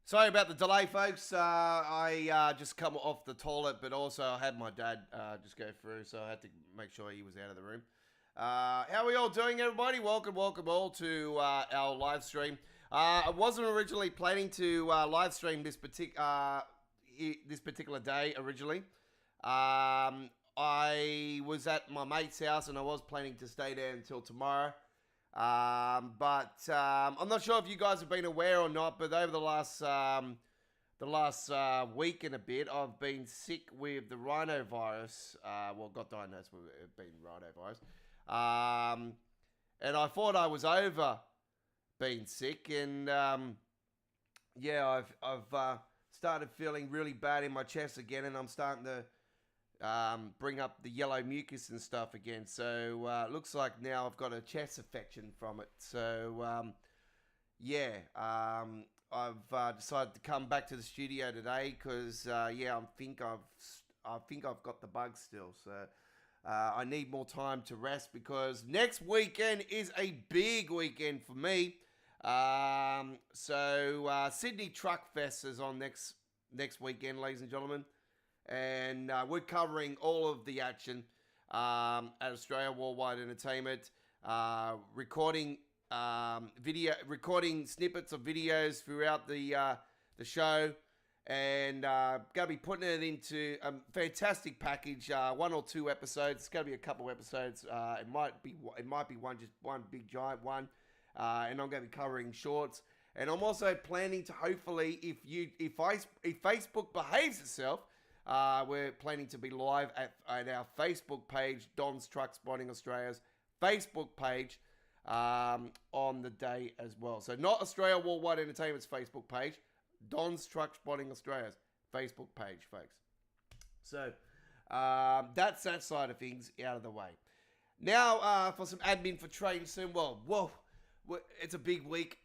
Sorry about the delay, folks. I just come off the toilet, but also I had my dad just go through, so I had to make sure he was out of the room. How are we all doing, everybody? Welcome all to our live stream. I wasn't originally planning to live stream this particular day originally. I was at my mate's house and I was planning to stay there until tomorrow. But I'm not sure if you guys have been aware or not, but over the last week and a bit, I've been sick with the rhinovirus. Got diagnosed with it being rhinovirus. And I thought I was over being sick, and I've started feeling really bad in my chest again, and I'm starting to bring up the yellow mucus and stuff again. So it looks like now I've got a chest infection from it. So I've decided to come back to the studio today because I think I've got the bug still. So I need more time to rest because next weekend is a big weekend for me. Sydney Truck Fest is on next weekend, ladies and gentlemen. And we're covering all of the action at Australia Worldwide Entertainment, recording snippets of videos throughout the show, and gonna be putting it into a fantastic package. 1 or 2 episodes. It's gonna be a couple episodes. It might be just one big giant one, and I'm gonna be covering shorts. And I'm also planning to hopefully, if Facebook behaves itself. We're planning to be live at our Facebook page, Don's Truck Spotting Australia's Facebook page, on the day as well. So not Australia Worldwide Entertainment's Facebook page, Don's Truck Spotting Australia's Facebook page, folks. So that's that side of things out of the way. Now for some admin for Train Sim World. Whoa. It's a big week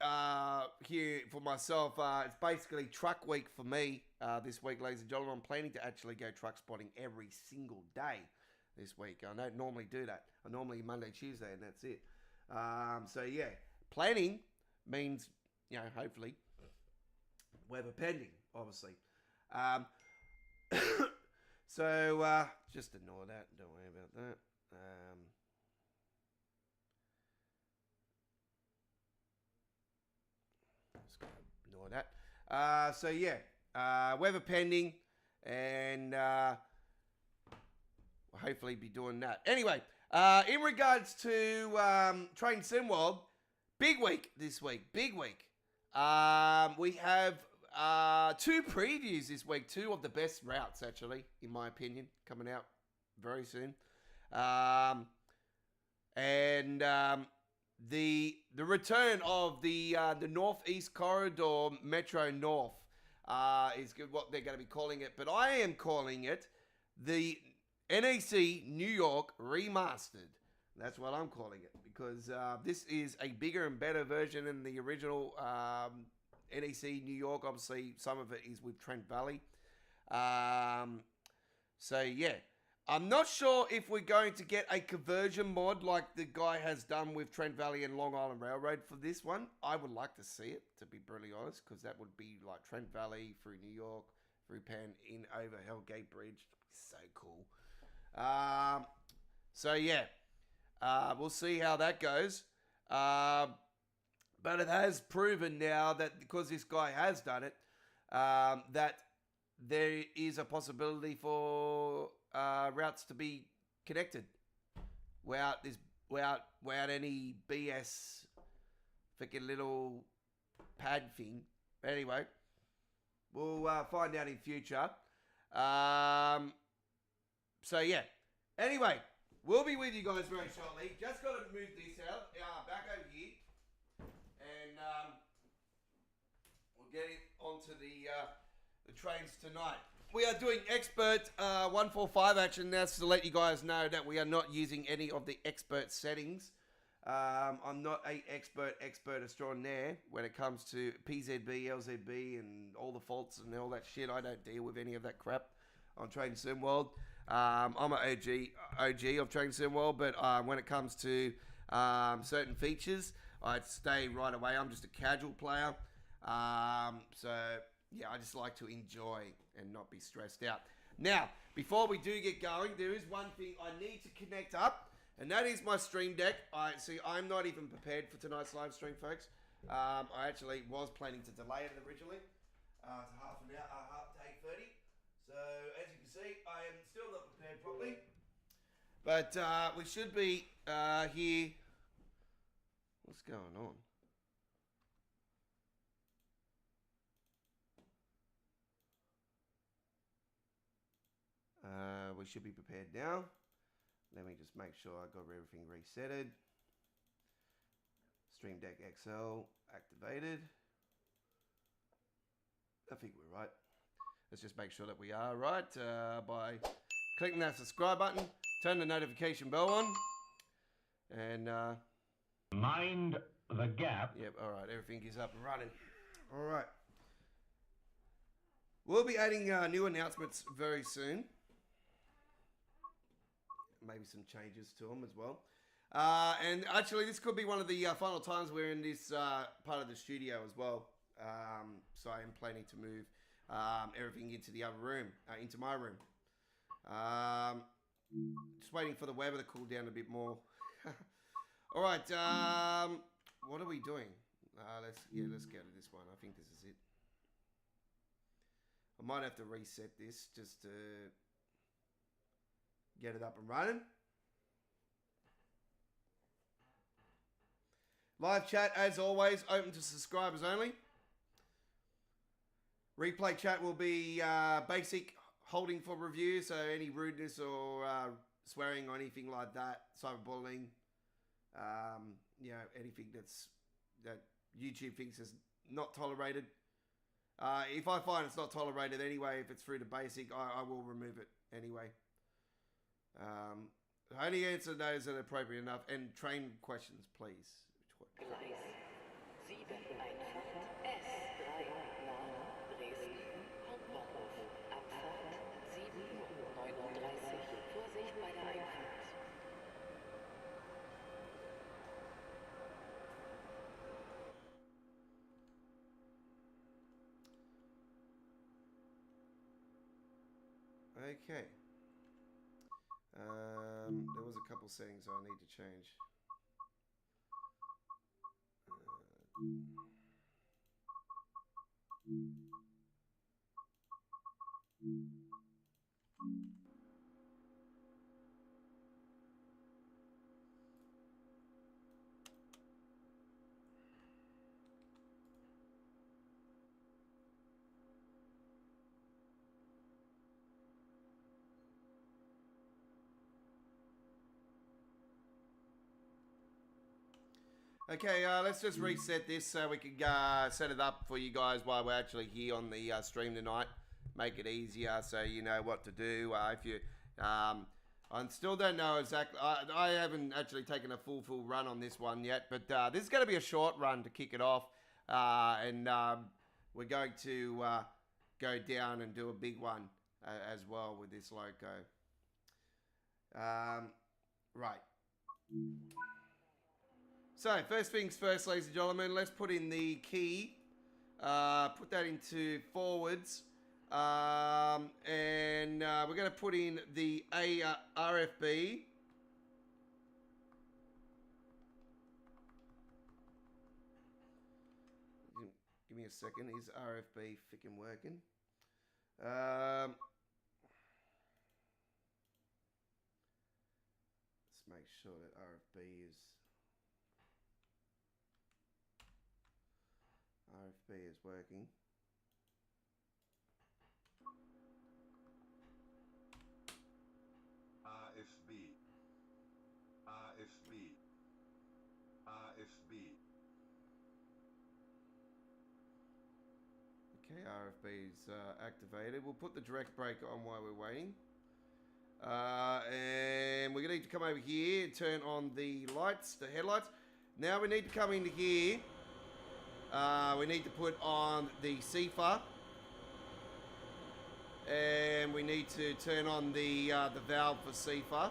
here for myself. It's basically truck week for me this week, ladies and gentlemen. I'm planning to actually go truck spotting every single day this week. I don't normally do that. I normally Monday, Tuesday, and that's it. Planning means, hopefully, weather pending, obviously. Just ignore that. Don't worry about that. Just gonna ignore that. Weather pending, and we'll hopefully be doing that. Anyway, in regards to Train Sim World, big week this week. Big week. We have 2 previews this week. 2 of the best routes, actually, in my opinion, coming out very soon. The return of the Northeast Corridor Metro North is what they're going to be calling it, but I am calling it the NEC New York Remastered. That's what I'm calling it because this is a bigger and better version than the original NEC New York. Obviously, some of it is with Trent Valley. I'm not sure if we're going to get a conversion mod like the guy has done with Trent Valley and Long Island Railroad for this one. I would like to see it, to be brutally honest, because that would be like Trent Valley through New York, through Penn, in over Hellgate Bridge. So cool. We'll see how that goes. But it has proven now that because this guy has done it, that there is a possibility for routes to be connected without any BS freaking little pad thing. Anyway, we'll find out in future. Anyway, we'll be with you guys very shortly. Just got to move this out back over here, and we'll get it onto the trains tonight. We are doing expert 145 action. That's to let you guys know that we are not using any of the expert settings. I'm not a expert extraordinaire when it comes to PZB, LZB, and all the faults and all that shit. I don't deal with any of that crap on Train Sim World. I'm an OG of Train Sim World, but when it comes to certain features, I'd stay right away. I'm just a casual player. So yeah, I just like to enjoy and not be stressed out. Now, before we do get going, there is one thing I need to connect up, and that is my stream deck. I'm not even prepared for tonight's live stream, folks. I actually was planning to delay it originally to half an hour, to 8:30. So as you can see, I am still not prepared properly. But we should be here. What's going on? We should be prepared now. Let me just make sure I got everything resetted. Stream Deck XL activated. I think we're right. Let's just make sure that we are right by clicking that subscribe button, turn the notification bell on, and mind the gap. Yep, all right, everything is up and running. All right. We'll be adding new announcements very soon. Maybe some changes to them as well. And actually, this could be one of the final times we're in this part of the studio as well. So I am planning to move everything into the other room, into my room. Just waiting for the weather to cool down a bit more. All right, what are we doing? Let's go to this one. I think this is it. I might have to reset this just to get it up and running. Live chat, as always, open to subscribers only. Replay chat will be basic, holding for review, so any rudeness or swearing or anything like that, cyberbullying, anything that YouTube thinks is not tolerated. If I find it's not tolerated anyway, if it's through the basic, I will remove it anyway. Only answer those that are appropriate enough, and train questions, please. Gleis 7 Einfahrt S3 nach Dresden Hauptbahnhof. Abfahrt 7:39 Uhr. Vorsicht bei der Einfahrt. Okay. There was a couple settings I need to change. Okay, let's just reset this so we can set it up for you guys while we're actually here on the stream tonight. Make it easier so you know what to do. If you, I still don't know exactly. I haven't actually taken a full run on this one yet, but this is going to be a short run to kick it off, and we're going to go down and do a big one as well with this Loco. Right. So, first things first, ladies and gentlemen, let's put in the key, put that into forwards, and we're going to put in the RFB. Give me a second, is RFB freaking working? Let's make sure that RFB is working. RFB. Okay, RFB is activated. We'll put the direct brake on while we're waiting. And we're going to need to come over here and turn on the lights, the headlights. Now we need to come into here. We need to put on the CFA. And we need to turn on the valve for CFA.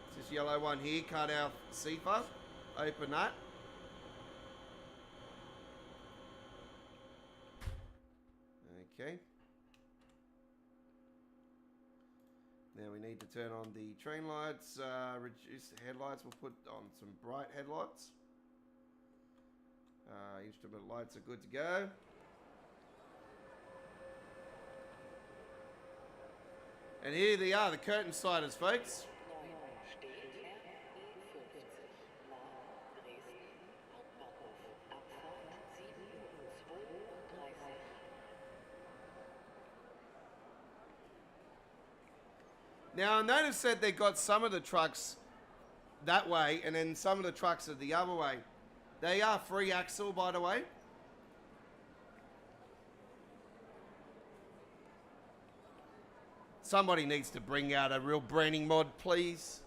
It's this yellow one here, cut out CFA. Open that. Okay. Now we need to turn on the train lights, reduce the headlights. We'll put on some bright headlights. Instrument lights are good to go. And here they are, the curtain sliders, folks. 9 steht RE50 nach Dresden Hauptbahnhof. Abfahrt 7:32 Now I noticed that they got some of the trucks that way and then some of the trucks are the other way. They are free axle, by the way. Somebody needs to bring out a real branding mod, please.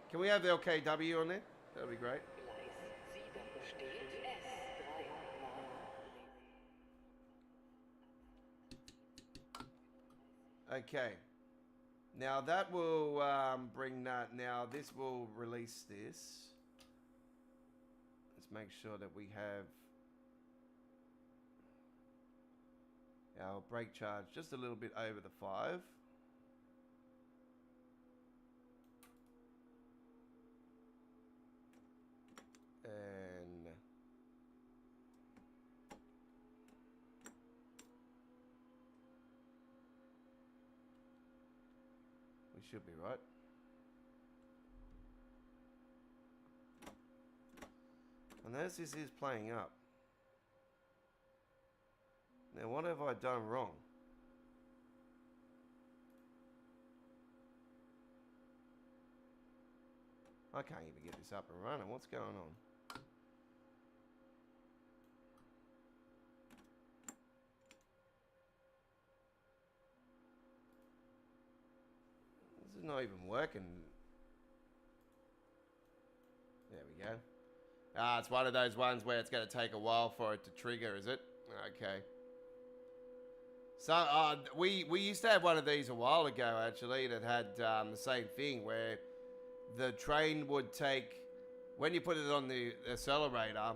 Can we have the LKW on there? That would be great. Gleis 7 steht S3 nach Okay. Now that will bring that. Now this will release this. Let's make sure that we have our brake charge just a little bit over the 5. And we should be right. And as this is playing up. Now what have I done wrong? I can't even get this up and running. What's going on? This is not even working. There we go. Ah, it's one of those ones where it's going to take a while for it to trigger, is it? Okay. So we used to have one of these a while ago, actually, that had the same thing where the train would take, when you put it on the accelerator,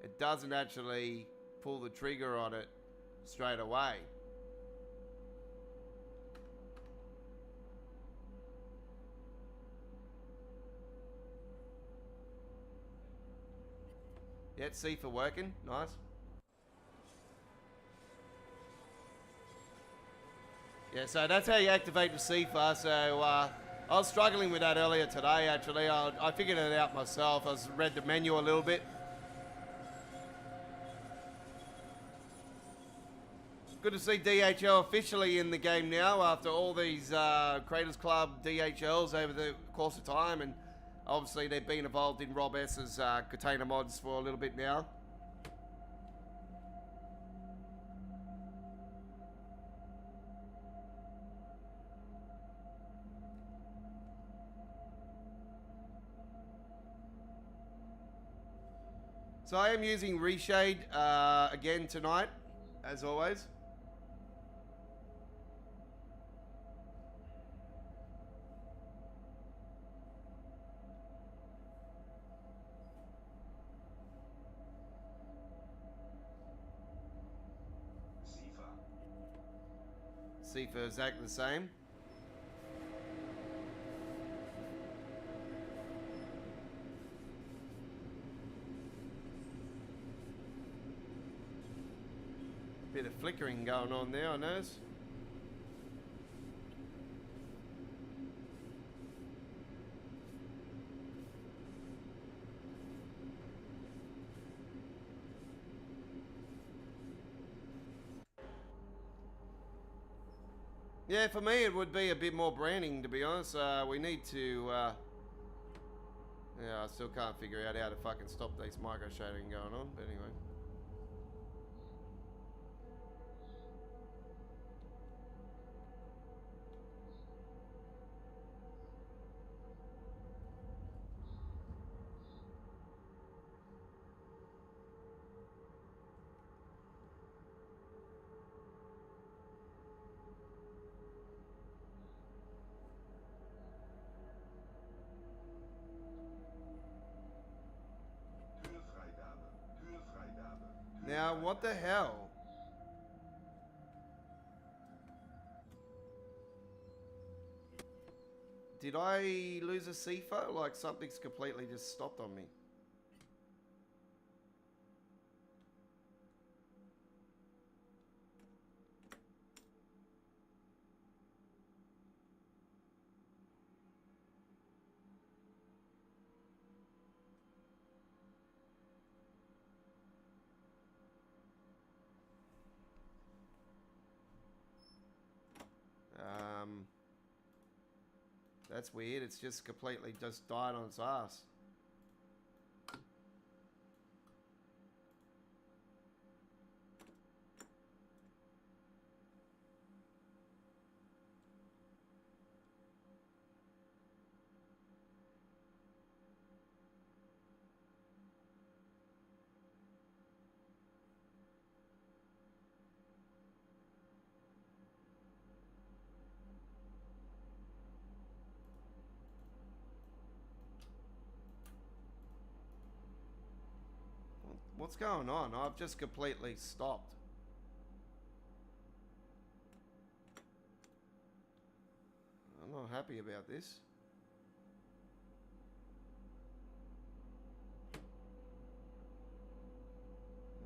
it doesn't actually pull the trigger on it straight away. Yeah, C for working. Nice. Yeah, so that's how you activate the CFA. So I was struggling with that earlier today, actually. I figured it out myself. I read the menu a little bit. Good to see DHL officially in the game now after all these Creators Club DHLs over the course of time. And obviously they've been involved in Rob S's container mods for a little bit now. So I am using Reshade again tonight, as always. CFA is exactly the same. Bit of flickering going on there, I notice. Yeah, for me it would be a bit more branding, to be honest. We need to... yeah, I still can't figure out how to fucking stop this micro shading going on, but anyway. What the hell? Did I lose a CFO? Like something's completely just stopped on me. That's weird. It's just completely just died on its ass. What's going on? I've just completely stopped. I'm not happy about this.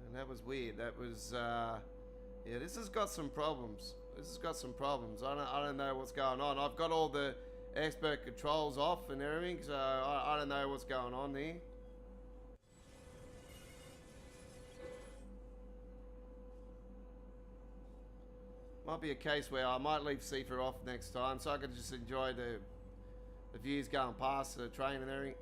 And that was weird. That was, yeah, this has got some problems. This has got some problems. I don't know what's going on. I've got all the expert controls off and everything, so I don't know what's going on there. Might be a case where I might leave Seafer off next time so I can just enjoy the views going past the train and everything.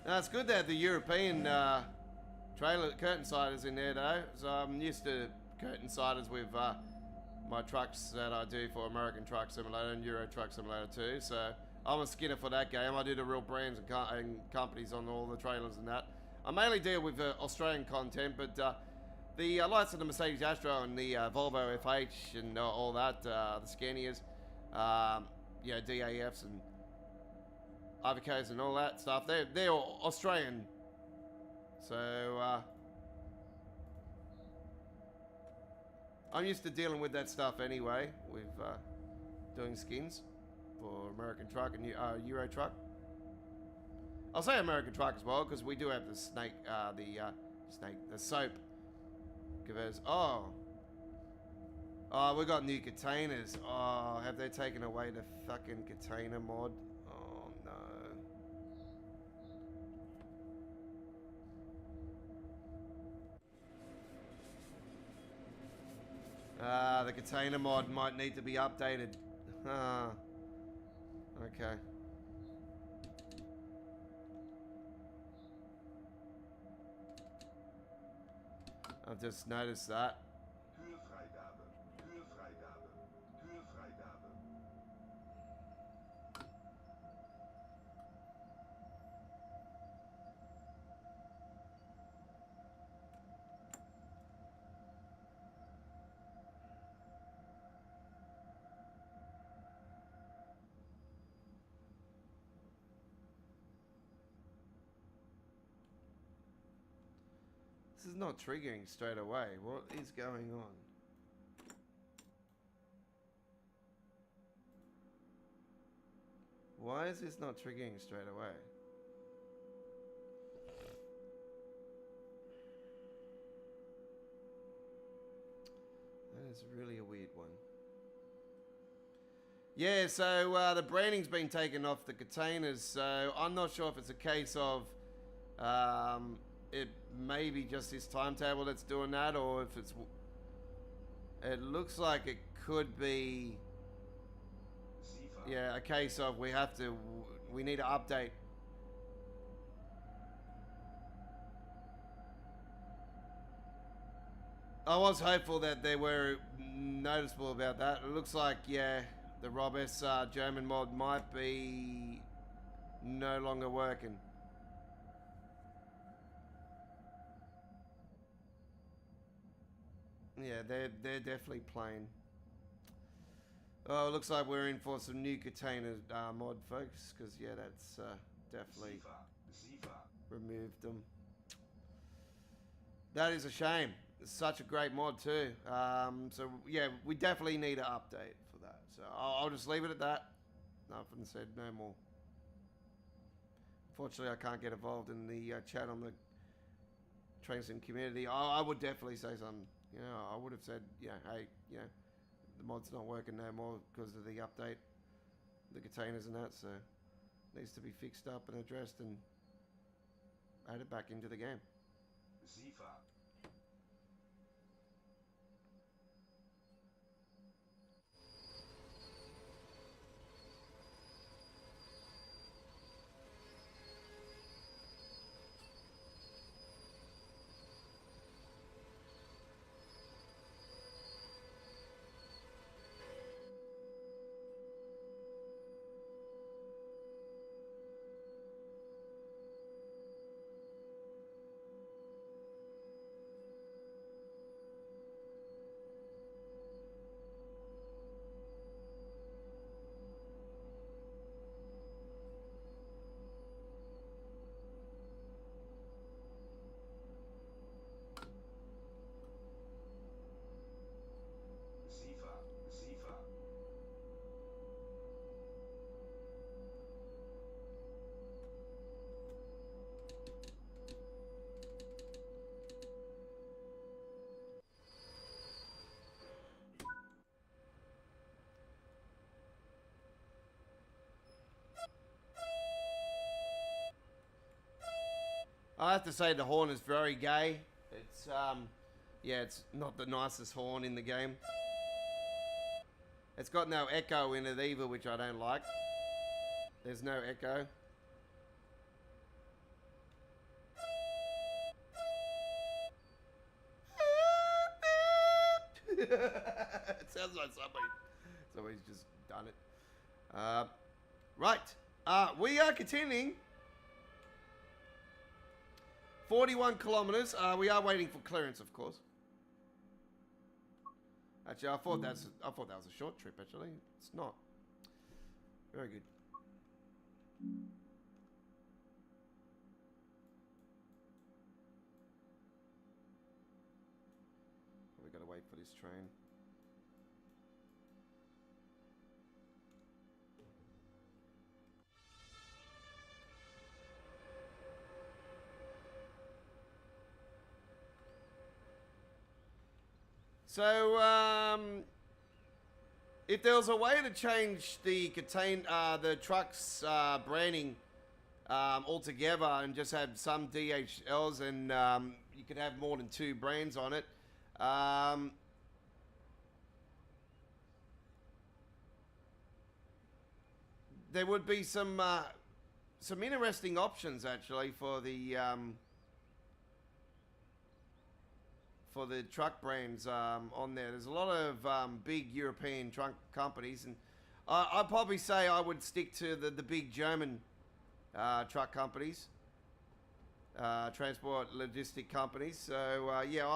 Now, it's good to have the European trailer curtain siders in there though, so I'm used to curtain siders with my trucks that I do for American Truck Simulator and Euro Truck Simulator too, so I'm a skinner for that game. I do the real brands and companies on all the trailers and that. I mainly deal with Australian content, but the likes of the Mercedes Astro and the Volvo FH and all that, the Scanias, yeah, DAFs and Ivocos and all that stuff, they're all Australian. So, I'm used to dealing with that stuff anyway, with doing skins for American Truck and Euro Truck. I'll say American Truck as well, because we do have the the soap. Because, oh, we got new containers. Oh, have they taken away the fucking container mod? Oh, no. The container mod might need to be updated. Okay. I've just noticed that. This is not triggering straight away. What is going on? Why is this not triggering straight away? That is really a weird one. Yeah, so the branding's been taken off the containers, so I'm not sure if it's a case of it may be just this timetable that's doing that, or if it's... It looks like it could be... Yeah, a case of we need to update. I was hopeful that they were noticeable about that. It looks like, yeah, the Rob S German mod might be no longer working. Yeah, they're definitely plain. Oh, it looks like we're in for some new container mod, folks, because yeah, that's definitely removed them. That is a shame. It's such a great mod too. So yeah, we definitely need an update for that. So I'll just leave it at that. Nothing said, no more. Fortunately, I can't get involved in the chat on the Train Sim community. I would definitely say something. You know, I would have said, yeah, hey, you know, the mod's not working no more because of the update, the containers and that. So it needs to be fixed up and addressed and added back into the game. I have to say the horn is very gay. It's yeah, it's not the nicest horn in the game. It's got no echo in it either, which I don't like. There's no echo. It sounds like somebody's just done it. Right. We are continuing. 41 kilometers. We are waiting for clearance, of course. Actually, I thought that was a short trip. Actually, it's not. Very good. We gotta wait for this train. So, if there was a way to change the truck's branding altogether and just have some DHLs and you could have more than 2 brands on it, there would be some interesting options actually for the truck brands on there. There's a lot of big European truck companies, and I'd probably say I would stick to the big German truck companies, transport logistic companies. So yeah,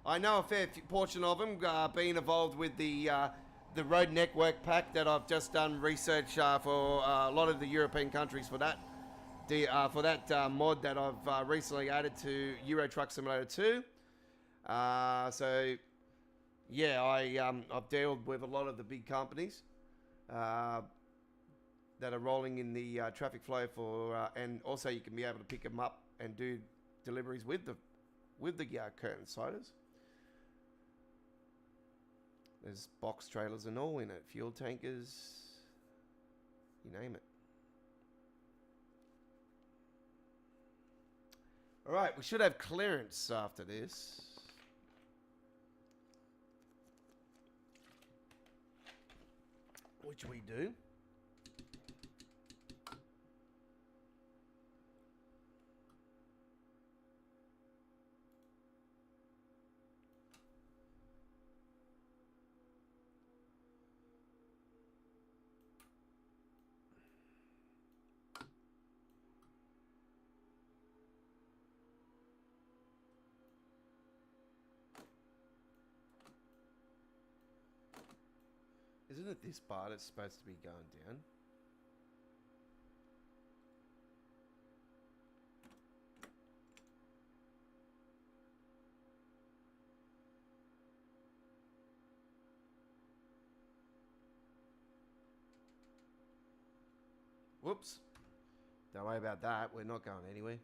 I know a fair portion of them, being involved with the road network pack that I've just done research for a lot of the European countries for that. Mod that I've recently added to Euro Truck Simulator 2. So yeah, I've dealt with a lot of the big companies that are rolling in the traffic flow for, and also you can be able to pick them up and do deliveries with the curtain siders. There's box trailers and all in it, fuel tankers, you name it. All right, we should have clearance after this. Which we do. Isn't it this part that's supposed to be going down? Whoops. Don't worry about that. We're not going anywhere.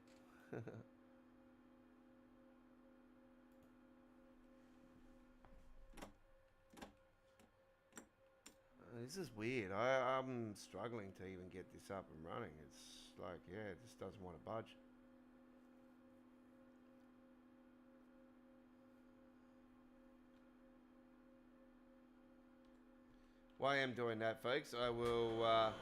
This is weird. I'm struggling to even get this up and running. It's like, yeah, it just doesn't want to budge. While I am doing that, folks, I will...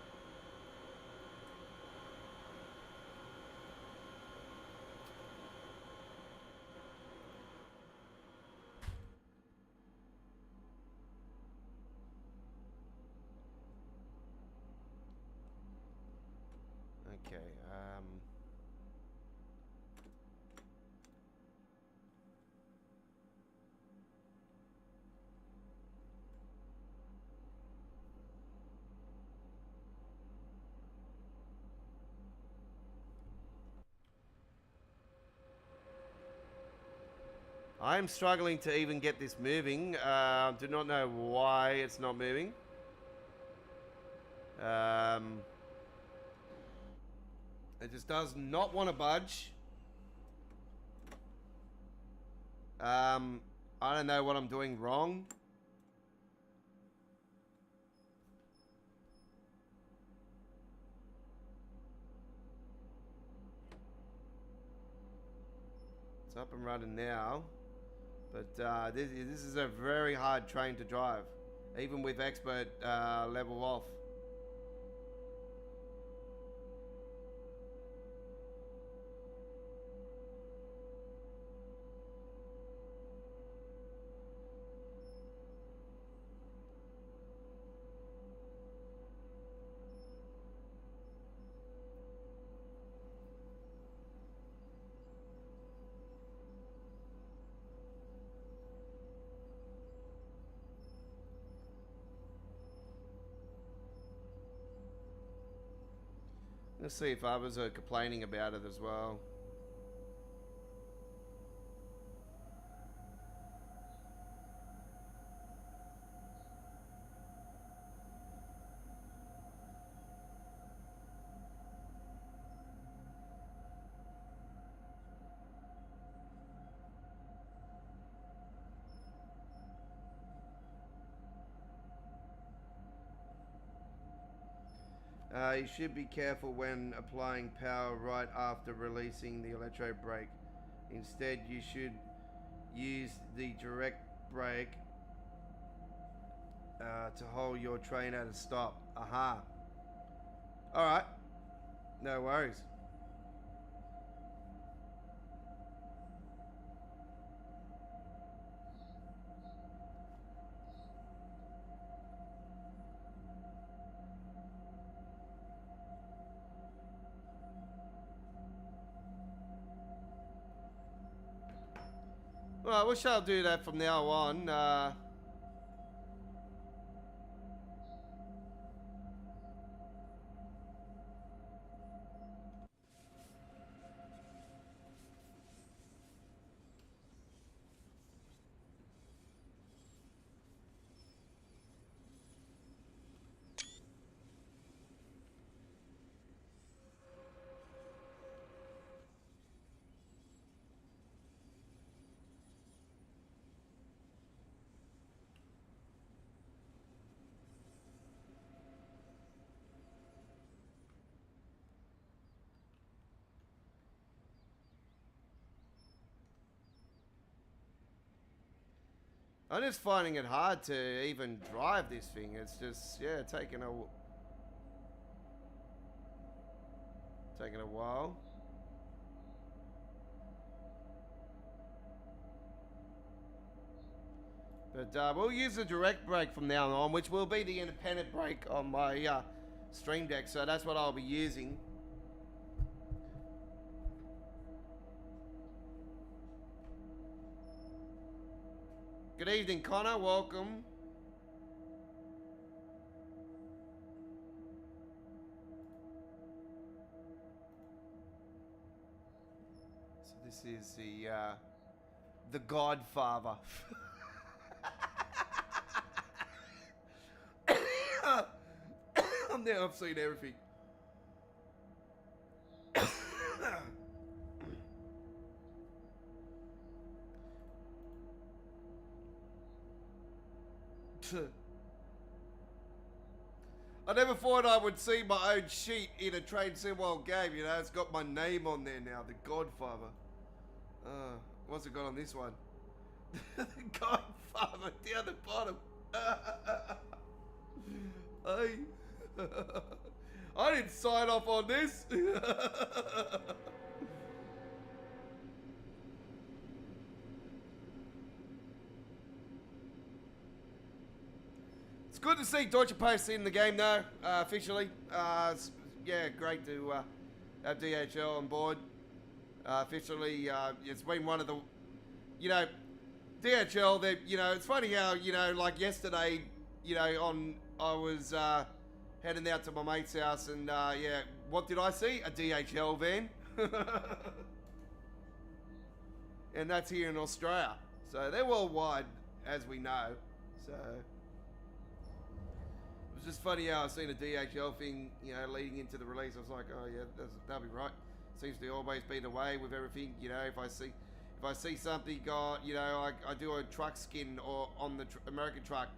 Okay, I'm struggling to even get this moving. Do not know why it's not moving. It just does not want to budge. I don't know what I'm doing wrong. It's up and running now. But this is a very hard train to drive, even with expert level off. Let's see if others are complaining about it as well. You should be careful when applying power right after releasing the electro brake. Instead, you should use the direct brake to hold your train at a stop. Aha. Alright. No worries. Well, we shall do that from now on. I'm just finding it hard to even drive this thing. It's just, yeah, taking a while. But we'll use the direct brake from now on, which will be the independent brake on my Stream Deck. So that's what I'll be using. Good evening, Connor. Welcome. This is the Godfather. Now I've seen everything. I never thought I would see my own sheet in a Train Sim World game, you know. It's got my name on there now, the Godfather. What's it got on this one? The Godfather down the bottom. I didn't sign off on this. It's good to see Deutsche Post in the game though, officially. Yeah, great to have DHL on board. Officially, it's been one of the, you know, DHL, it's funny how, like yesterday, I was heading out to my mate's house and, yeah, what did I see? A DHL van. And that's here in Australia. So they're worldwide, as we know. So it was just funny how I seen a DHL thing, leading into the release. I was like, oh yeah, that'll be right. Seems to always be the way with everything. If I see something got, I do a truck skin or on the American truck.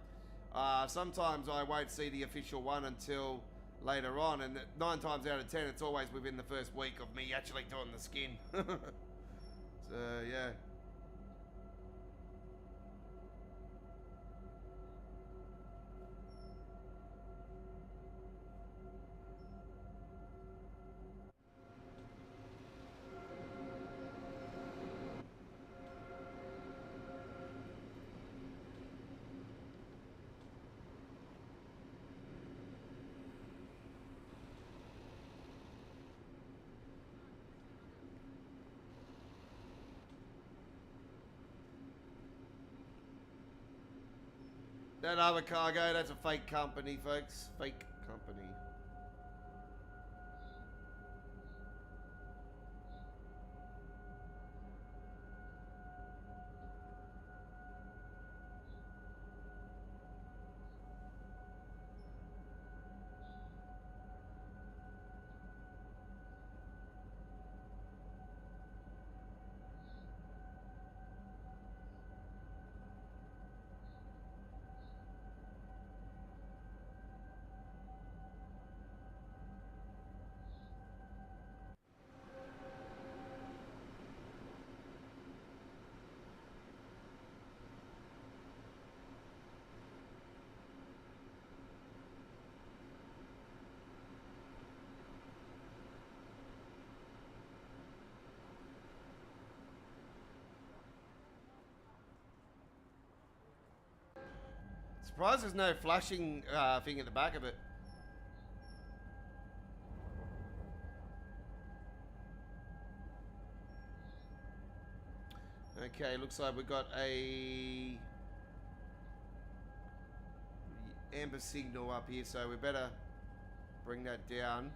Sometimes I won't see the official one until later on, and 9 times out of 10, it's always within the first week of me actually doing the skin. So yeah. That other cargo, that's a fake company, folks. Fake company. Surprised there's no flashing thing at the back of it. Okay, looks like we got a amber signal up here, so we better bring that down.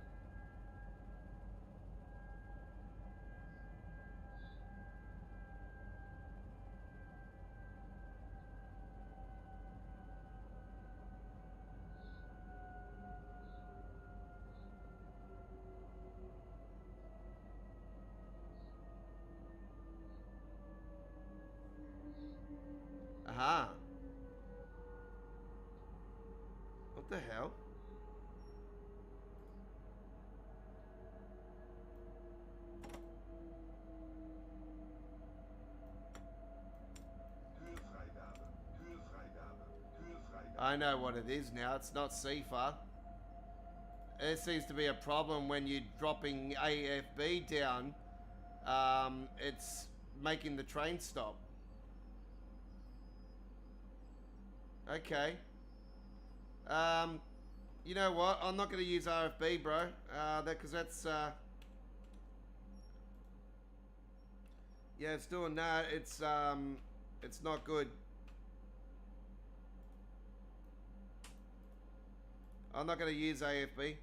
Aha. What the hell? I know what it is now. It's not CFA. There seems to be a problem when you're dropping AFB down. It's making the train stop. Okay. You know what? I'm not going to use RFB, bro. Because that's yeah, it's doing that. It's not good. I'm not going to use AFB.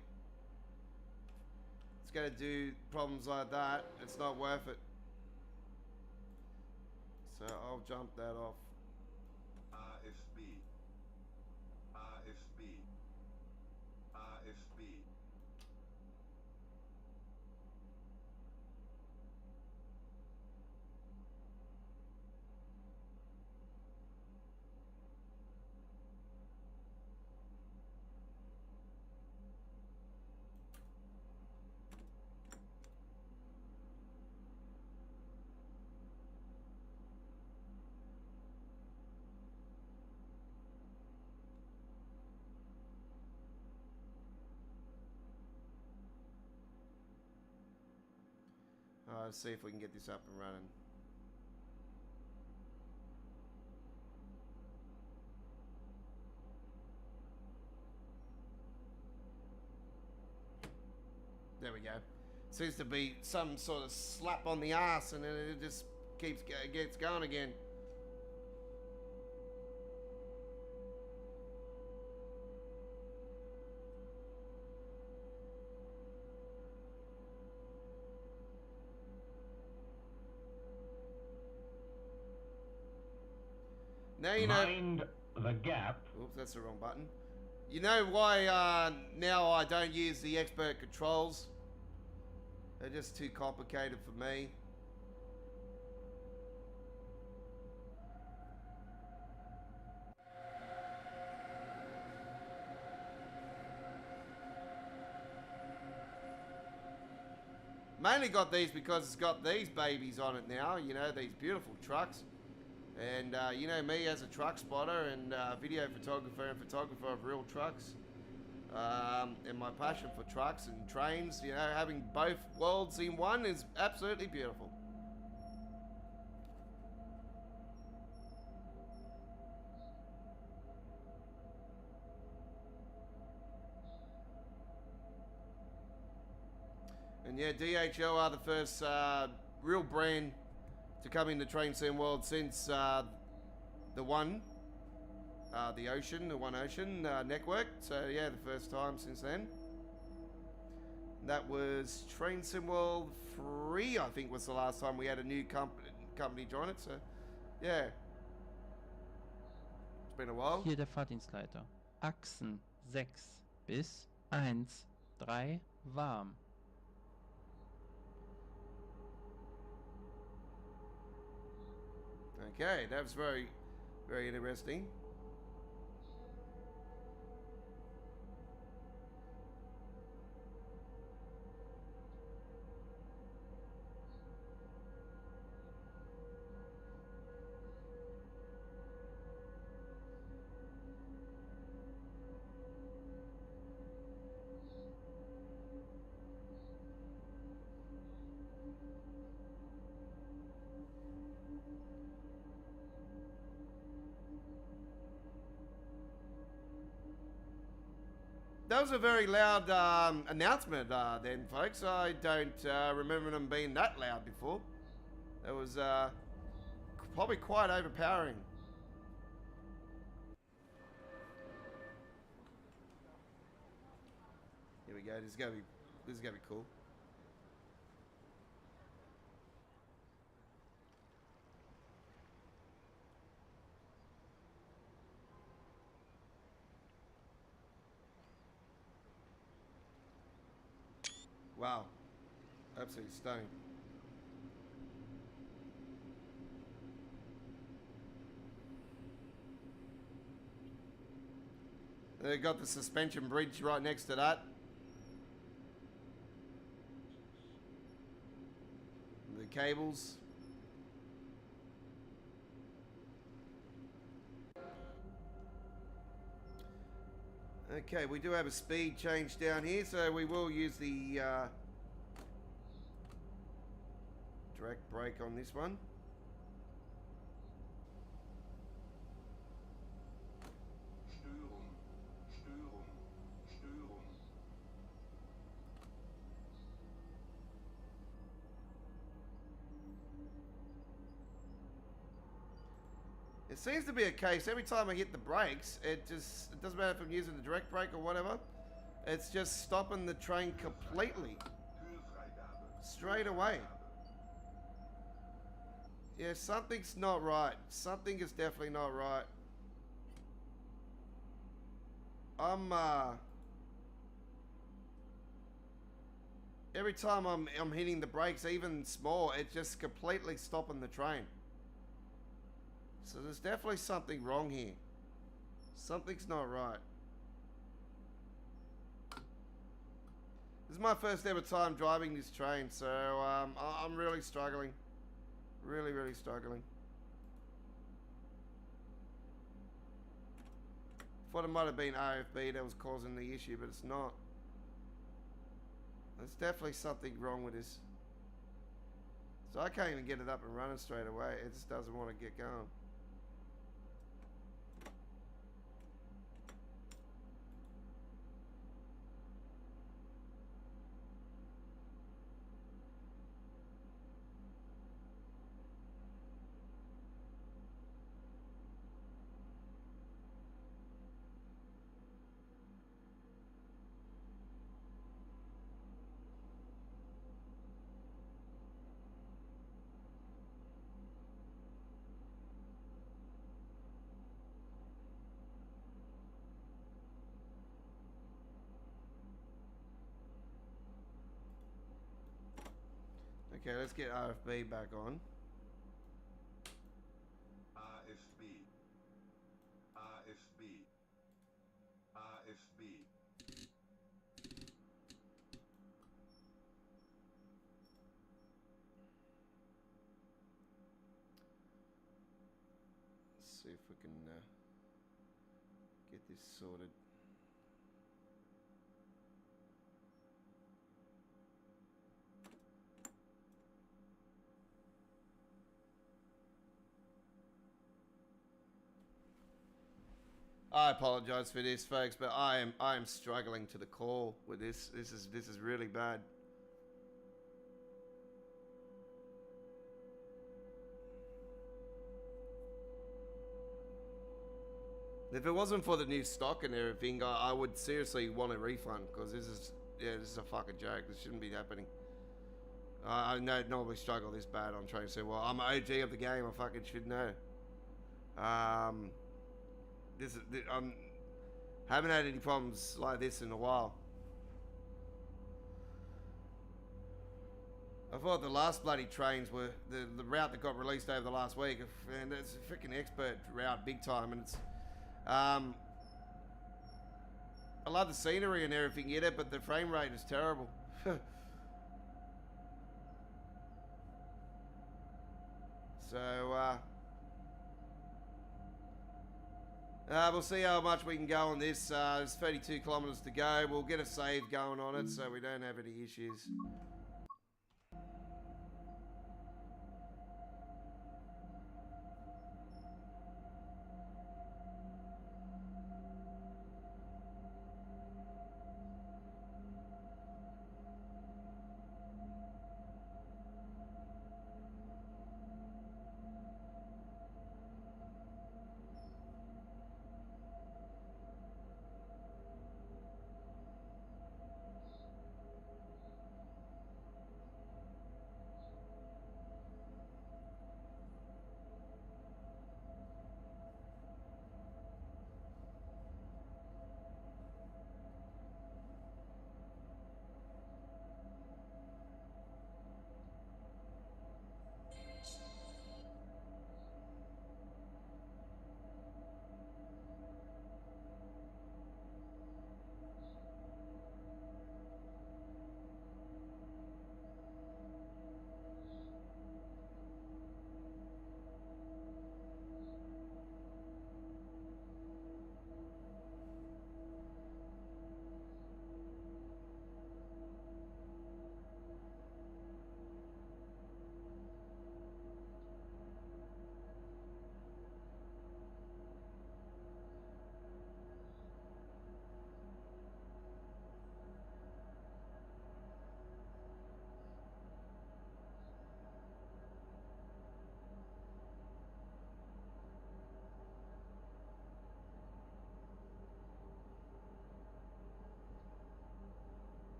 It's going to do problems like that. It's not worth it. So I'll jump that off. AFB. AFB. AFB. Let's see if we can get this up and running. There we go. Seems to be some sort of slap on the ass, and then it just gets going again. Now you know. Mind the gap. Oops, that's the wrong button. You know why now I don't use the expert controls? They're just too complicated for me. Mainly got these because it's got these babies on it now, you know, these beautiful trucks. And you know me as a truck spotter and video photographer and photographer of real trucks. And my passion for trucks and trains, you know, having both worlds in one is absolutely beautiful. And yeah, DHL are the first real brand to come in the train sim world since the One Ocean network. So yeah, the first time since then. That was Train Sim World 3, I think, was the last time we had a new company join it. So yeah, it's been a while. Hier der Fahrdienstleiter. Achsen 6 bis 1, 3 warm. Okay, that was very, very interesting. That was a very loud announcement then, folks. I don't remember them being that loud before. That was probably quite overpowering. Here we go. This is gonna be cool. Wow, absolutely stunning. They got the suspension bridge right next to that. The cables. Okay, we do have a speed change down here, so we will use the direct brake on this one. It seems to be a case every time I hit the brakes, it doesn't matter if I'm using the direct brake or whatever, it's just stopping the train completely. Straight away. Yeah, something's not right. Something is definitely not right. Every time I'm hitting the brakes, even small, it's just completely stopping the train. So there's definitely something wrong here. Something's not right. This is my first ever time driving this train, so I'm really struggling. Really, really struggling. Thought it might have been RFB that was causing the issue, but it's not. There's definitely something wrong with this. So I can't even get it up and running straight away. It just doesn't want to get going. Okay, let's get RFB back on. RFB. RFB. RFB. Let's see if we can get this sorted. I apologize for this, folks, but I am struggling to the core with this. This is really bad. If it wasn't for the new stock and everything, I would seriously want a refund, because this is a fucking joke. This shouldn't be happening. I don't normally struggle this bad on trains. So, well, I'm an OG of the game. I fucking should know. Haven't had any problems like this in a while. I thought the last bloody trains were the route that got released over the last week, and it's a freaking expert route, big time, and it's I love the scenery and everything in it, but the frame rate is terrible. So we'll see how much we can go on this. There's 32 kilometers to go. We'll get a save going on it so we don't have any issues.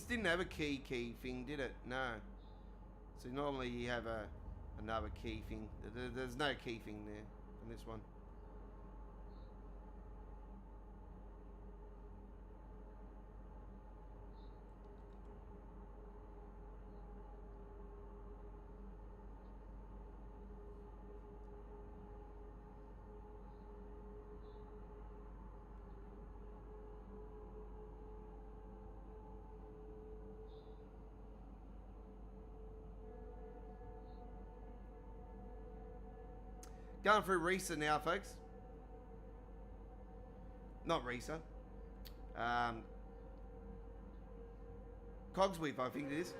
This didn't have a key thing, did it? No. So normally you have another key thing. There's no key thing there in this one. Going through Risa now, folks. Not Risa. Cogsweep, I think it is.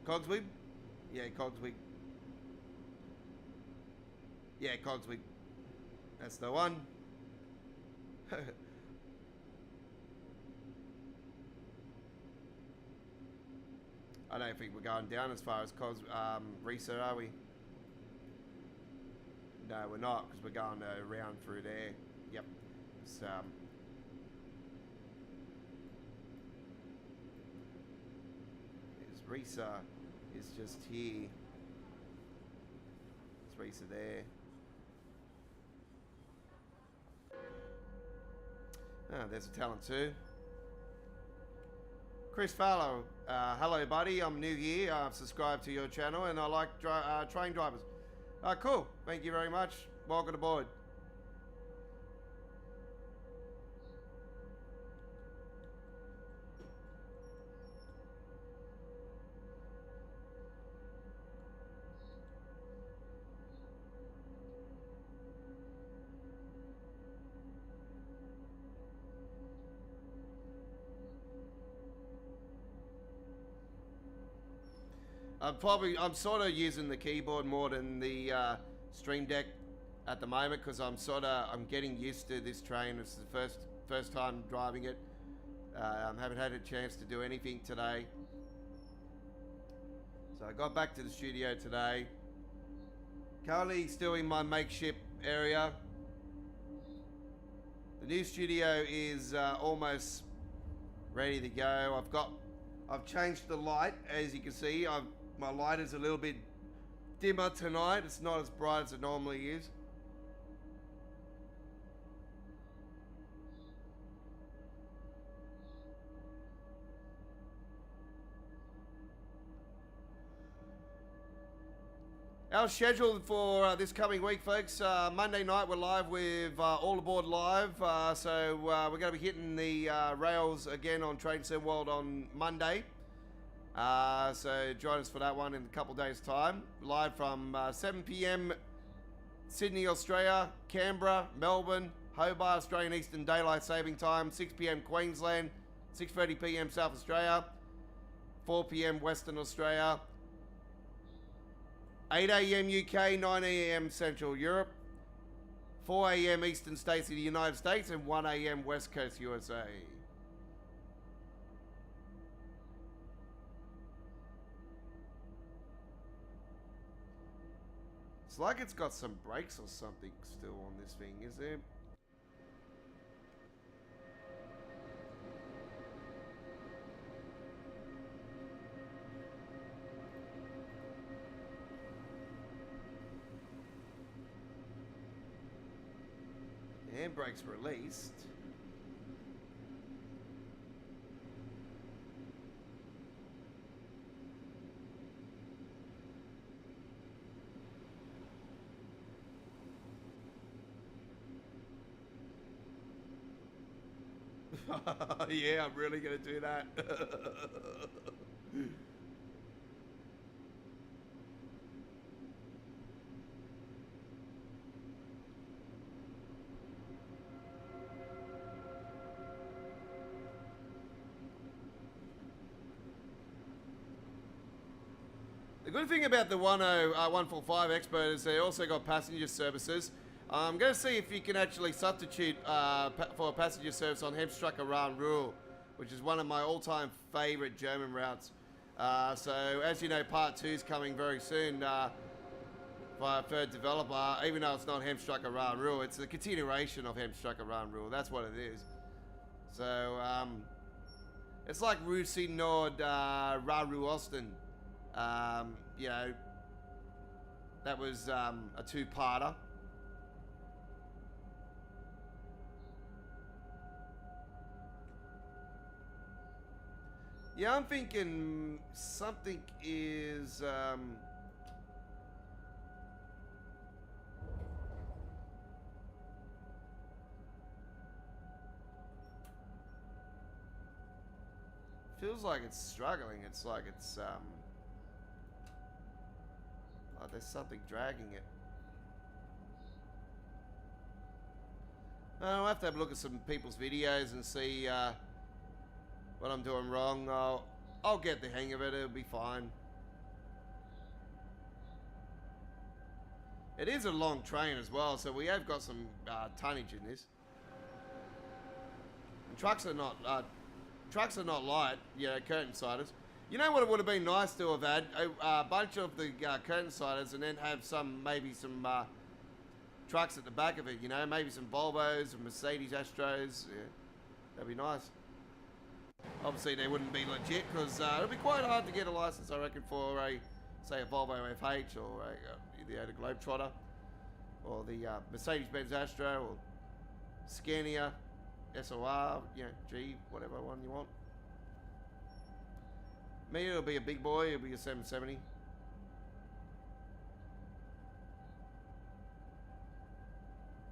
Cogsweep? Yeah, Cogsweep. Yeah, Cogsweep. That's the one. I don't think we're going down as far as Risa, are we? No, we're not, because we're going around through there. Yep. So, Risa is just here. It's Risa there. Oh, there's a talent too. Chris Farlow, hello buddy, I'm new here, I've subscribed to your channel and I like train drivers. Cool, thank you very much, welcome aboard. I'm sort of using the keyboard more than the Stream Deck at the moment because I'm getting used to this train. This is the first time driving it. Haven't had a chance to do anything today. So I got back to the studio today. Currently still in my makeshift area. The new studio is almost ready to go. I've changed the light, as you can see. My light is a little bit dimmer tonight. It's not as bright as it normally is. Our schedule for this coming week, folks, Monday night we're live with All Aboard Live. So we're going to be hitting the rails again on Train Sim World on Monday. So join us for that one in a couple days' time. Live from 7 p.m. Sydney, Australia, Canberra, Melbourne, Hobart, Australian Eastern Daylight Saving Time, 6 p.m. Queensland, 6:30 p.m. South Australia, 4 p.m. Western Australia, 8 a.m. UK, 9 a.m. Central Europe, 4 a.m. Eastern States of the United States, and 1 a.m. West Coast USA. It's like it's got some brakes or something still on this thing, is there? Handbrake's released. Yeah, I'm really gonna do that. The good thing about the 145 Expert is they also got passenger services. I'm going to see if you can actually substitute for a passenger service on Hemstrucker Run Rural, which is one of my all-time favorite German routes. So as you know, part 2 is coming very soon by a third developer, even though it's not Hemstrucker Run Rural. It's a continuation of Hemstrucker Run Rural. That's what it is. So, it's like Rusi Nord Raru Austin. You know, that was a two-parter. Yeah, I'm thinking something is feels like it's struggling. It's like it's like there's something dragging it. I'll have to have a look at some people's videos and see what I'm doing wrong. I'll get the hang of it. It'll be fine. It is a long train as well, so we have got some tonnage in this. And trucks are not light. Yeah, curtain siders. You know what it would have been nice to have had a bunch of the curtain siders, and then have maybe some trucks at the back of it. You know, maybe some Volvos and Mercedes Astros. Yeah, that'd be nice. Obviously, they wouldn't be legit because it'd be quite hard to get a license, I reckon, for say a Volvo FH or the Globetrotter or the Mercedes-Benz Astro or Scania SOR, you know, G, whatever one you want. Me, it'll be a big boy. It'll be a 770.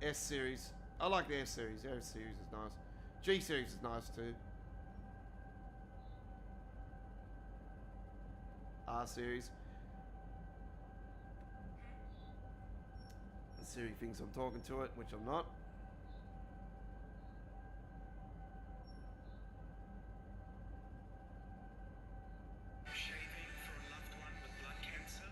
S series. I like the S series. The S series is nice. G series is nice too. R series. The Siri thinks I'm talking to it, which I'm not. Shaving for a loved one with blood cancer.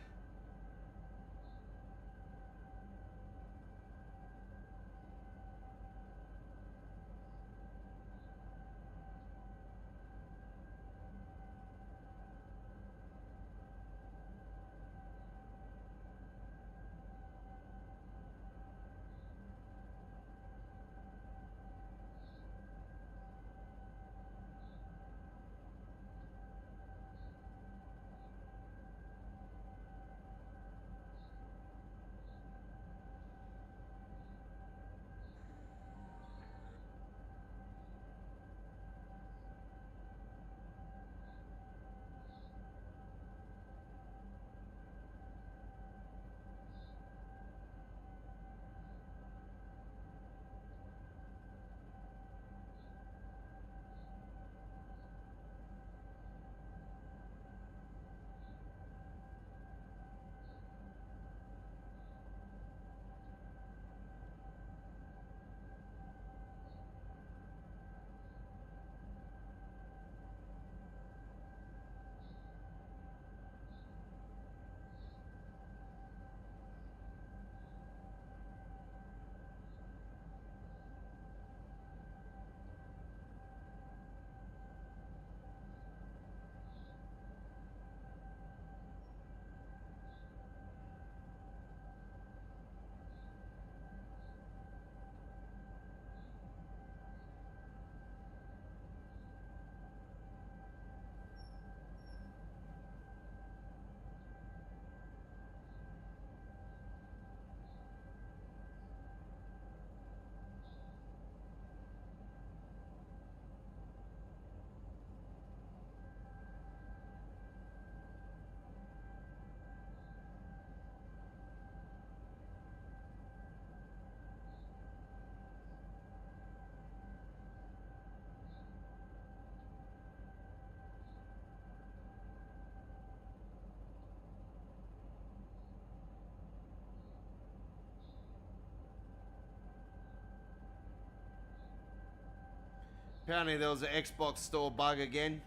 Apparently there was an Xbox store bug again.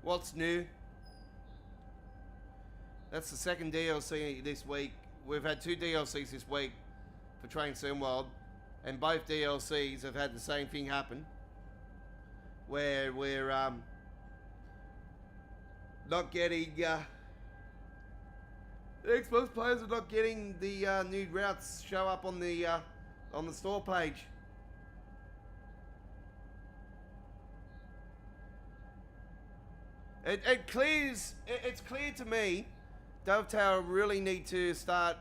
What's new? That's the second DLC this week. We've had 2 DLCs this week for Train Sim World, and both DLCs have had the same thing happen, where we're not getting the Xbox players are not getting the new routes show up on the store page. It clears. It's clear to me. Dovetail really need to start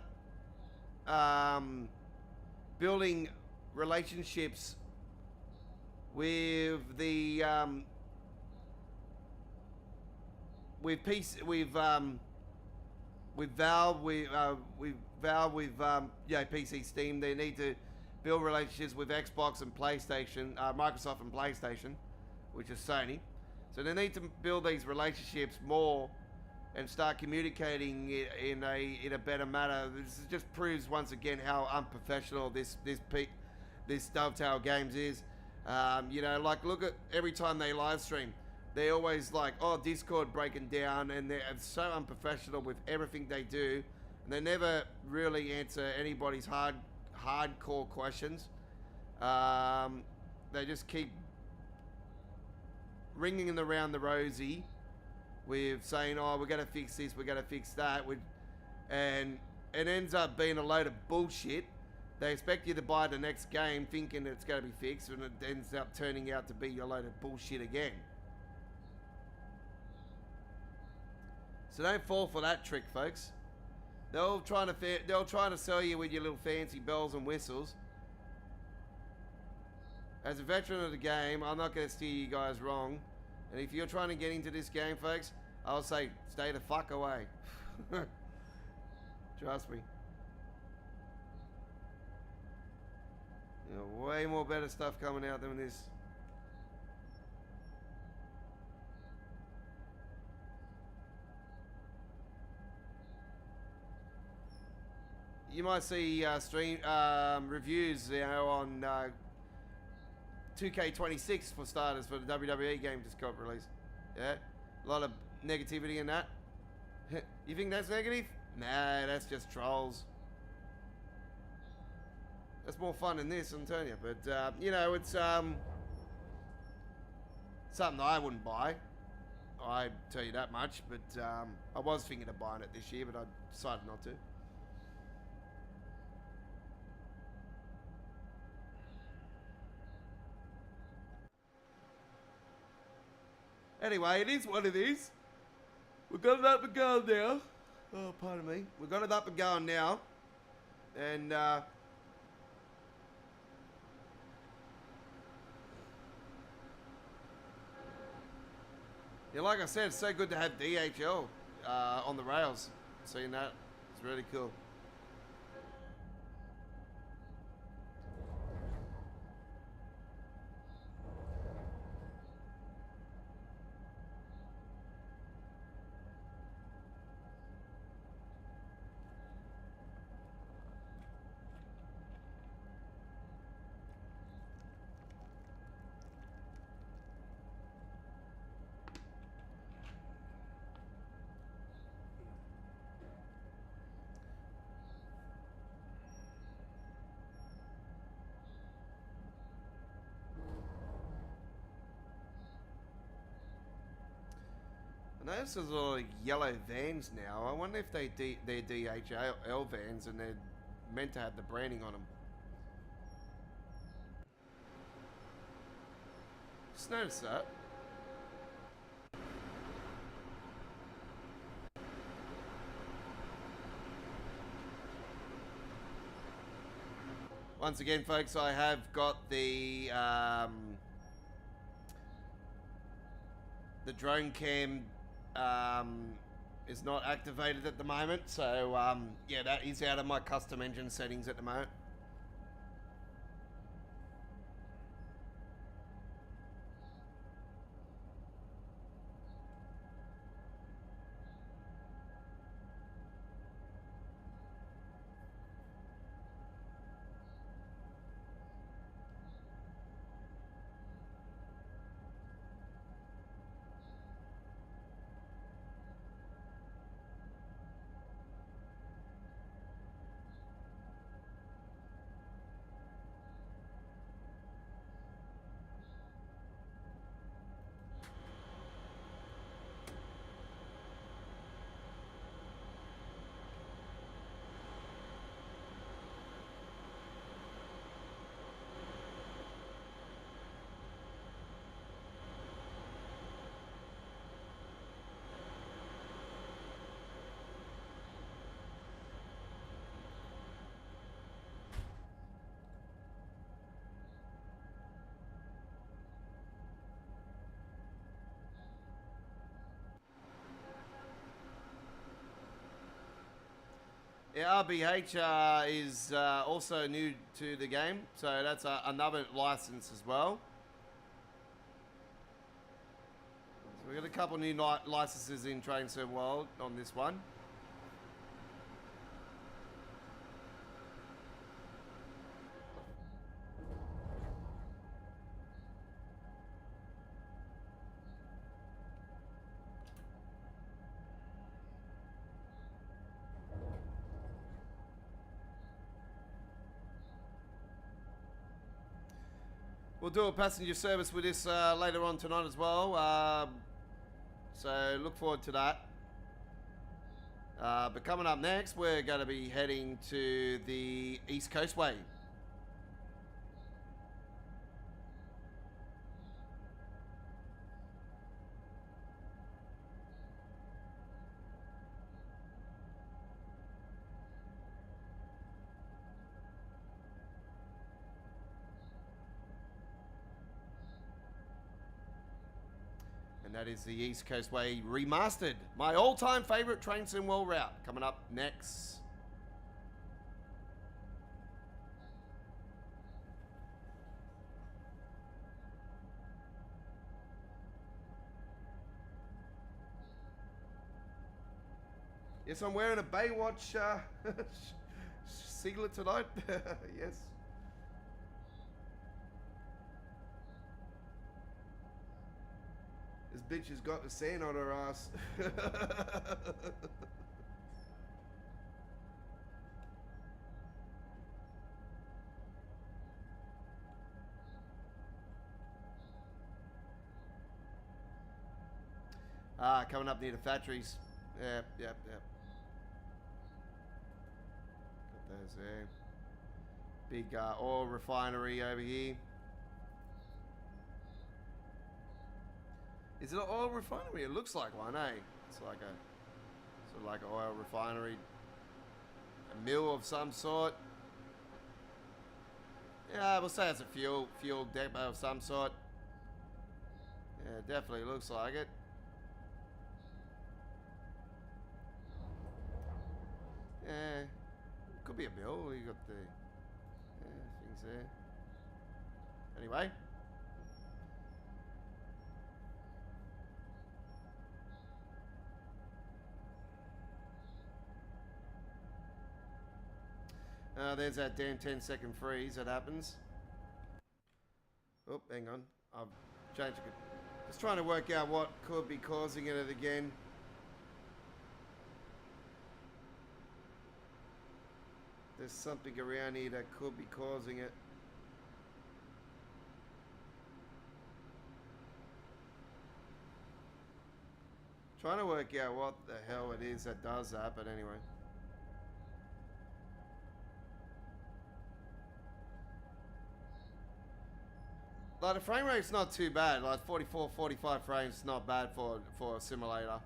building relationships with the with peace with Valve with Valve with PC Steam. They need to build relationships with Xbox and PlayStation, Microsoft and PlayStation, which is Sony. So they need to build these relationships more and start communicating in a better manner. This just proves once again how unprofessional this Dovetail Games is. You know, like look at every time they live stream, they're always like, oh, Discord breaking down, and they're so unprofessional with everything they do, and they never really answer anybody's hardcore questions. They just keep ringing around the rosy with saying, oh, we're going to fix this, we're going to fix that, and it ends up being a load of bullshit. They expect you to buy the next game thinking it's going to be fixed, and it ends up turning out to be a load of bullshit again. So don't fall for that trick, folks. They're all trying to sell you with your little fancy bells and whistles. As a veteran of the game, I'm not going to steer you guys wrong. And if you're trying to get into this game, folks, I'll say stay the fuck away. Trust me. You know, way more better stuff coming out than this. You might see stream reviews, you know, on 2K26 for starters for the WWE game just got released. Yeah, a lot of negativity in that. You think that's negative? Nah, that's just trolls. That's more fun than this, I'm telling you. But you know, it's something I wouldn't buy. I tell you that much. But I was thinking of buying it this year, but I decided not to. Anyway, it is what it is. We've got it up and going now. Oh, pardon me. We've got it up and going now. And, yeah, like I said, it's so good to have DHL on the rails. Seeing that, it's really cool. I notice there's a lot of yellow vans now. I wonder if they're DHL vans and they're meant to have the branding on them. Just noticed that. Once again, folks, I have got the drone cam is not activated at the moment, so yeah, that is out of my custom engine settings at the moment. Yeah, RBH is also new to the game, so that's another license as well. So we got a couple new licenses in Train Sim World on this one. We'll do a passenger service with this later on tonight as well. So look forward to that. But coming up next, we're going to be heading to the East Coast Way. And that is the East Coast Way Remastered. My all-time favorite Train Sim World route. Coming up next. Yes, I'm wearing a Baywatch singlet tonight. Yes. This bitch has got the sand on her ass. Coming up near the factories. Yep. Got those there. Big oil refinery over here. Is it an oil refinery? It looks like one, eh? It's like a sort of like an oil refinery, a mill of some sort. Yeah, we'll say it's a fuel depot of some sort. Yeah, it definitely looks like it. Yeah, could be a mill. You got the things there. Anyway. There's that damn 10-second freeze that happens. Oh, hang on. I've changed it. Just trying to work out what could be causing it again. There's something around here that could be causing it. Trying to work out what the hell it is that does that, but anyway. Like the frame rate's not too bad. Like 44, 45 frames is not bad for a simulator.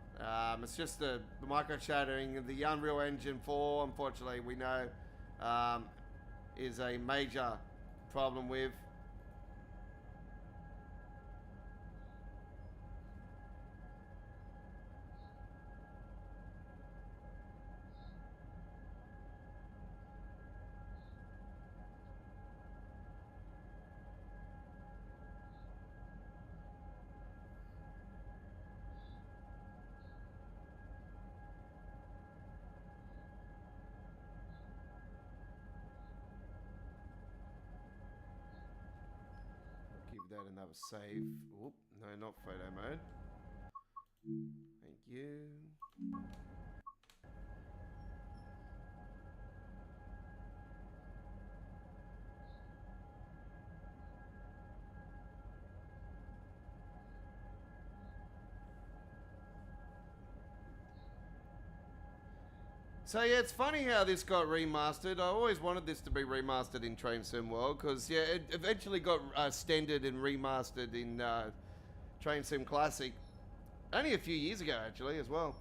It's just the micro shadowing. The Unreal Engine 4, unfortunately, we know is a major problem with. That another save. Oop, no, not photo mode. Thank you. So yeah, it's funny how this got remastered. I always wanted this to be remastered in Train Sim World because yeah, it eventually got extended and remastered in Train Sim Classic only a few years ago actually as well.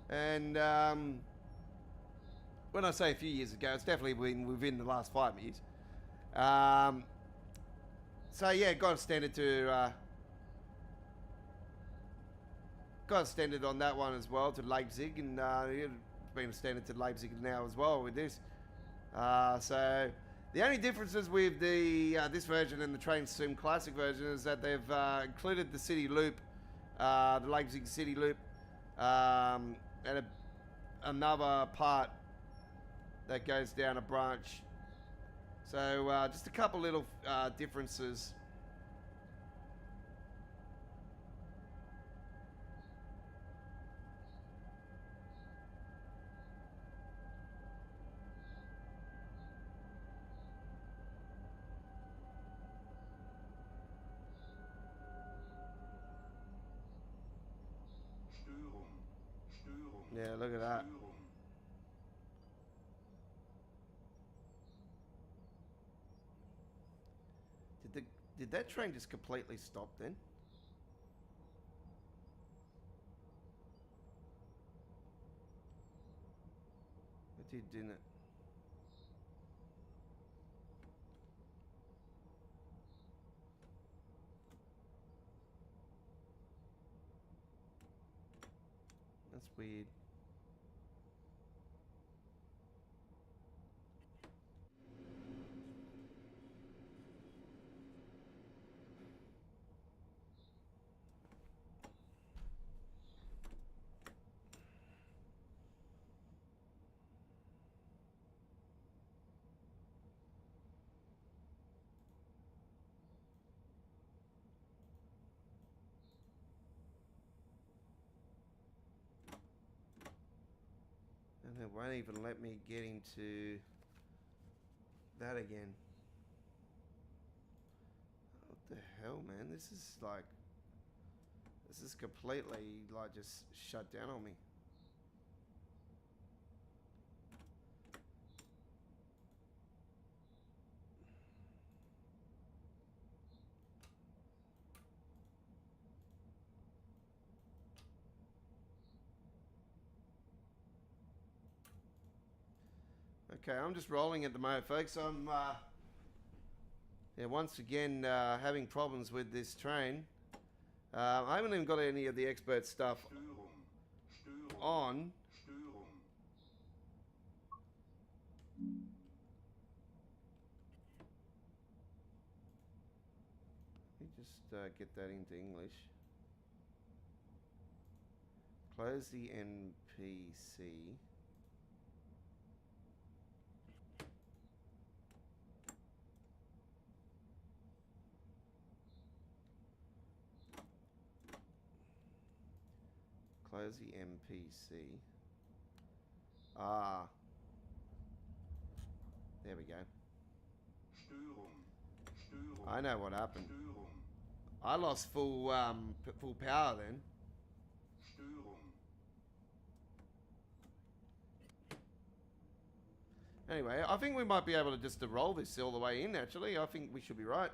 And when I say a few years ago, it's definitely been within the last 5 years. So yeah, got extended to got extended on that one as well to Leipzig, and been extended to Leipzig now as well with this. So the only differences with the this version and the Train Sim Classic version is that they've included the city loop, the Leipzig city loop, and another part that goes down a branch. So just a couple little differences. Yeah, look at that. Did that train just completely stop then? It did, didn't it? That's weird. And it won't even let me get into that again. What the hell, man? This is completely like just shut down on me. Okay, I'm just rolling at the moment, folks. I'm once again having problems with this train. I haven't even got any of the expert stuff on. Let me just get that into English. Close the NPC. Close the NPC. Ah. There we go. I know what happened. I lost full power then. Anyway, I think we might be able to just roll this all the way in, actually. I think we should be right.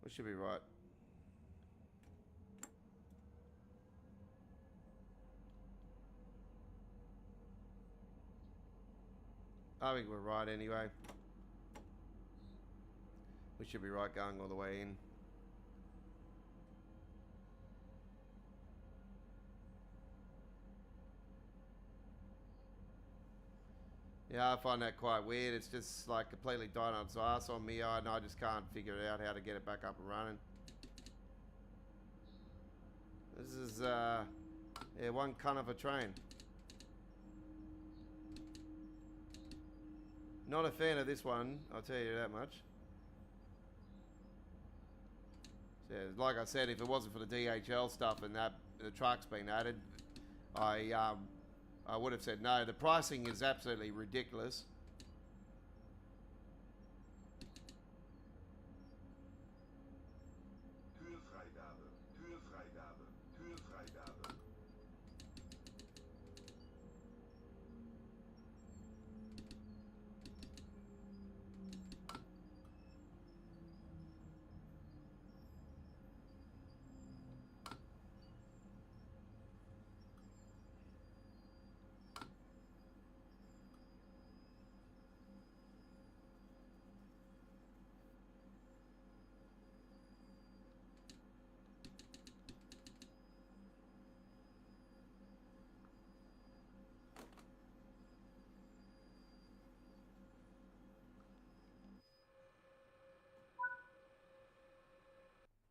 We should be right. I think we're right anyway. We should be right going all the way in. Yeah, I find that quite weird. It's just like completely died on its ass on me, and I just can't figure out how to get it back up and running. This is, yeah, one cunt of a train. Not a fan of this one, I'll tell you that much. So, yeah, like I said, if it wasn't for the DHL stuff and that the truck's been added, I I would have said no. The pricing is absolutely ridiculous. Türfreigabe, Türfreigabe, Türfreigabe.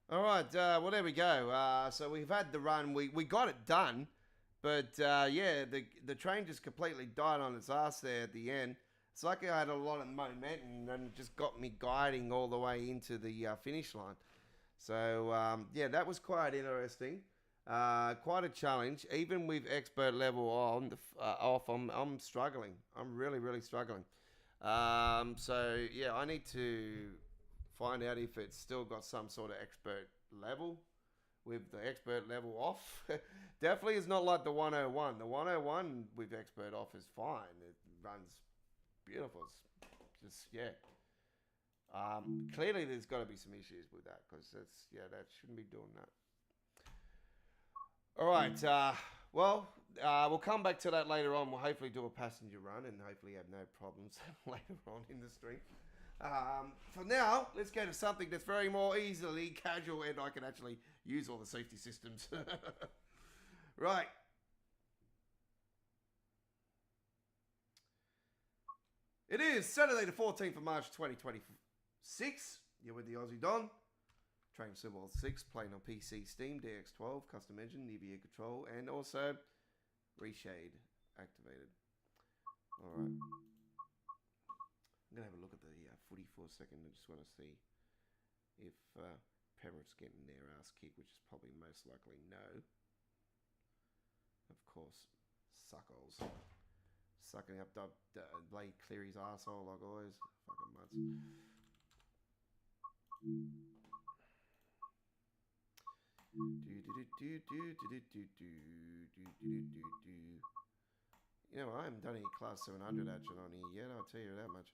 All right, well, there we go. So we've had the run. We got it done. But, yeah, the train just completely died on its ass there at the end. It's like I had a lot of momentum and it just got me guiding all the way into the finish line. So, yeah, that was quite interesting. Quite a challenge. Even with expert level on off, I'm struggling. I'm really, really struggling. So, yeah, I need to find out if it's still got some sort of expert level with the expert level off. Definitely is not like the 101. The 101 with expert off is fine. It runs beautiful. It's just, yeah. Clearly there's got to be some issues with that because that's, yeah, that shouldn't be doing that. All right. Well, we'll come back to that later on. We'll hopefully do a passenger run and hopefully have no problems later on in the stream. For now, let's go to something that's very more easily casual and I can actually use all the safety systems. Right. It is Saturday the 14th of March 2026. You're with the Aussie Don. Train Symbol 6, playing on PC, Steam, DX12, custom engine, Nivea control, and also reshade activated. Alright. I'm going to have a look at the footy for a second. I just want to see if Penrith's getting their ass kicked, which is probably most likely no. Of course, suckles. Sucking up Blade Cleary's arsehole like always. Fucking mutts. You know, I haven't done any Class 700 action on here yet, I'll tell you that much.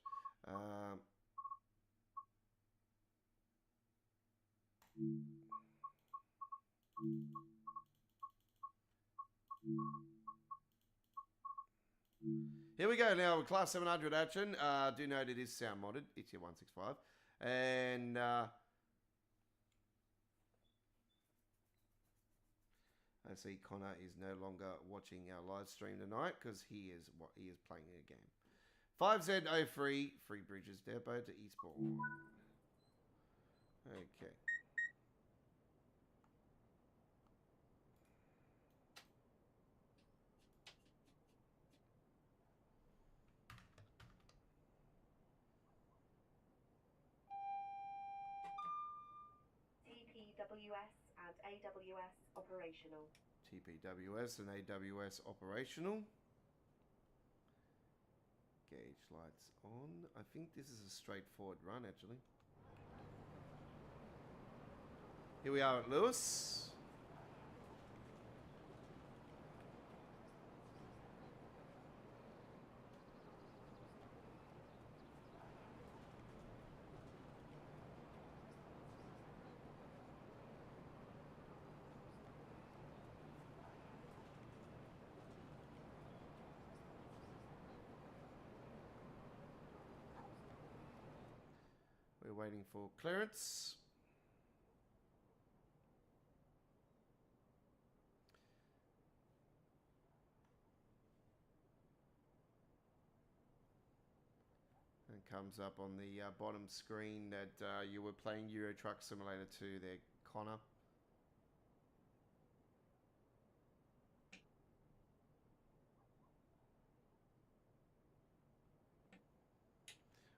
Here we go now with Class 700 action. Do note it is sound modded. It's your 165. And I see Connor is no longer watching our live stream tonight because he is playing a game. 5Z03, Free Bridges Depot to Eastbourne. Okay. TPWS and AWS operational. TPWS and AWS operational. Gauge lights on. I think this is a straightforward run actually. Here we are at Lewis. We're waiting for clearance. And comes up on the bottom screen that you were playing Euro Truck Simulator 2 there, Connor.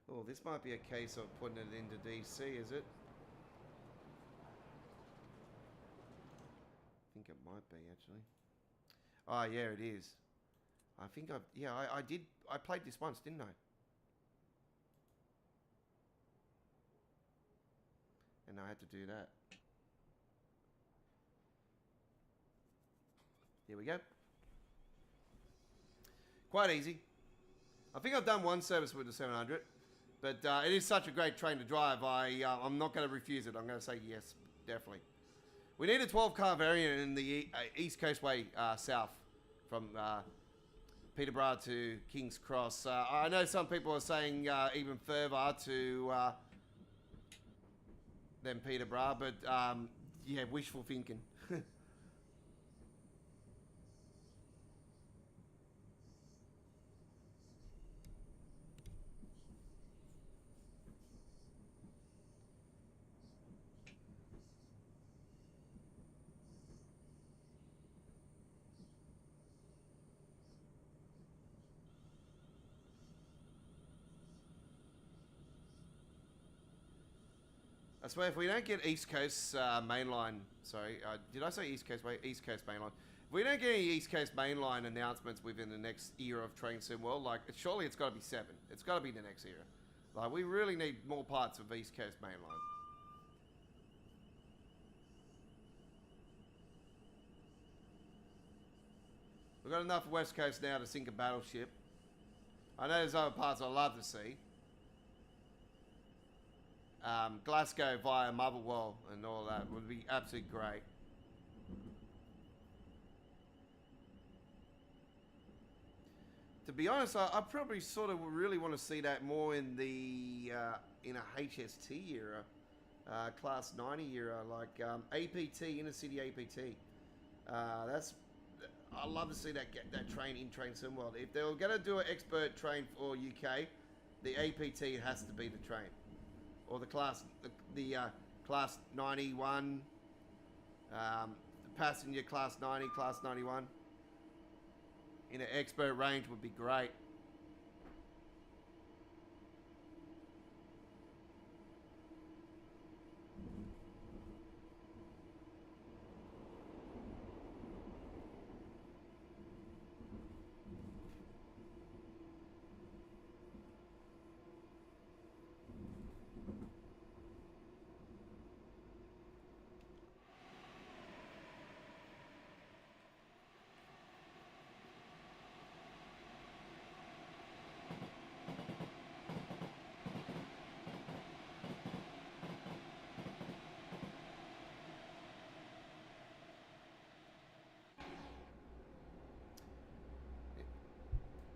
Oh, this might be a case of putting it into DC, is it? I think it might be, actually. Oh, yeah, it is. I think I did. I played this once, didn't I? And I had to do that. Here we go. Quite easy. I think I've done one service with the 700, but it is such a great train to drive. I'm not going to refuse it. I'm going to say yes, definitely. We need a 12-car variant in the East Coast Way south from Peterborough to King's Cross. I know some people are saying even further to than Peterborough, but yeah, wishful thinking. I swear, if we don't get East Coast mainline, sorry, did I say East Coast East Coast mainline? If we don't get any East Coast mainline announcements within the next era of Train Sim World, like, surely it's got to be 7. It's got to be the next era. Like, we really need more parts of East Coast mainline. We've got enough West Coast now to sink a battleship. I know there's other parts I'd love to see. Glasgow via Motherwell and all that would be absolutely great. To be honest, I probably sort of really want to see that more in the in a HST era, Class 90 era, like APT, inner city APT. I'd love to see that train in Train Sim World. If they were going to do an expert train for UK, the APT has to be the train. Or the class 91, the passenger class 90, class 91 in an expert range would be great.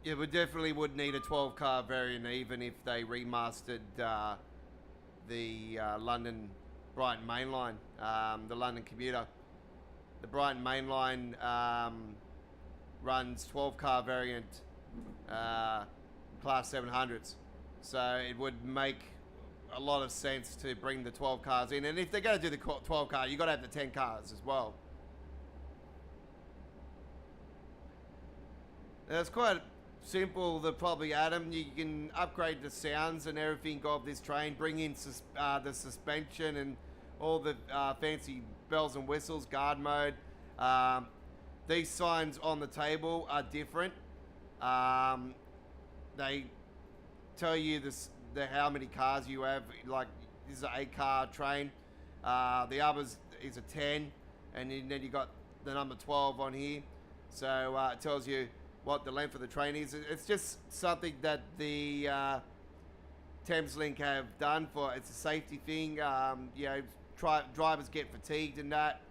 Yeah, we definitely would need a 12-car variant, even if they remastered the London Brighton Main Line, the London commuter. The Brighton Main Line runs 12-car variant Class 700s. So it would make a lot of sense to bring the 12 cars in. And if they're going to do the 12 car, you've got to have the 10 cars as well. Now, it's quite simple. The probably Adam, you can upgrade the sounds and everything of this train, bring in the suspension and all the fancy bells and whistles, guard mode. These signs on the table are different. They tell you how many cars you have. Like, this is an 8-car train. The others is a 10, and then you got the number 12 on here. So it tells you what the length of the train is. It's just something that the Thameslink have done for. It's a safety thing. You know, drivers get fatigued in that.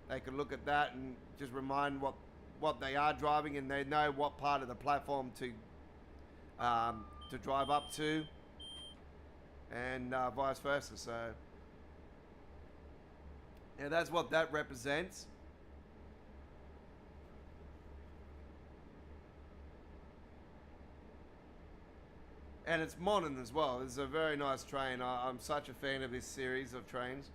They can look at that and just remind what they are driving, and they know what part of the platform to drive up to, and vice versa. So yeah, that's what that represents. And it's modern as well. It's a very nice train. I'm such a fan of this series of trains.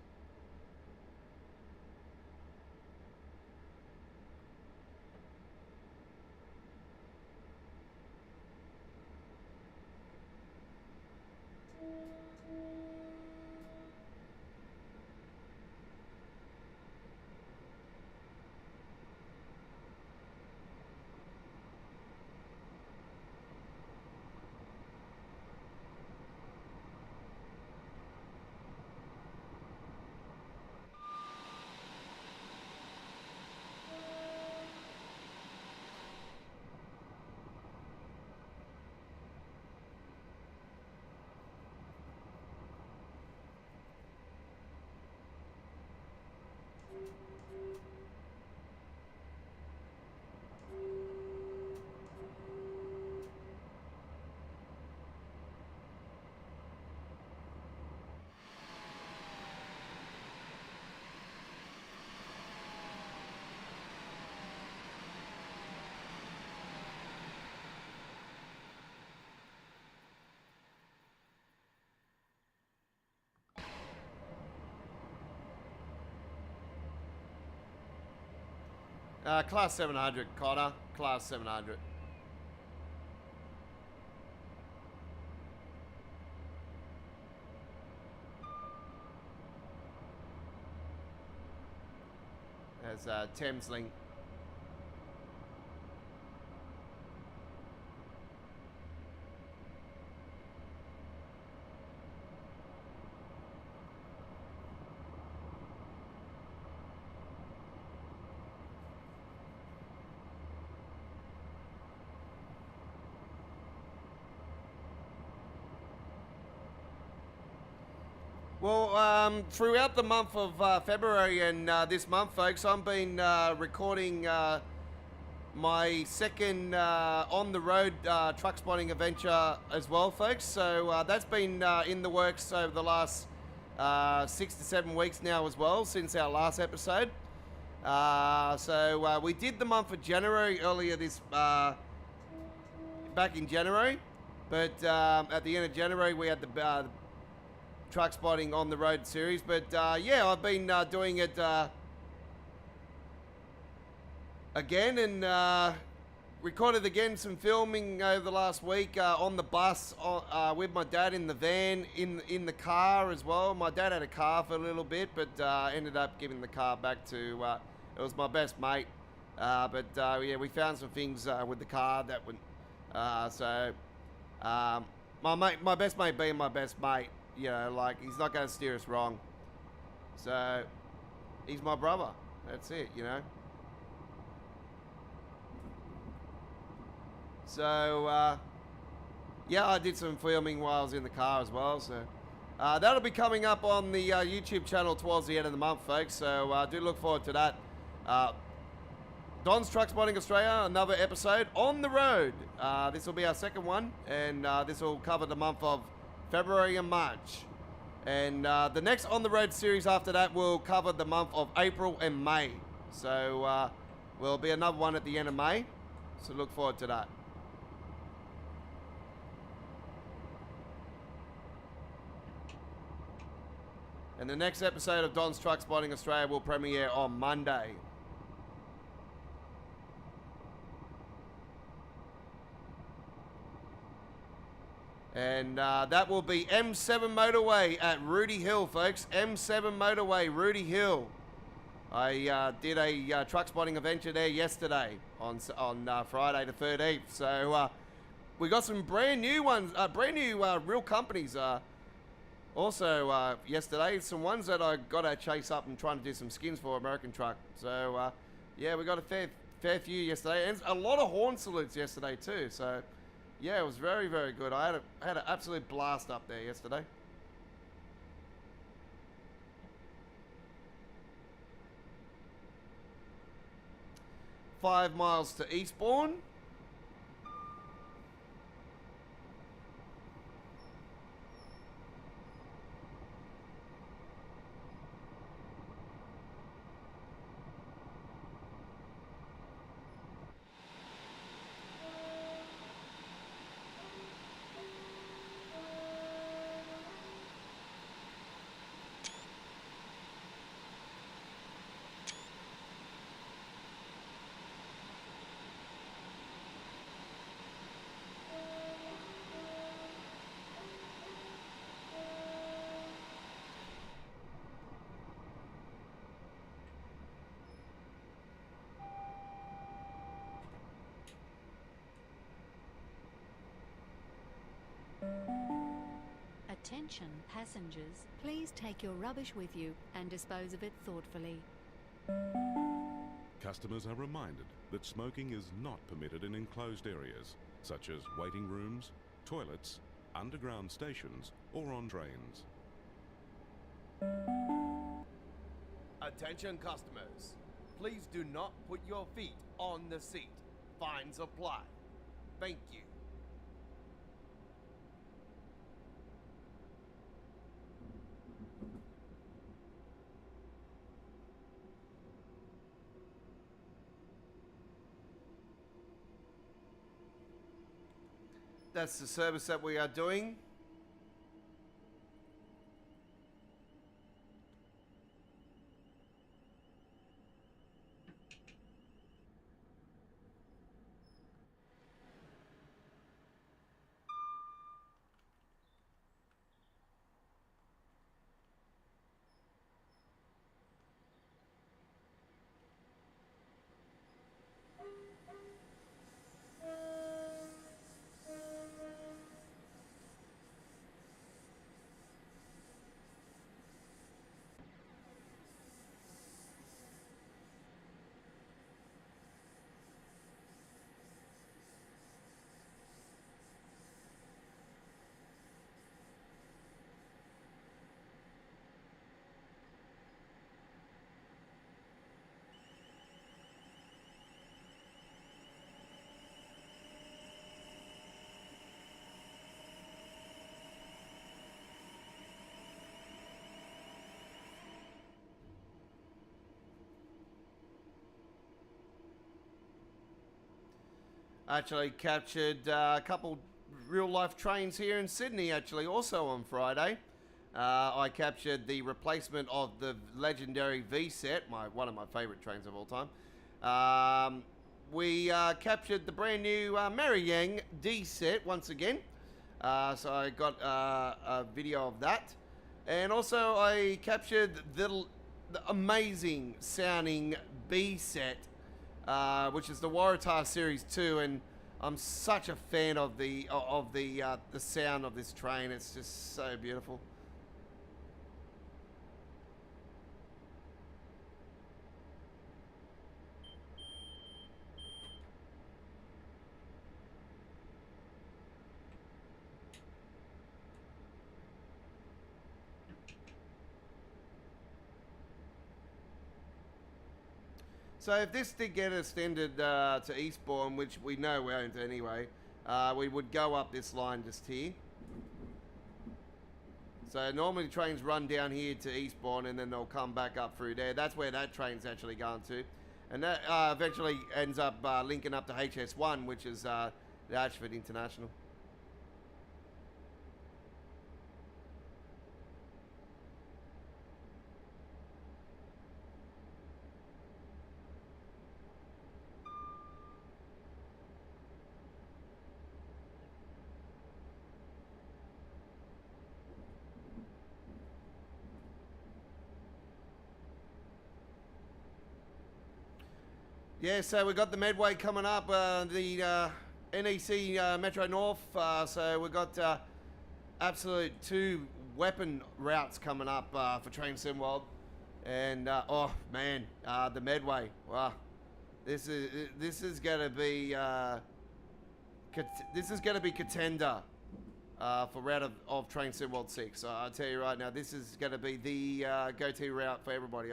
Class 700, Connor. Class 700. As Thameslink. Well, throughout the month of February and this month, folks, I've been recording my second on-the-road truck spotting adventure as well, folks. So that's been in the works over the last 6 to 7 weeks now as well, since our last episode. So we did the month of January earlier this, back in January. But at the end of January, we had the truck spotting on the road series. But yeah, I've been doing it again, and recorded again some filming over the last week on the bus with my dad in the van, in the car as well. My dad had a car for a little bit, but ended up giving the car back to it was my best mate. But yeah, we found some things with the car that would my best mate being my best mate, you know, like, he's not going to steer us wrong. So he's my brother. That's it, you know. So, yeah, I did some filming while I was in the car as well. So that'll be coming up on the YouTube channel towards the end of the month, folks. So do look forward to that. Don's Truck Spotting Australia, another episode on the road. This will be our second one, and this will cover the month of February and March. And the next on the road series after that will cover the month of April and May. So will be another one at the end of May. So look forward to that. And the next episode of Don's Truck Spotting Australia will premiere on Monday. And that will be M7 Motorway at Rudy Hill, folks. M7 Motorway, Rudy Hill. I did a truck spotting adventure there yesterday on Friday the 13th. So we got some brand new ones, real companies. Also yesterday, some ones that I got to chase up and trying to do some skins for American Truck. So yeah, we got a fair few yesterday, and a lot of horn salutes yesterday too. So yeah, it was very, very good. I had an absolute blast up there yesterday. $5 miles to Eastbourne. Attention passengers, please take your rubbish with you and dispose of it thoughtfully. Customers are reminded that smoking is not permitted in enclosed areas, such as waiting rooms, toilets, underground stations, or on trains. Attention customers, please do not put your feet on the seat. Fines apply. Thank you. That's the service that we are doing. Actually captured a couple real life trains here in Sydney, actually, also on Friday. I captured the replacement of the legendary V set, one of my favourite trains of all time. We captured the brand new Mariyang D set once again. So I got a video of that. And also I captured the amazing sounding B set, which is the Waratah Series 2, and I'm such a fan of the sound of this train. It's just so beautiful. So if this did get extended to Eastbourne, which we know we won't anyway, we would go up this line just here. So normally trains run down here to Eastbourne and then they'll come back up through there. That's where that train's actually going to. And that eventually ends up linking up to HS1, which is the Ashford International. Yeah, so we've got the Medway coming up, the NEC Metro North. So we've got absolute 2 weapon routes coming up for Train Simworld. And oh man, the Medway. Wow, this is gonna be contender for route of Train Simworld 6. I'll tell you right now, this is gonna be the go-to route for everybody.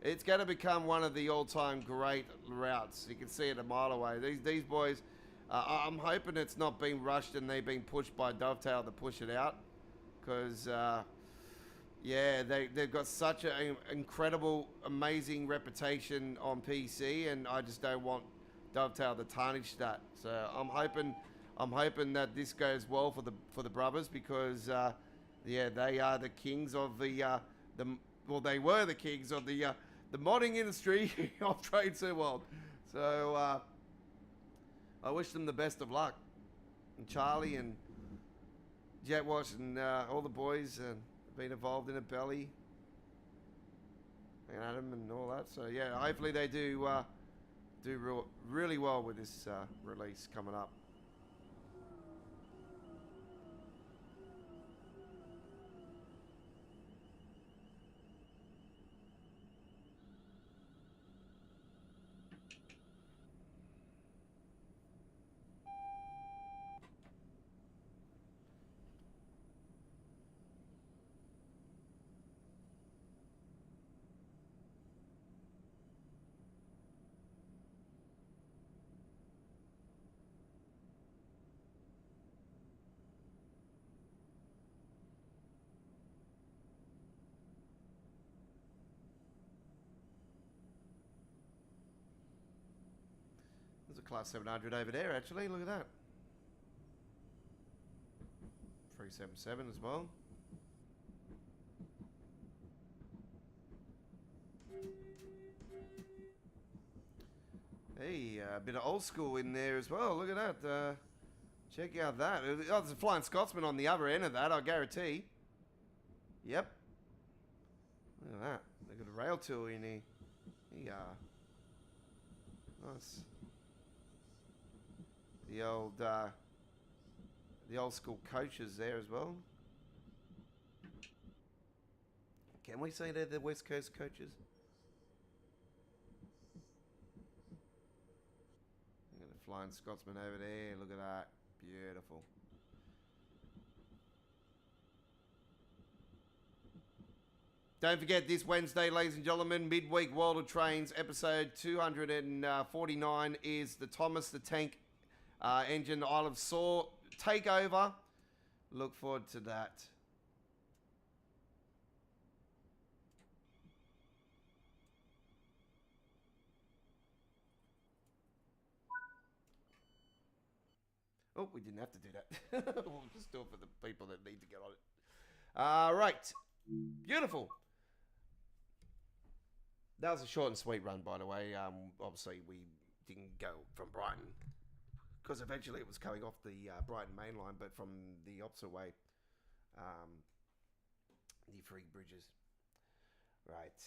It's going to become one of the all-time great routes. You can see it a mile away. These boys, I'm hoping it's not being rushed and they've been pushed by Dovetail to push it out. Because, yeah, they've got such an incredible, amazing reputation on PC, and I just don't want Dovetail to tarnish that. So I'm hoping that this goes well for the brothers, because, yeah, they are the kings of well, they were the kings of the modding industry of Train Simworld. So I wish them the best of luck. And Charlie and Jetwash and all the boys have been involved in it, Belly and Adam and all that. So yeah, hopefully they do really well with this release coming up. There's a Class 700 over there, actually. Look at that. 377 as well. Hey, a bit of old school in there as well. Look at that. Check out that. Oh, there's a Flying Scotsman on the other end of that, I guarantee. Yep. Look at that. They've got a rail tool in here. Yeah. Nice. The old school coaches there as well. Can we say they're the West Coast coaches? Got a Flying Scotsman over there. Look at that. Beautiful. Don't forget, this Wednesday, ladies and gentlemen, Midweek World of Trains, episode 249 is the Thomas the Tank Engine Isle of Saw takeover. Look forward to that. Oh, we didn't have to do that. We'll just do it for the people that need to get on it. Right. Beautiful. That was a short and sweet run, by the way. Obviously, we didn't go from Brighton because eventually it was coming off the Brighton main line, but from the opposite way, the Free Bridges. Right.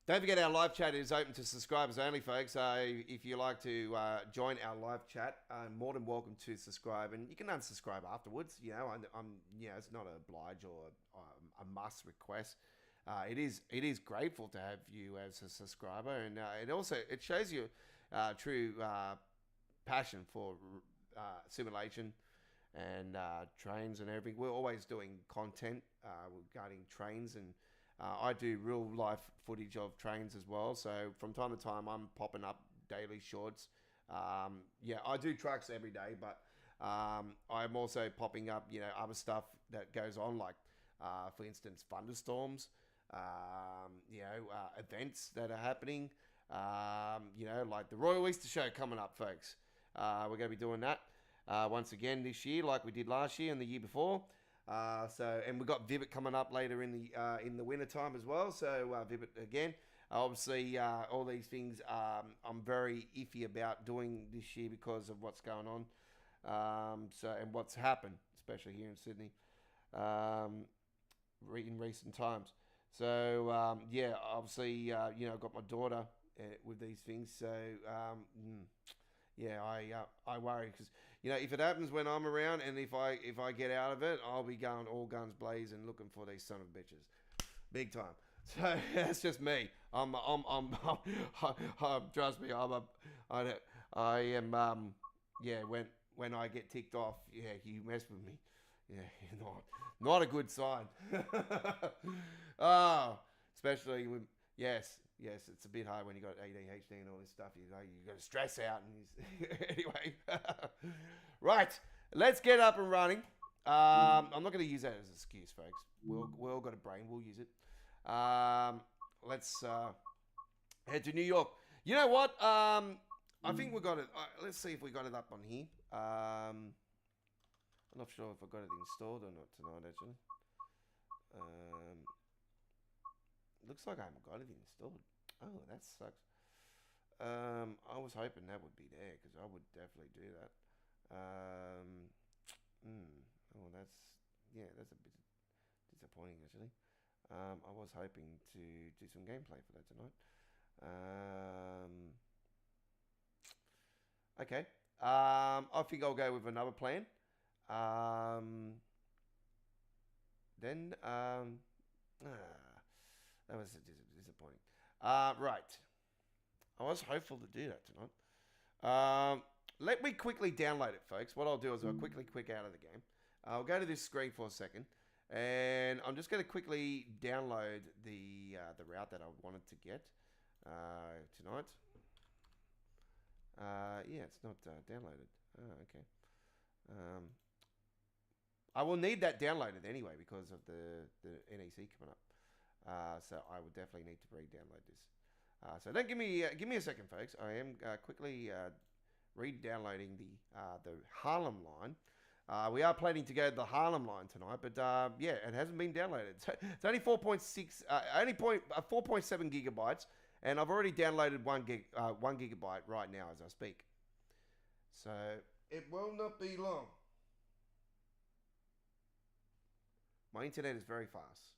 Don't forget our live chat is open to subscribers only, folks. If you like to join our live chat, more than welcome to subscribe, and you can unsubscribe afterwards. You know, it's not a oblige or a must request. It is grateful to have you as a subscriber, and it shows you true passion for simulation and trains and everything. We're always doing content regarding trains, and I do real life footage of trains as well. So from time to time, I'm popping up daily shorts. I do trucks every day, but I'm also popping up, other stuff that goes on, like for instance, thunderstorms. Events that are happening, like the Royal Easter Show coming up, folks. We're going to be doing that once again this year, like we did last year and the year before. And we've got Vivid coming up later in the winter time as well. So Vivid again. Obviously, all these things I'm very iffy about doing this year because of what's going on. And what's happened, especially here in Sydney, in recent times. So, obviously, I've got my daughter with these things. So, I worry because, if it happens when I'm around and if I get out of it, I'll be going all guns blazing looking for these son of bitches. Big time. So, that's just me. Trust me, when I get ticked off, you mess with me. Yeah, not a good sign. Especially when, yes, it's a bit hard when you got ADHD and all this stuff. You got to stress out. And anyway, right, let's get up and running. I'm not going to use that as an excuse, folks. We all got a brain. We'll use it. Let's head to New York. You know what? I think we got it. Let's see if we got it up on here. I'm not sure if I got it installed or not tonight, actually. Looks like I haven't got it installed. Oh, that sucks. I was hoping that would be there because I would definitely do that. That's a bit disappointing, actually. I was hoping to do some gameplay for that tonight. Okay. I think I'll go with another plan. That was disappointing. Right. I was hopeful to do that tonight. Let me quickly download it, folks. What I'll do is I'll quickly click out of the game. I'll go to this screen for a second, and I'm just going to quickly download the route that I wanted to get tonight. It's not downloaded. Oh, okay. I will need that downloaded anyway because of the NEC coming up. So I will definitely need to re-download this. So don't give me a second, folks. I am quickly re-downloading the Harlem line. We are planning to go to the Harlem line tonight, but it hasn't been downloaded. So it's only 4.7 gigabytes, and I've already downloaded 1 gigabyte right now as I speak. So it will not be long. My internet is very fast.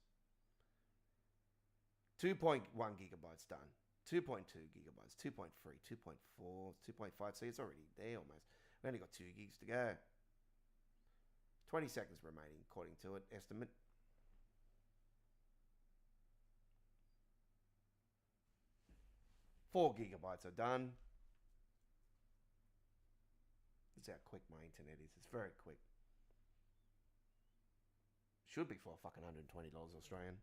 2.1 gigabytes done. 2.2 gigabytes, 2.3, 2.4, 2.5. See, it's already there almost. We only got 2 gigs to go. 20 seconds remaining, according to it, estimate. Four gigabytes are done. That's how quick my internet is. It's very quick. Should be for fucking $120 Australian.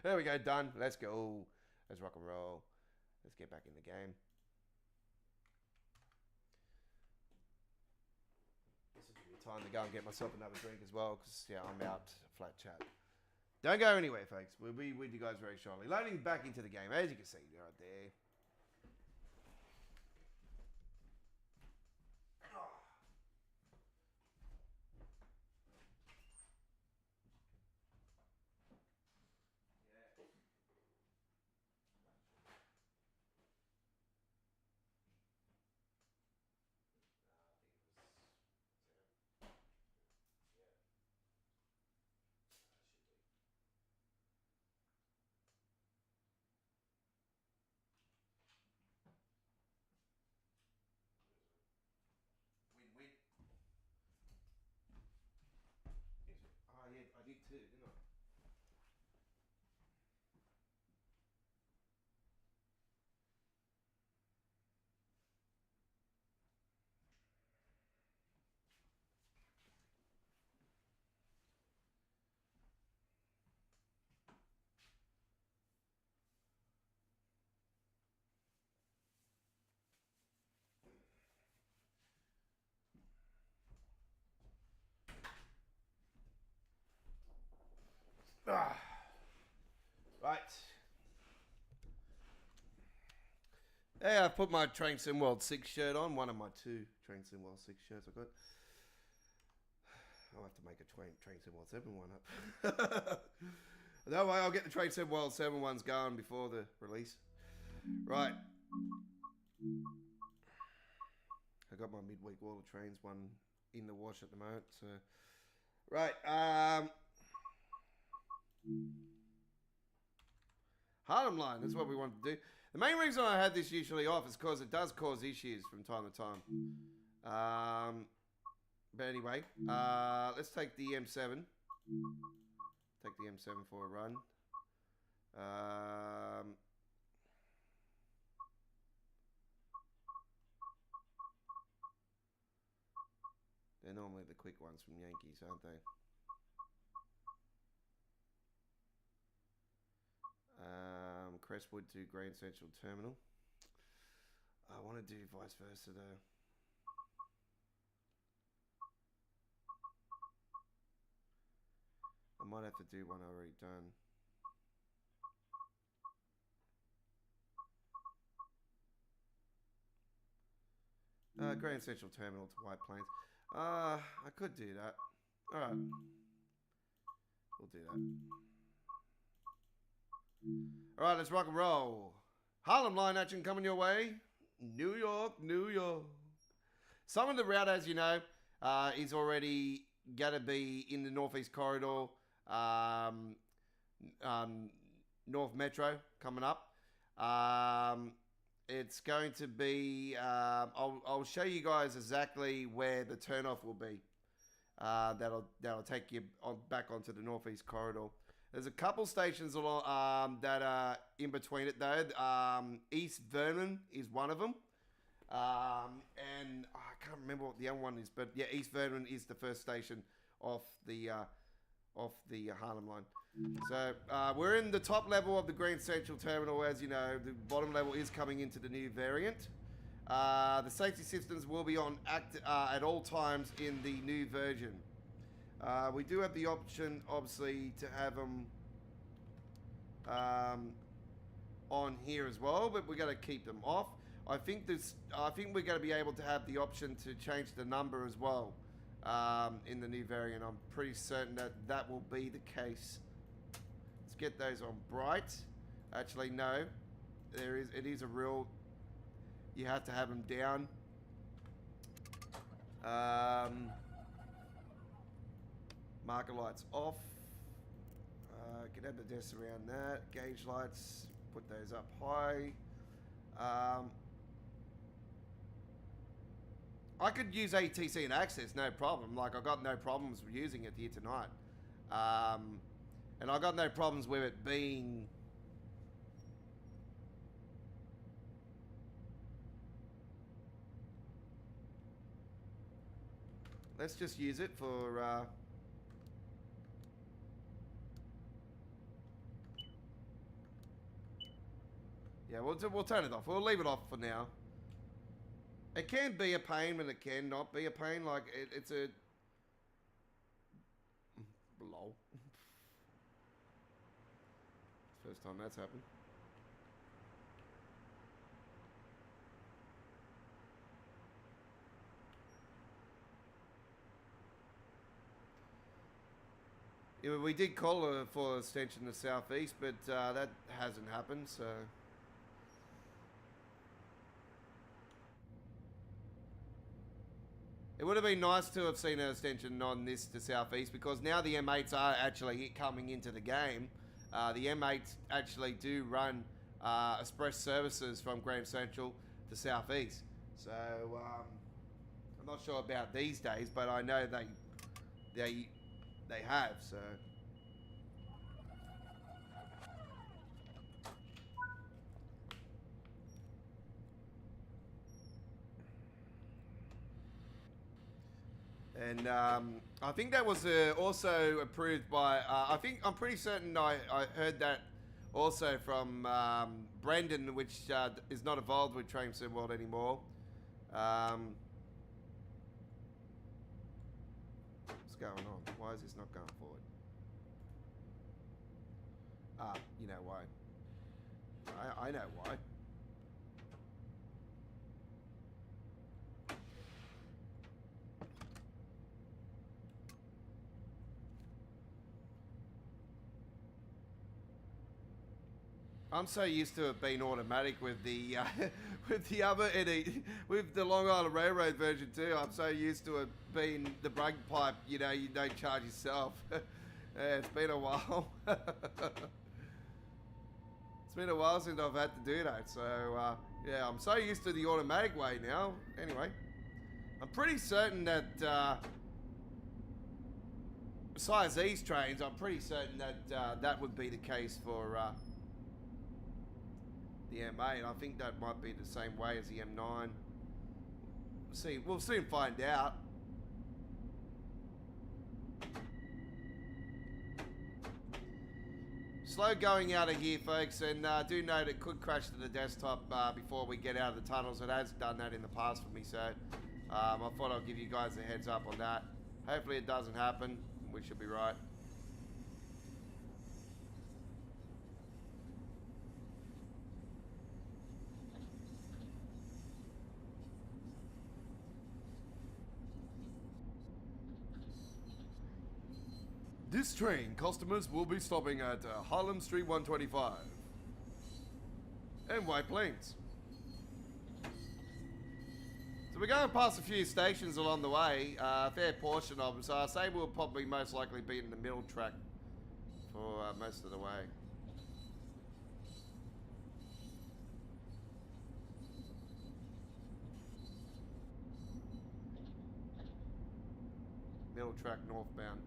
There we go, done. Let's go. Let's rock and roll. Let's get back in the game. This will give me time to go and get myself another drink as well, because I'm out flat chat. Don't go anywhere, folks. We'll be with you guys very shortly. Loading back into the game, as you can see right there. Right. Hey, I've put my Train Sim World 6 shirt on. One of my 2 Train Sim World 6 shirts I've got. I'll have to make a Train Sim World 7 one up. No way, I'll get the Train Sim World 7 ones going before the release. Right. I got my midweek Wall of Trains one in the wash at the moment. So, right. Harlem Line, that's what we want to do. The main reason I had this usually off is because it does cause issues from time to time. But anyway, let's take the M7. Take the M7 for a run. They're normally the quick ones from Yankees, aren't they? Crestwood to Grand Central Terminal. I want to do vice versa though. I might have to do one I've already done. Grand Central Terminal to White Plains. I could do that. Alright. We'll do that. Alright, let's rock and roll. Harlem Line action coming your way. New York, New York. Some of the route, as you know, is already going to be in the Northeast Corridor. North Metro coming up. It's going to be... I'll show you guys exactly where the turnoff will be. That'll take you back onto the Northeast Corridor. There's a couple stations along, that are in between it though. East Vernon is one of them. And I can't remember what the other one is, but yeah, East Vernon is the first station off the Harlem Line. So we're in the top level of the Grand Central Terminal, as you know. The bottom level is coming into the new variant. The safety systems will be on at all times in the new version. We do have the option, obviously, to have them on here as well, but we're going to keep them off. I think we're going to be able to have the option to change the number as well in the new variant. I'm pretty certain that will be the case. Let's get those on bright. Actually, no. It is a rule. You have to have them down. Marker lights off. Can have the desks around that. Gauge lights, put those up high. I could use ATC and Access, no problem. Like, I got no problems with using it here tonight. And I got no problems with it being... Let's just use it for... Yeah, we'll turn it off. We'll leave it off for now. It can be a pain, but it can not be a pain. Like, it's a... Lol. First time that's happened. Yeah, we did call for extension to Southeast, but that hasn't happened, so... It would have been nice to have seen an extension on this to Southeast, because now the M8s are actually coming into the game. The M8s actually do run express services from Grand Central to Southeast. So I'm not sure about these days, but I know they have. So. And I think that was also approved by, I'm pretty certain I heard that also from Brendan, which is not involved with Train Sim World anymore. What's going on? Why is this not going forward? Ah, you know why. I know why. I'm so used to it being automatic with the with the other with the Long Island Railroad version too. I'm so used to it being the brake pipe. You know, you don't charge yourself. Yeah, it's been a while. It's been a while since I've had to do that. So yeah, I'm so used to the automatic way now. Anyway, I'm pretty certain that besides these trains, I'm pretty certain that that would be the case for. The M8, I think that might be the same way as the M9. See, we'll soon find out. Slow going out of here, folks, and do note it could crash to the desktop before we get out of the tunnels. It has done that in the past for me, so I thought I'd give you guys a heads up on that. Hopefully it doesn't happen. We should be right. This train, customers will be stopping at Harlem Street 125 and White Plains. So we're going past a few stations along the way, a fair portion of them, so I say we'll probably most likely be in the middle track for most of the way. Middle track northbound.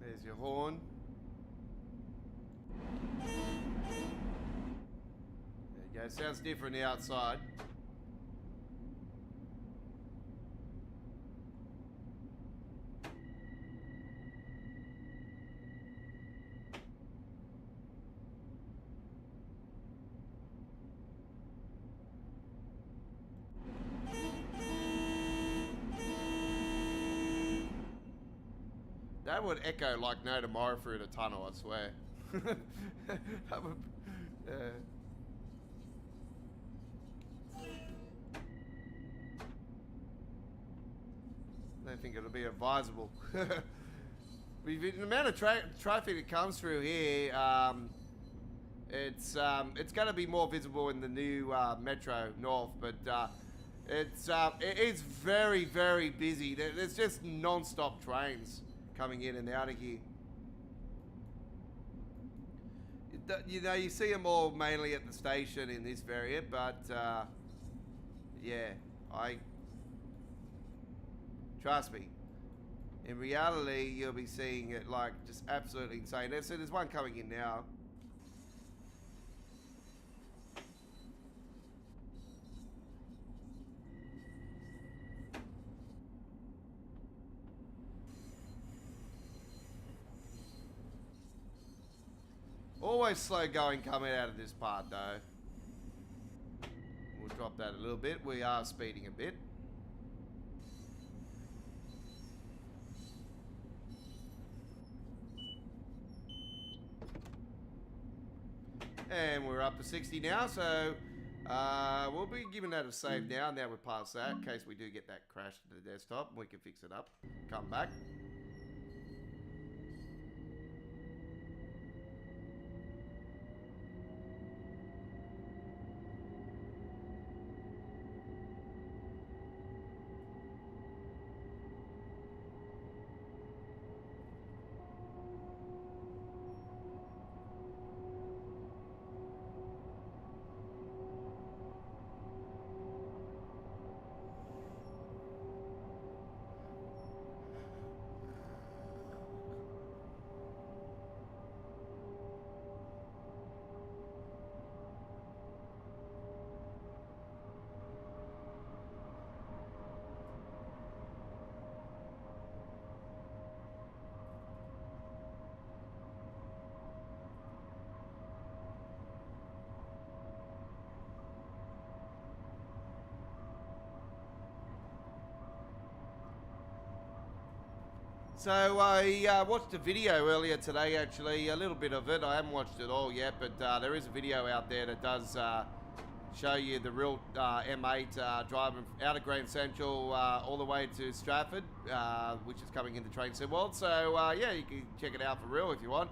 There's your horn. There you go. Sounds different outside. That would echo like no tomorrow through the tunnel, I swear. That would, I don't think it'll be advisable. With the amount of traffic that comes through here, it's going to be more visible in the new Metro North, but it is very, very busy. There's just non-stop trains coming in and out of here. You know, you see them all mainly at the station in this variant, but yeah, trust me. In reality, you'll be seeing it like just absolutely insane. So there's one coming in now. Always slow going coming out of this part though. We'll drop that a little bit. We are speeding a bit. And we're up to 60 now, so we'll be giving that a save now. Now we're past that, in case we do get that crash to the desktop. We can fix it up. Come back. So I watched a video earlier today, actually, a little bit of it. I haven't watched it all yet, but there is a video out there that does show you the real M8 driving out of Grand Central all the way to Stratford, which is coming into Train Sim World. So yeah, you can check it out for real if you want.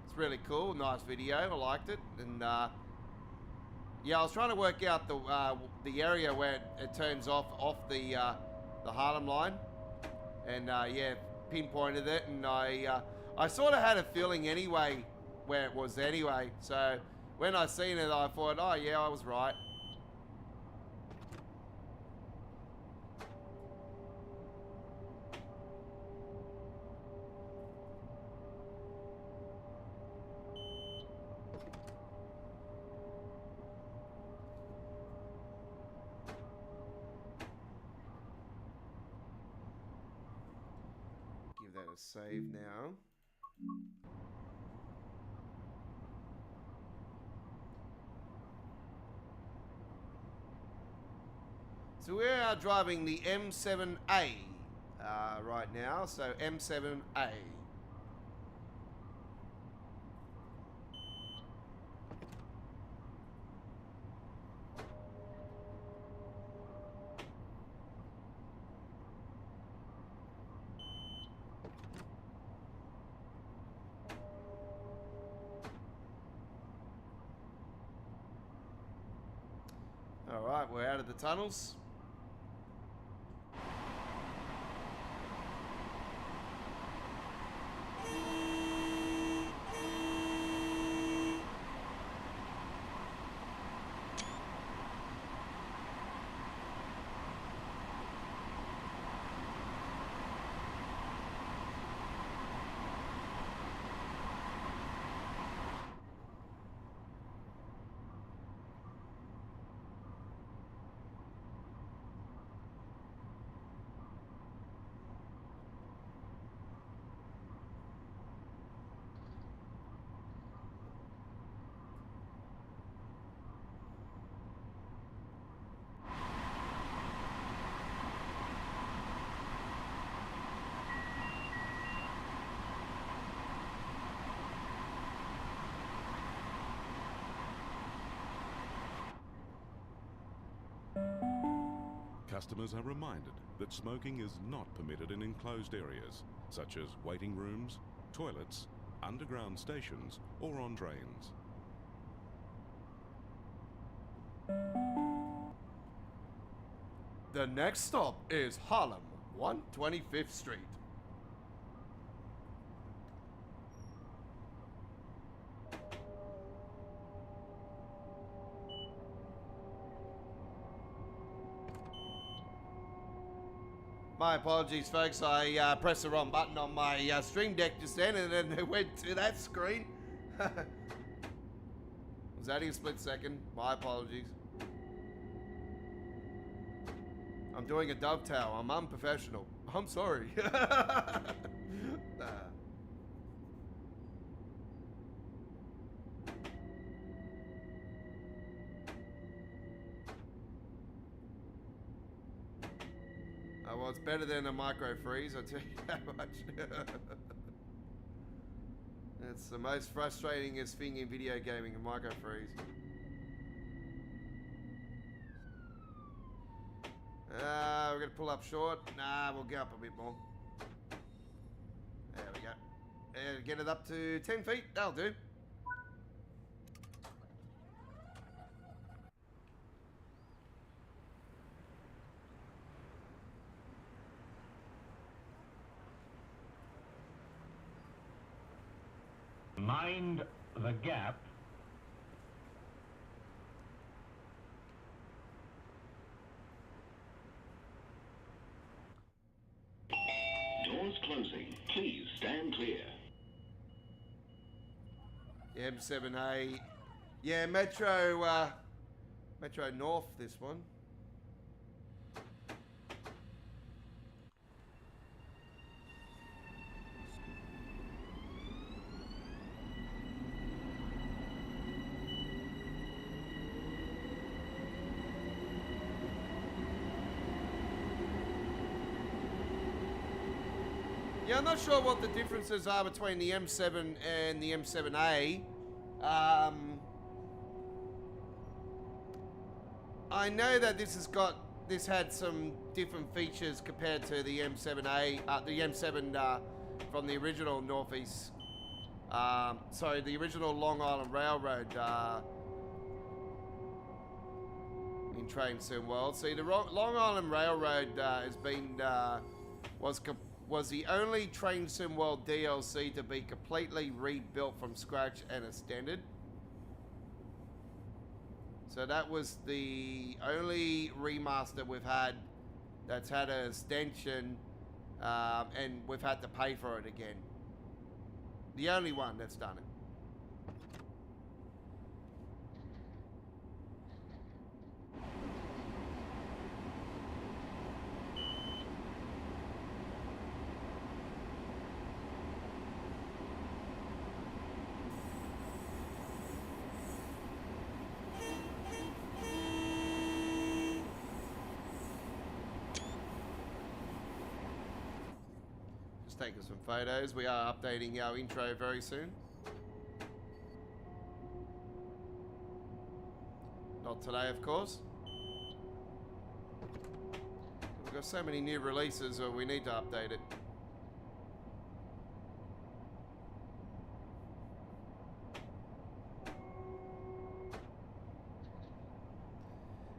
It's really cool, nice video. I liked it, and yeah, I was trying to work out the area where it turns off the Harlem line, and yeah, pinpointed it, and I sort of had a feeling anyway where it was anyway. So when I seen it, I thought, oh yeah, I was right. Give that a save now. So we are driving the M7A right now. So M7A. All right, we're out of the tunnels. Customers are reminded that smoking is not permitted in enclosed areas, such as waiting rooms, toilets, underground stations, or on trains. The next stop is Harlem, 125th Street. My apologies, folks. I pressed the wrong button on my stream deck just then, and then it went to that screen. Was that in a split second? My apologies. I'm doing a dovetail. I'm unprofessional. I'm sorry. Well, it's better than a micro freeze, I'll tell you that much. It's the most frustratingest thing in video gaming, a micro freeze. We're gonna pull up short. Nah, we'll go up a bit more. There we go. Get it up to 10 feet, that'll do. Mind the gap. Doors closing. Please stand clear. M7A. Yeah, Metro North, this one. Yeah, I'm not sure what the differences are between the M7 and the M7A. I know that this had some different features compared to the M7A, the M7 from the original Northeast. Sorry, the original Long Island Railroad in Train Sim World. See, the Long Island Railroad has been was the only Train Sim World DLC to be completely rebuilt from scratch and extended. So that was the only remaster we've had that's had an extension, and we've had to pay for it again. The only one that's done it. Taking some photos. We are updating our intro very soon. Not today, of course. We've got so many new releases, we need to update it.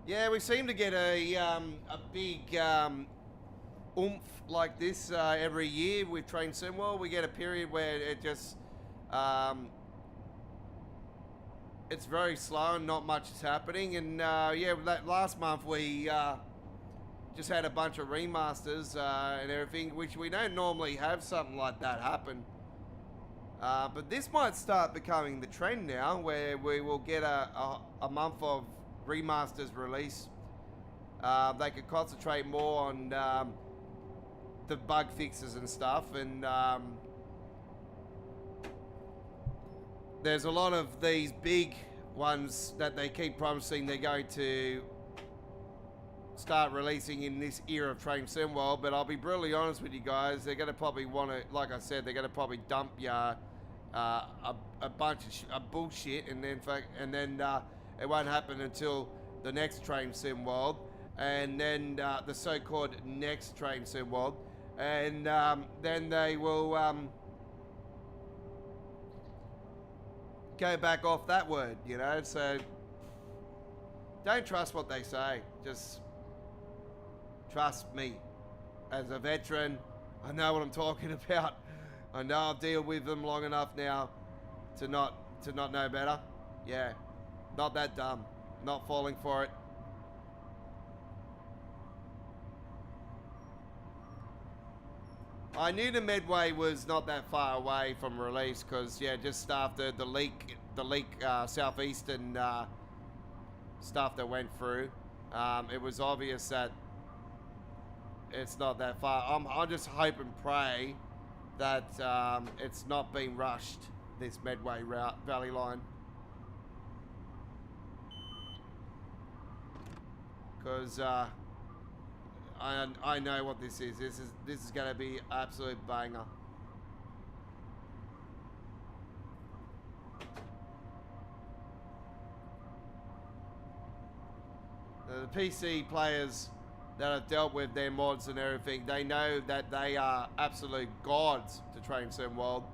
Yeah, we seem to get a big oomph like this every year with Train Sim World. We get a period where it just it's very slow and not much is happening. And yeah, that last month we just had a bunch of remasters and everything, which we don't normally have something like that happen. But this might start becoming the trend now, where we will get a month of remasters release. They could concentrate more on the bug fixes and stuff, and there's a lot of these big ones that they keep promising they're going to start releasing in this era of Train Sim World. But I'll be brutally honest with you guys, they're going to probably want to, like I said, they're going to probably dump ya a bunch of bullshit, and then it won't happen until the next Train Sim World, and then the so-called next Train Sim World. And then they will go back off that word, you know. So don't trust what they say. Just trust me. As a veteran, I know what I'm talking about. I know I've dealt with them long enough now to not know better. Yeah, not that dumb. Not falling for it. I knew the Medway was not that far away from release, because yeah, just after the leak southeastern stuff that went through, it was obvious that it's not that far. I just hope and pray that it's not being rushed, this Medway Valley line, because I know what this is. This is going to be absolute banger. The PC players that have dealt with their mods and everything, they know that they are absolute gods to Train Sim World.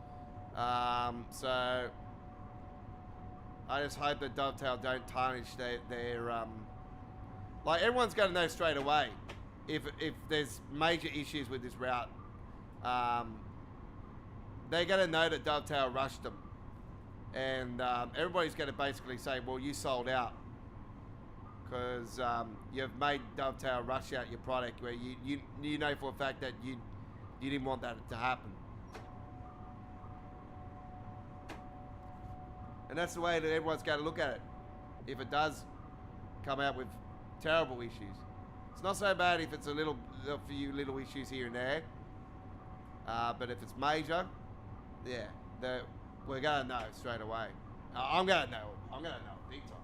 So I just hope that Dovetail don't tarnish their like, everyone's going to know straight away if there's major issues with this route. They're going to know that Dovetail rushed them, and everybody's going to basically say, well, you sold out because you've made Dovetail rush out your product, where you know for a fact that you didn't want that to happen. And that's the way that everyone's going to look at it if it does come out with terrible issues. It's not so bad if it's a few little issues here and there, but if it's major, yeah, we're gonna know straight away. I'm gonna know big time.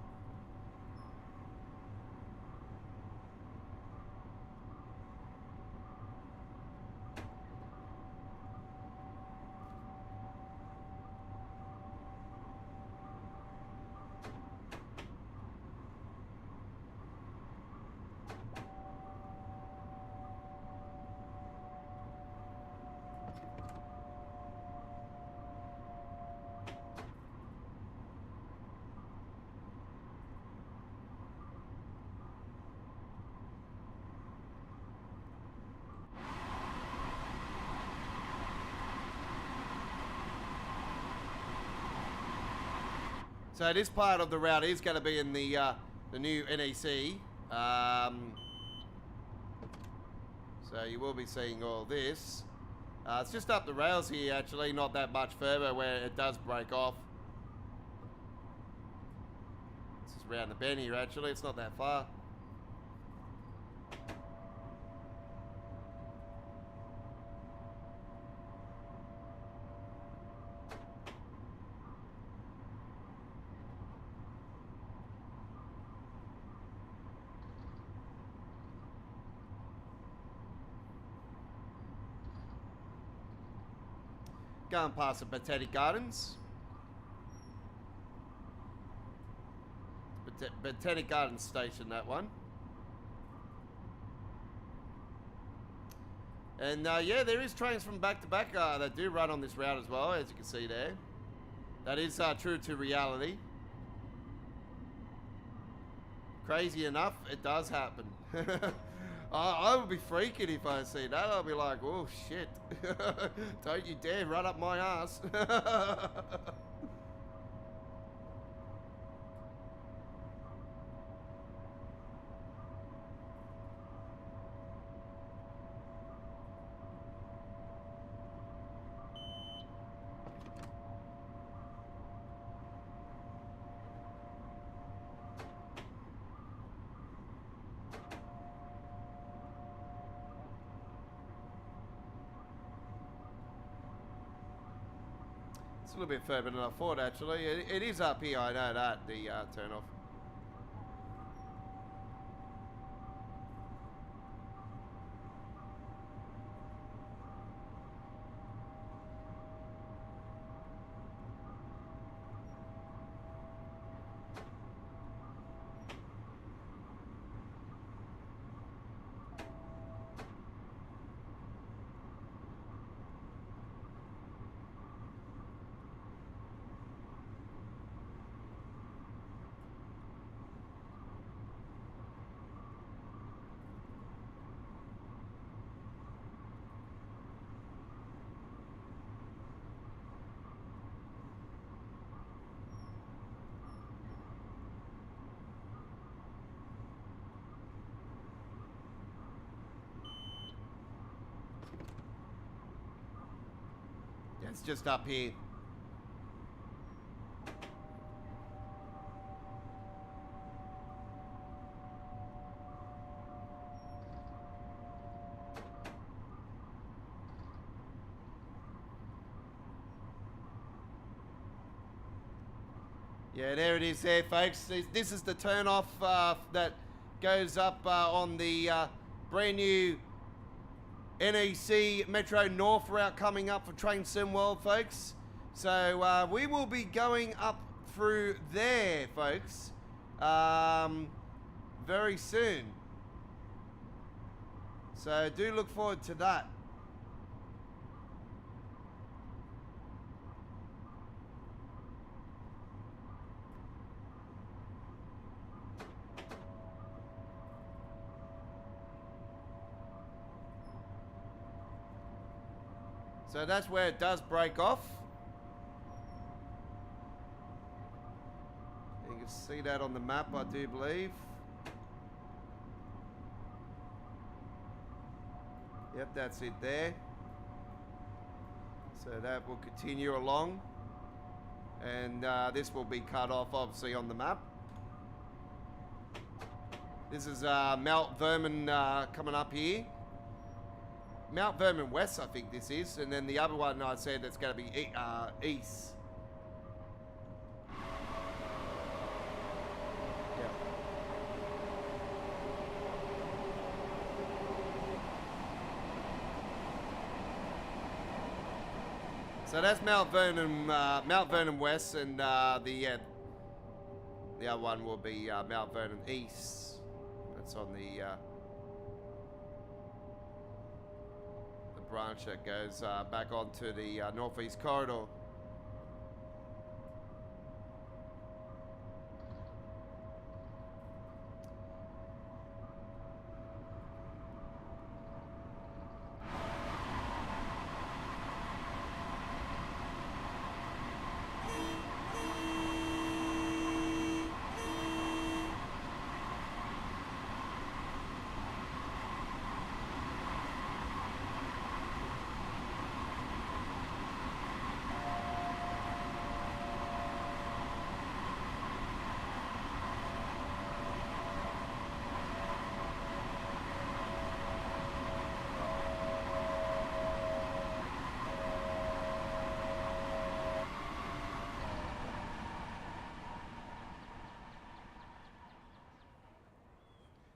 So this part of the route is going to be in the new NEC. So you will be seeing all this. It's just up the rails here, actually, not that much further where it does break off. This is around the bend here, actually. It's not that far. Going past the Botanic Gardens. Botanic Gardens station, that one. And yeah, there is trains from back to back that do run on this route as well, as you can see there. That is true to reality. Crazy enough, it does happen. I would be freaking if I see that. I'll be like, oh shit. Don't you dare run up my ass. It's a little bit further than I thought, actually. It is up here, I know that, the turn off. It's just up here. Yeah, there it is there, folks. This is the turn off that goes up on the brand new NEC Metro North route coming up for Train Sim World, folks. So we will be going up through there, folks, very soon. So do look forward to that. So that's where it does break off. You can see that on the map, I do believe. Yep, that's it there. So that will continue along. And this will be cut off, obviously, on the map. This is Mount Vernon coming up here. Mount Vernon West, I think this is, and then the other one I said that's going to be east. Yeah. So that's Mount Vernon West, and the other one will be Mount Vernon East. That's on the branch that goes back onto the northeast corridor.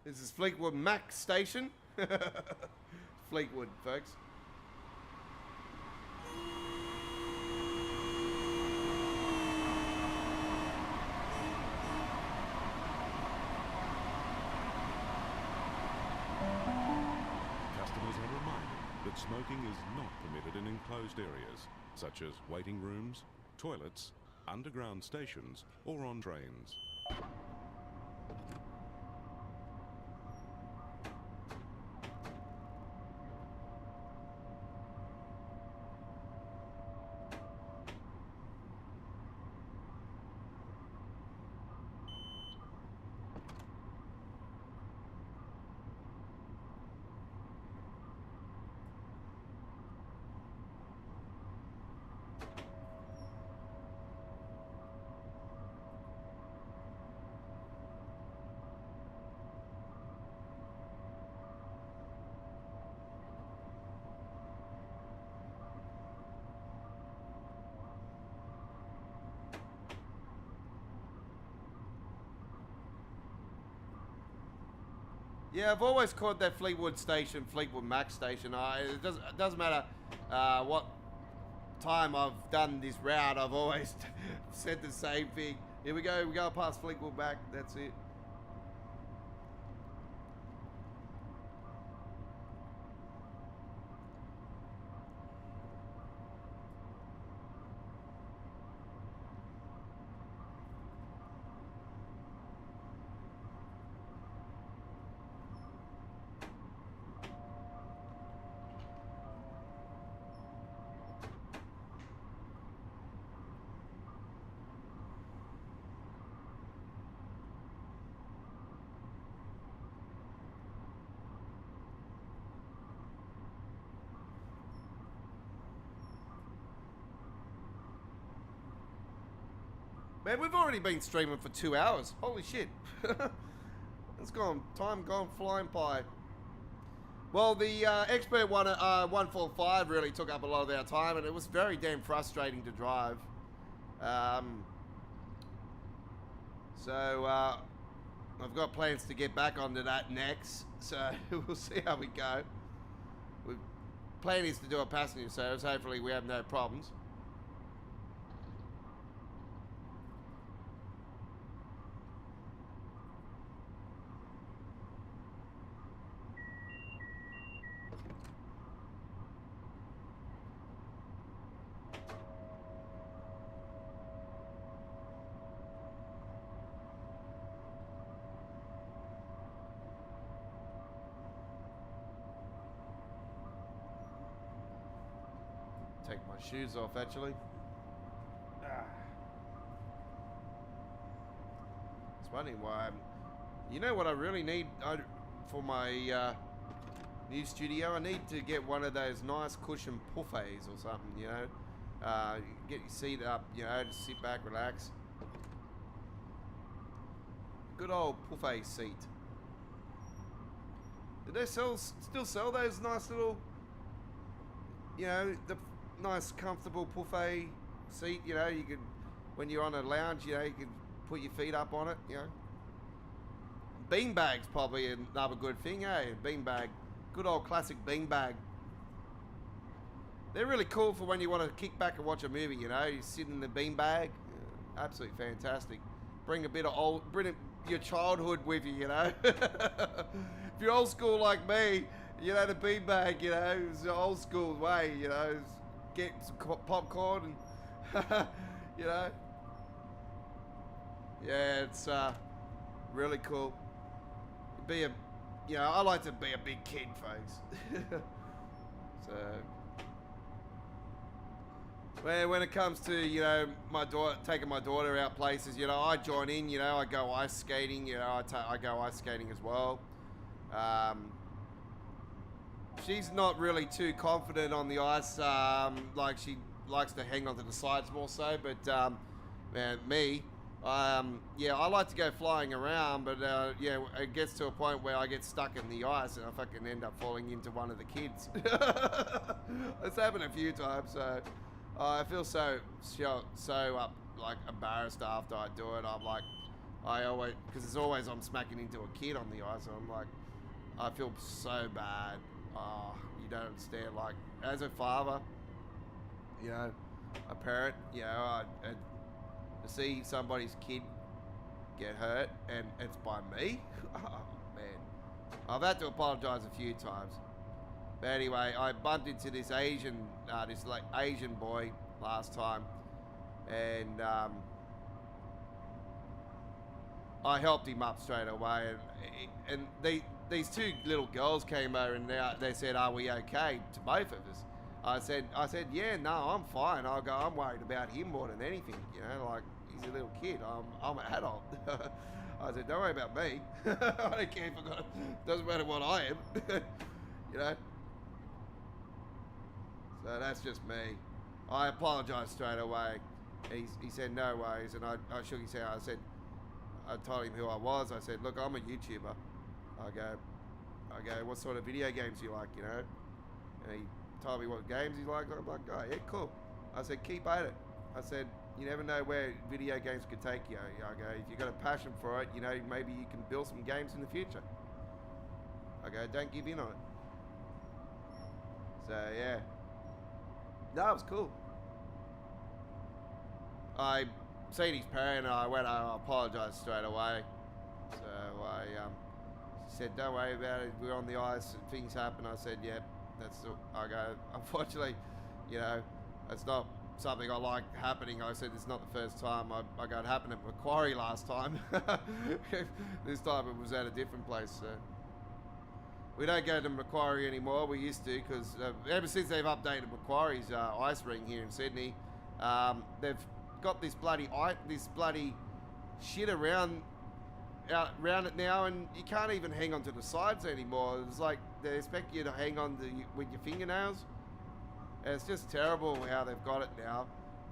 This is Fleetwood Mac Station. Fleetwood, folks. Customers are reminded that smoking is not permitted in enclosed areas, such as waiting rooms, toilets, underground stations, or on trains. Yeah, I've always called that Fleetwood Station Fleetwood Mac Station. It doesn't matter what time I've done this route. I've always said the same thing. Here we go past Fleetwood Mac. That's it. Man, we've already been streaming for 2 hours. Holy shit. Time gone flying by. Well, the Expert 145 really took up a lot of our time, and it was very damn frustrating to drive. So I've got plans to get back onto that next, so we'll see how we go. Plan is to do a passenger service. Hopefully we have no problems. Take my shoes off, actually. It's wondering why you know what I really need for my new studio? I need to get one of those nice cushion buffets or something, you know. Get your seat up, you know, just sit back, relax. Good old buffet seat. Do they still sell those nice little, you know, the nice comfortable buffet seat, you know, you can, when you're on a lounge, you know, you can put your feet up on it, you know. Beanbag's probably another good thing, eh? Beanbag. Good old classic beanbag. They're really cool for when you want to kick back and watch a movie, you know. You sit in the beanbag. Absolutely fantastic. Bring your childhood with you, you know. If you're old school like me, you know, the beanbag, you know, is the old school way, you know. Get some popcorn and, you know. Yeah, it's really cool. You know, I like to be a big kid, folks. So, when it comes to, you know, taking my daughter out places, you know, I join in, you know, I go ice skating, you know, I go ice skating as well. She's not really too confident on the ice, like she likes to hang onto the sides more so, but man, me, yeah, I like to go flying around, but yeah, it gets to a point where I get stuck in the ice and I fucking end up falling into one of the kids. It's happened a few times, so I feel so like embarrassed after I do it. I'm like, I always, because it's always I'm smacking into a kid on the ice, and I'm like, I feel so bad. Oh, you don't understand. Like, as a father, you know, a parent, you know, to see somebody's kid get hurt, and it's by me. Oh man, I've had to apologise a few times. But anyway, I bumped into this Asian boy last time, and I helped him up straight away, and these two little girls came over, and they said, "Are we okay?" to both of us. I said, "Yeah, no, I'm fine." I'm worried about him more than anything. You know, like he's a little kid. I'm an adult. I said, "Don't worry about me. I don't care if I got. Doesn't matter what I am." You know. So that's just me. I apologised straight away. And he said, "No worries," and I shook his hand. I told him who I was. I said, "Look, I'm a YouTuber." I go, "What sort of video games do you like, you know?" And he told me what games he liked. I'm like, "Oh, yeah, cool." I said, "Keep at it." I said, "You never know where video games could take you." I go, "If you've got a passion for it, you know, maybe you can build some games in the future." I go, "Don't give in on it." So, yeah. No, it was cool. I seen his parent, and I apologised straight away. So I said, "Don't worry about it. We're on the ice and things happen." I said, "Yep, I go, unfortunately, you know, it's not something I like happening." I said, "It's not the first time." I go, "It happened at Macquarie last time." This time it was at a different place. So. We don't go to Macquarie anymore. We used to, because ever since they've updated Macquarie's ice ring here in Sydney, they've got this bloody shit around it now, and you can't even hang on to the sides anymore. It's like they expect you to hang on with your fingernails. And it's just terrible how they've got it now.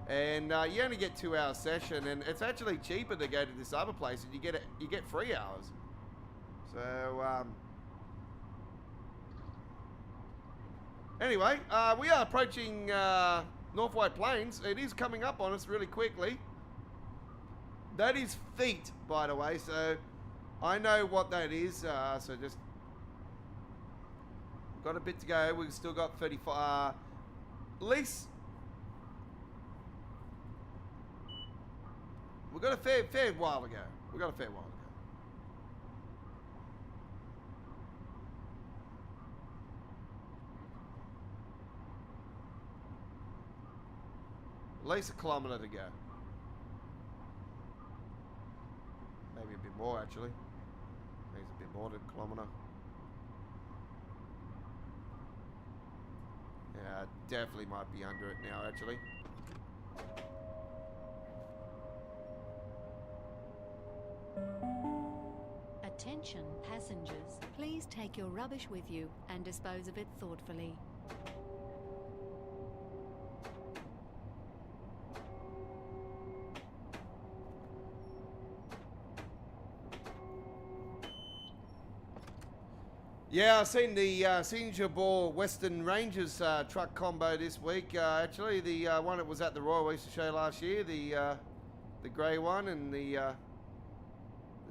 And you only get 2 hour session, and it's actually cheaper to go to this other place, and you get 3 hours. So anyway, we are approaching North White Plains. It is coming up on us really quickly. That is feet, by the way, so I know what that is. So just got a bit to go. We've still got 35. At least we've got a fair while to go. At least a kilometre to go. Maybe a bit more, actually. Maybe it's a bit more than a kilometre. Yeah, definitely might be under it now, actually. Attention passengers, please take your rubbish with you and dispose of it thoughtfully. Yeah, I've seen the Signature Ball Western Rangers truck combo this week. Actually, the one that was at the Royal Easter Show last year, the grey one, and the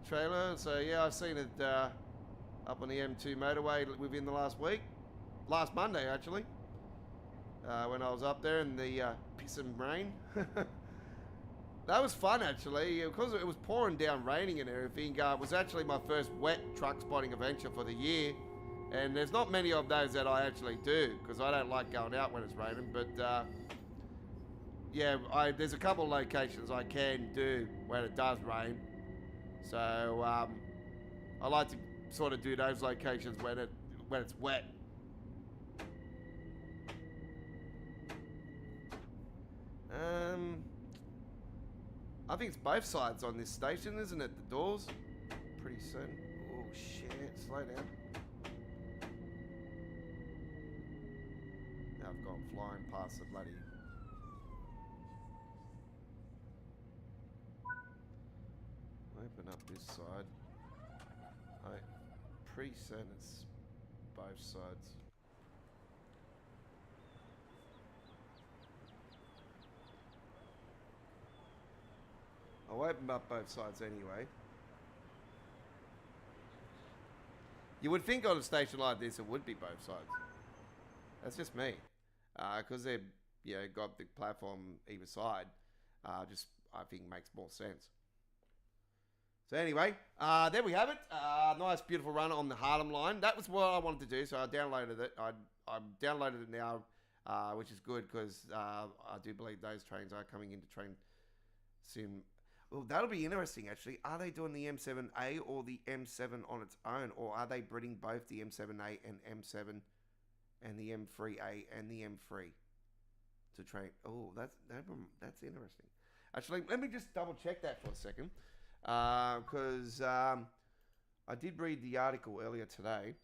trailer. So yeah, I've seen it up on the M2 motorway within the last week, last Monday actually, when I was up there in the piss and rain. That was fun actually, because it was pouring down, raining and everything. It was actually my first wet truck spotting adventure for the year. And there's not many of those that I actually do, because I don't like going out when it's raining. But yeah, there's a couple of locations I can do when it does rain. So I like to sort of do those locations when it's wet. I think it's both sides on this station, isn't it? The doors. Pretty soon. Oh shit! Slow down. I've gone flying past the bloody... Open up this side. I'm pretty certain it's both sides. I'll open up both sides anyway. You would think on a station like this it would be both sides. That's just me. Because they've got the platform either side. Just, I think, makes more sense. So anyway, there we have it. Nice, beautiful run on the Harlem line. That was what I wanted to do, so I downloaded it. I downloaded it now, which is good because I do believe those trains are coming into train soon. Well, that'll be interesting, actually. Are they doing the M7A or the M7 on its own, or are they bringing both the M7A and M7 and the M3A and the M3 to train? Oh, that's interesting. Actually, let me just double check that for a second, because I did read the article earlier today.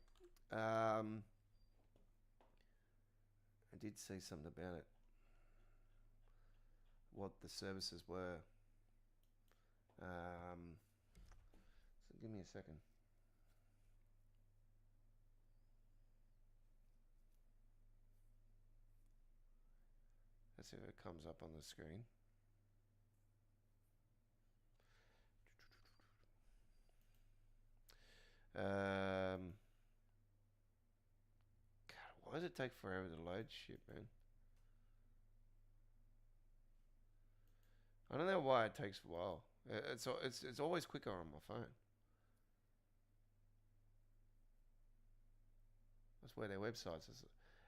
I did see something about it, what the services were. So give me a second. Let's see if it comes up on the screen. God, why does it take forever to load shit, man? I don't know why it takes a while. It's always quicker on my phone. That's where their websites is.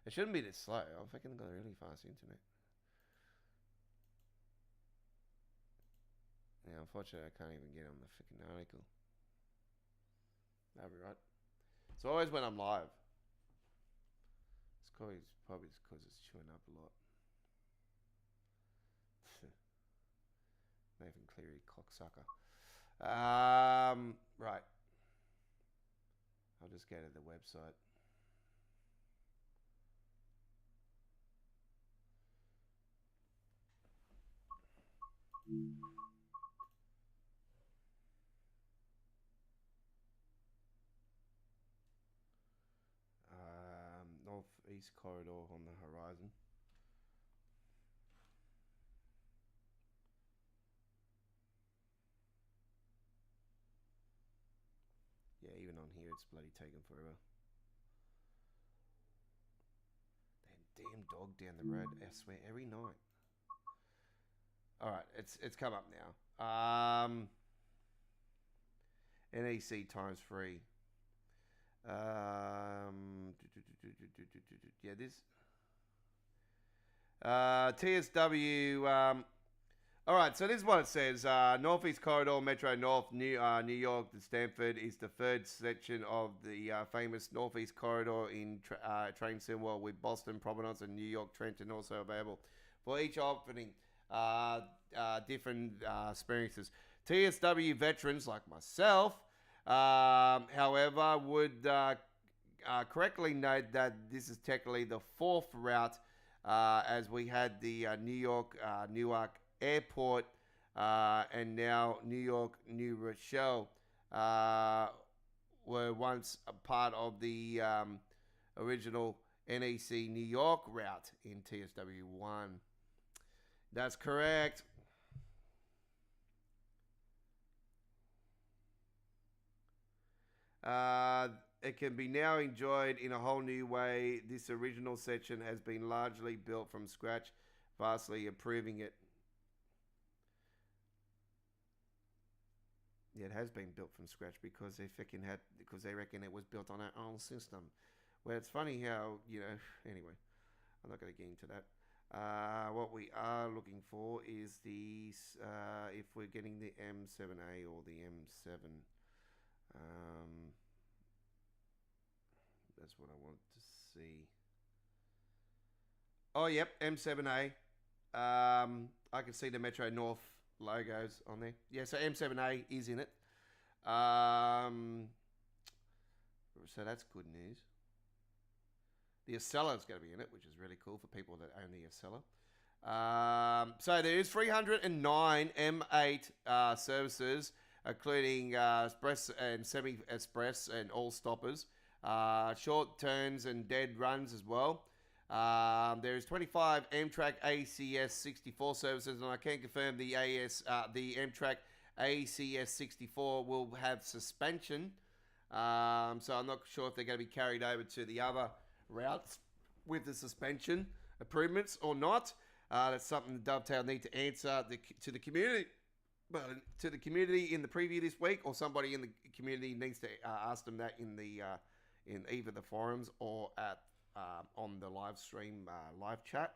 It shouldn't be this slow. I'm fucking got a really fast internet. Yeah, unfortunately, I can't even get on the freaking article. That'll be right. It's always when I'm live. It's probably because it's chewing up a lot. Nathan Cleary, cocksucker. Right. I'll just go to the website. Northeast corridor on the horizon. Yeah, even on here, it's bloody taking forever. That damn dog down the road, I swear, every night. All right, it's come up now. NEC times 3. Yeah, this. TSW. All right, so this is what it says. Northeast Corridor, Metro North, New York to Stanford is the third section of the famous Northeast Corridor in train symbol with Boston, Providence, and New York Trenton also available. For each opening, different experiences. TSW veterans like myself, however, would correctly note that this is technically the fourth route, as we had the New York, Newark Airport, and now New York, New Rochelle were once a part of the original NEC New York route in TSW1. That's correct. It can be now enjoyed in a whole new way. This original section has been largely built from scratch, vastly improving it. Yeah, it has been built from scratch because they reckon it was built on our own system. Well, it's funny how, anyway, I'm not going to get into that. What we are looking for is if we're getting the M7A or the M7. That's what I want to see. Oh, yep, M7A. I can see the Metro North logos on there. Yeah, so M7A is in it. So that's good news. The Acela is going to be in it, which is really cool for people that own the Acela. So there is 309 M8 services, including express and semi-express and all stoppers. Short turns and dead runs as well. There's 25 Amtrak ACS 64 services, and I can confirm the Amtrak ACS 64 will have suspension So I'm not sure if they're going to be carried over to the other routes with the suspension improvements or not. That's something the Dovetail need to answer to the community. Well, to the community in the preview this week, or somebody in the community needs to ask them that in the in either the forums or at on the live stream live chat,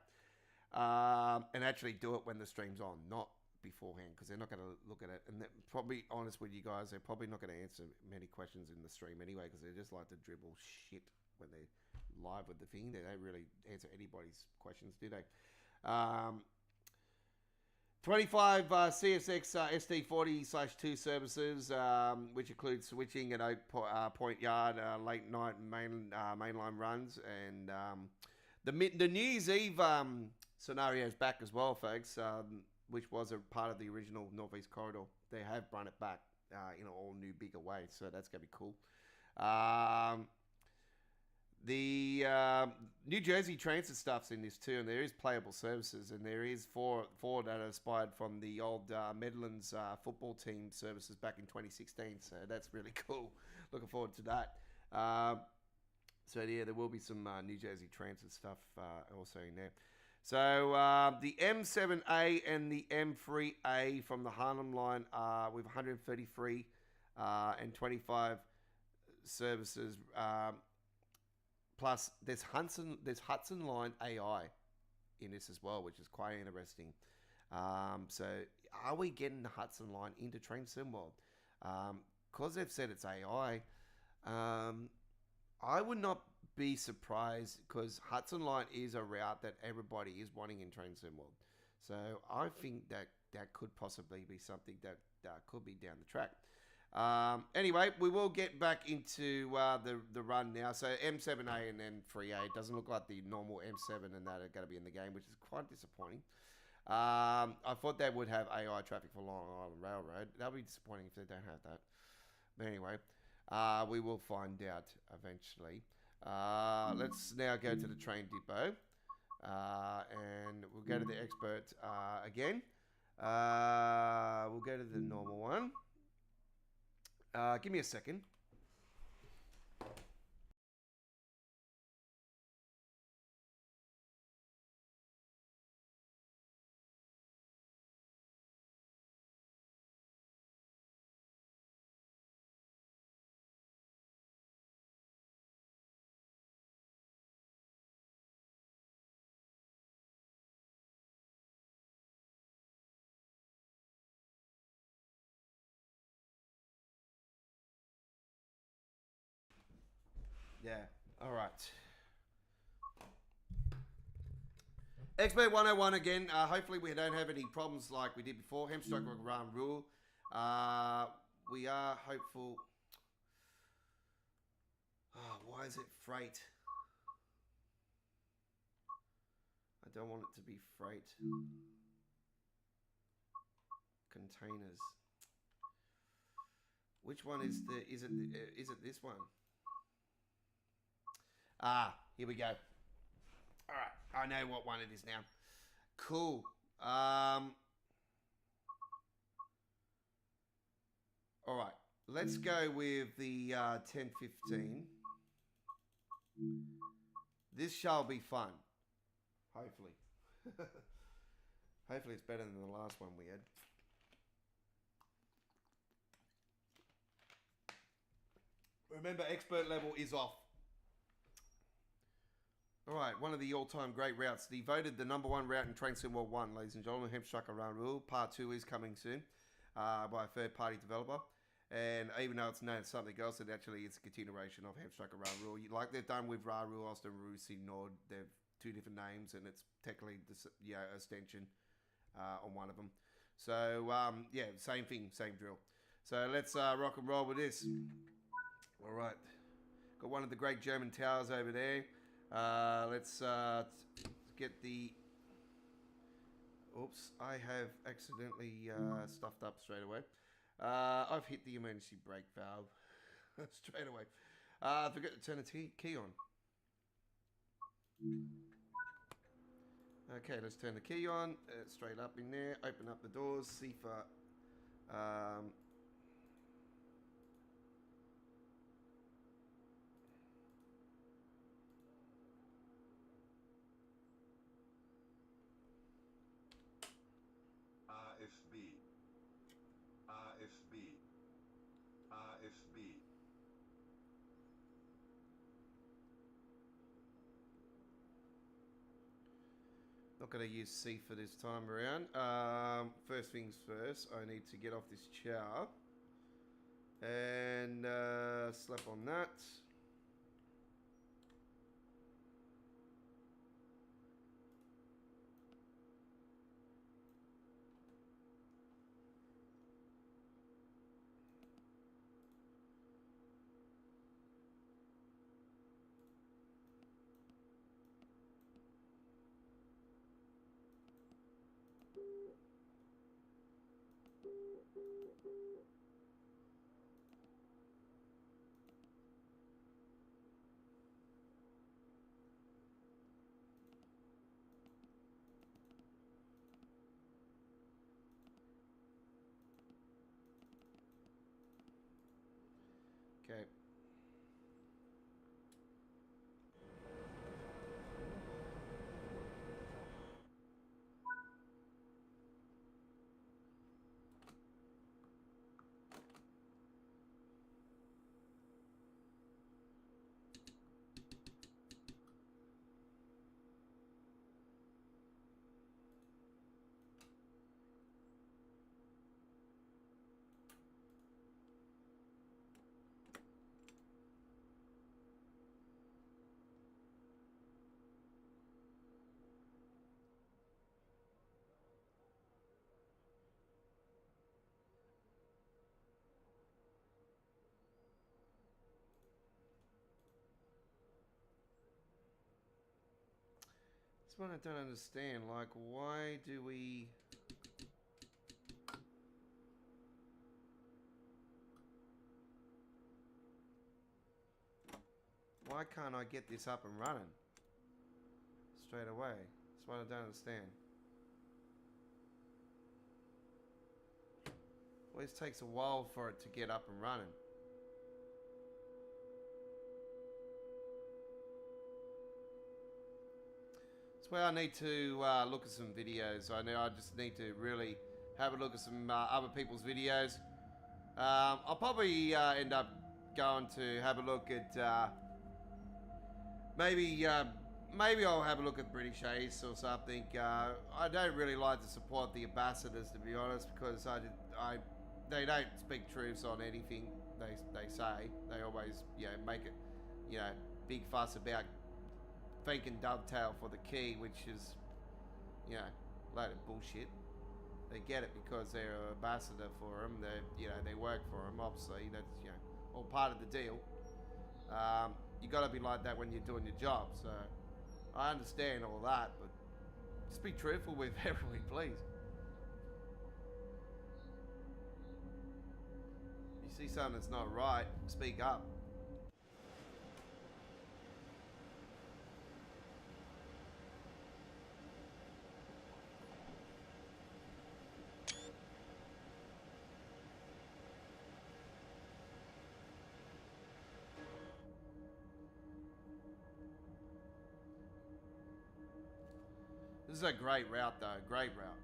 and actually do it when the stream's on, not beforehand, because they're not going to look at it. And probably, honest with you guys, they're probably not going to answer many questions in the stream anyway, because they just like to dribble shit when they're live with the thing. They don't really answer anybody's questions, do they? 25 CSX SD40/2 services, which include switching at Point Yard, late night mainline runs, and the New Year's Eve scenario is back as well, folks, which was a part of the original Northeast Corridor. They have run it back in an all new, bigger way, so that's going to be cool. The New Jersey transit stuff's in this too, and there is playable services, and there is four that are inspired from the old Midlands football team services back in 2016. So that's really cool. Looking forward to that. So yeah, there will be some New Jersey transit stuff also in there. So the M7A and the M3A from the Harlem line are with 133 and 25 services. Plus, there's Hudson Line AI in this as well, which is quite interesting. So, are we getting the Hudson Line into Train Sim World? Because they've said it's AI, I would not be surprised, because Hudson Line is a route that everybody is wanting in Train Sim World. So, I think that could possibly be something that could be down the track. Anyway, we will get back into the run now. So M7A and M3A, it doesn't look like the normal M7 and that are going to be in the game, which is quite disappointing. I thought they would have AI traffic for Long Island Railroad. That would be disappointing if they don't have that. But anyway, we will find out eventually. Let's now go to the train depot. And we'll go to the expert again. We'll go to the normal one. Give me a second. Yeah, all right. Expert 101 again. Hopefully we don't have any problems like we did before. Hamstroke Run Rule. We are hopeful. Oh, why is it freight? I don't want it to be freight. Containers. Which one is it this one? Here we go. All right, I know what one it is now. Cool. All right, let's go with the 1015. This shall be fun. Hopefully. Hopefully it's better than the last one we had. Remember, expert level is off. All right, one of the all-time great routes. They voted the number one route in Train Sim World 1, ladies and gentlemen. Hamstroke Run Rule. Part 2 is coming soon by a third-party developer. And even though it's known as something else, it actually is a continuation of Hamstroke Run Rule. Like they've done with Ra Rule, Austin Rusi Nord. They've two different names, and it's technically extension on one of them. So, yeah, same thing, same drill. So let's rock and roll with this. All right. Got one of the great German towers over there. Let's get the... Oops, I have accidentally stuffed up straight away. I've hit the emergency brake valve straight away. I forgot to turn the key on. Okay, let's turn the key on. Straight up in there. Open up the doors. See for... RFB. RFB. Not going to use C for this time around. First things first, I need to get off this chair and slap on that. Okay. That's what I don't understand. Like, why do we... Why can't I get this up and running straight away? That's what I don't understand. Always takes a while for it to get up and running. That's where I need to look at some videos. I just need to really have a look at some other people's videos. I'll probably end up going to have a look at maybe I'll have a look at British Ace or something. I don't really like to support the ambassadors, to be honest, because they don't speak truths on anything they say. They always make it big fuss about thanking Dovetail for the key, which is a load of bullshit. They get it because they're an ambassador for them. They work for them. Obviously, that's all part of the deal. You got to be like that when you're doing your job. So I understand all that, but just be truthful with everyone, please. If you see something that's not right, speak up. This is a great route, though. Great route.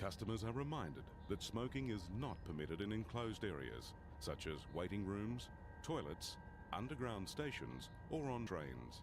Customers are reminded that smoking is not permitted in enclosed areas, such as waiting rooms, toilets, underground stations, or on trains.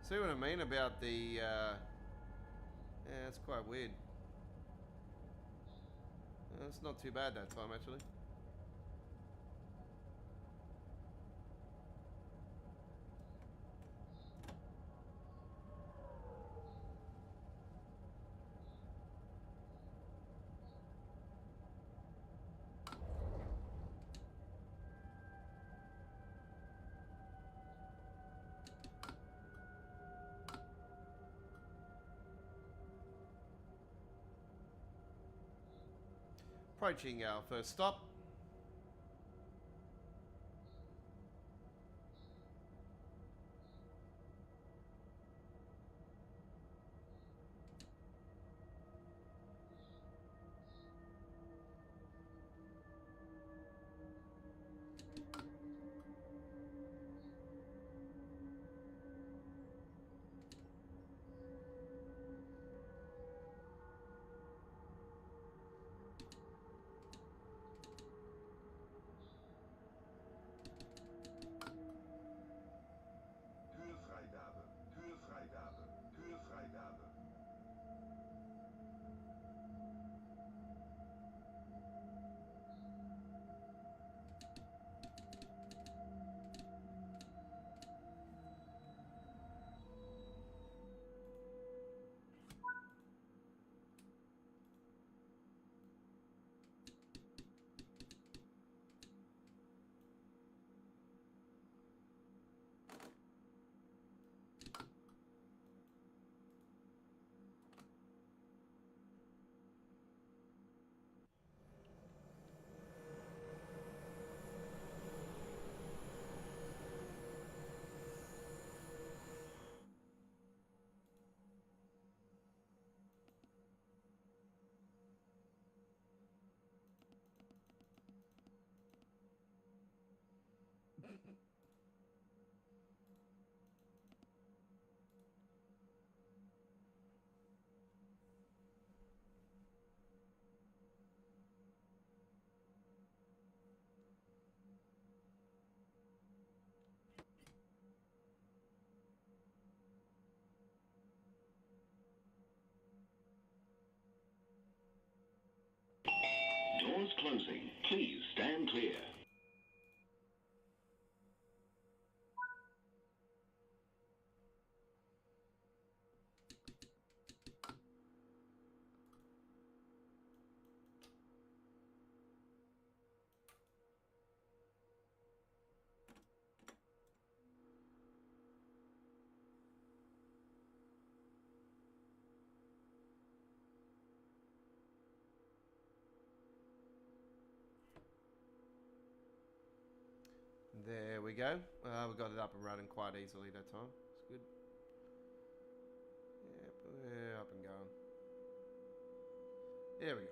See what I mean about the, yeah, it's quite weird. It's not too bad that time, actually. Approaching our first stop. There we go. We got it up and running quite easily that time. It's good. Yep, we're up and going. There we go.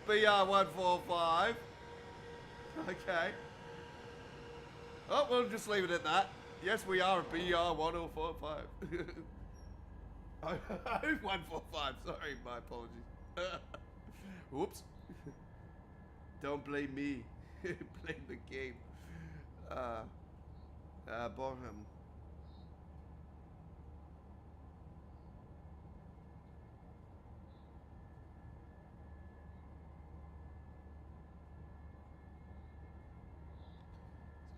BR145. Okay. Oh, we'll just leave it at that. Yes, we are a BR1045. Oh, 145. Sorry, my apologies. Whoops. Don't blame me. Blame the game. Bottom.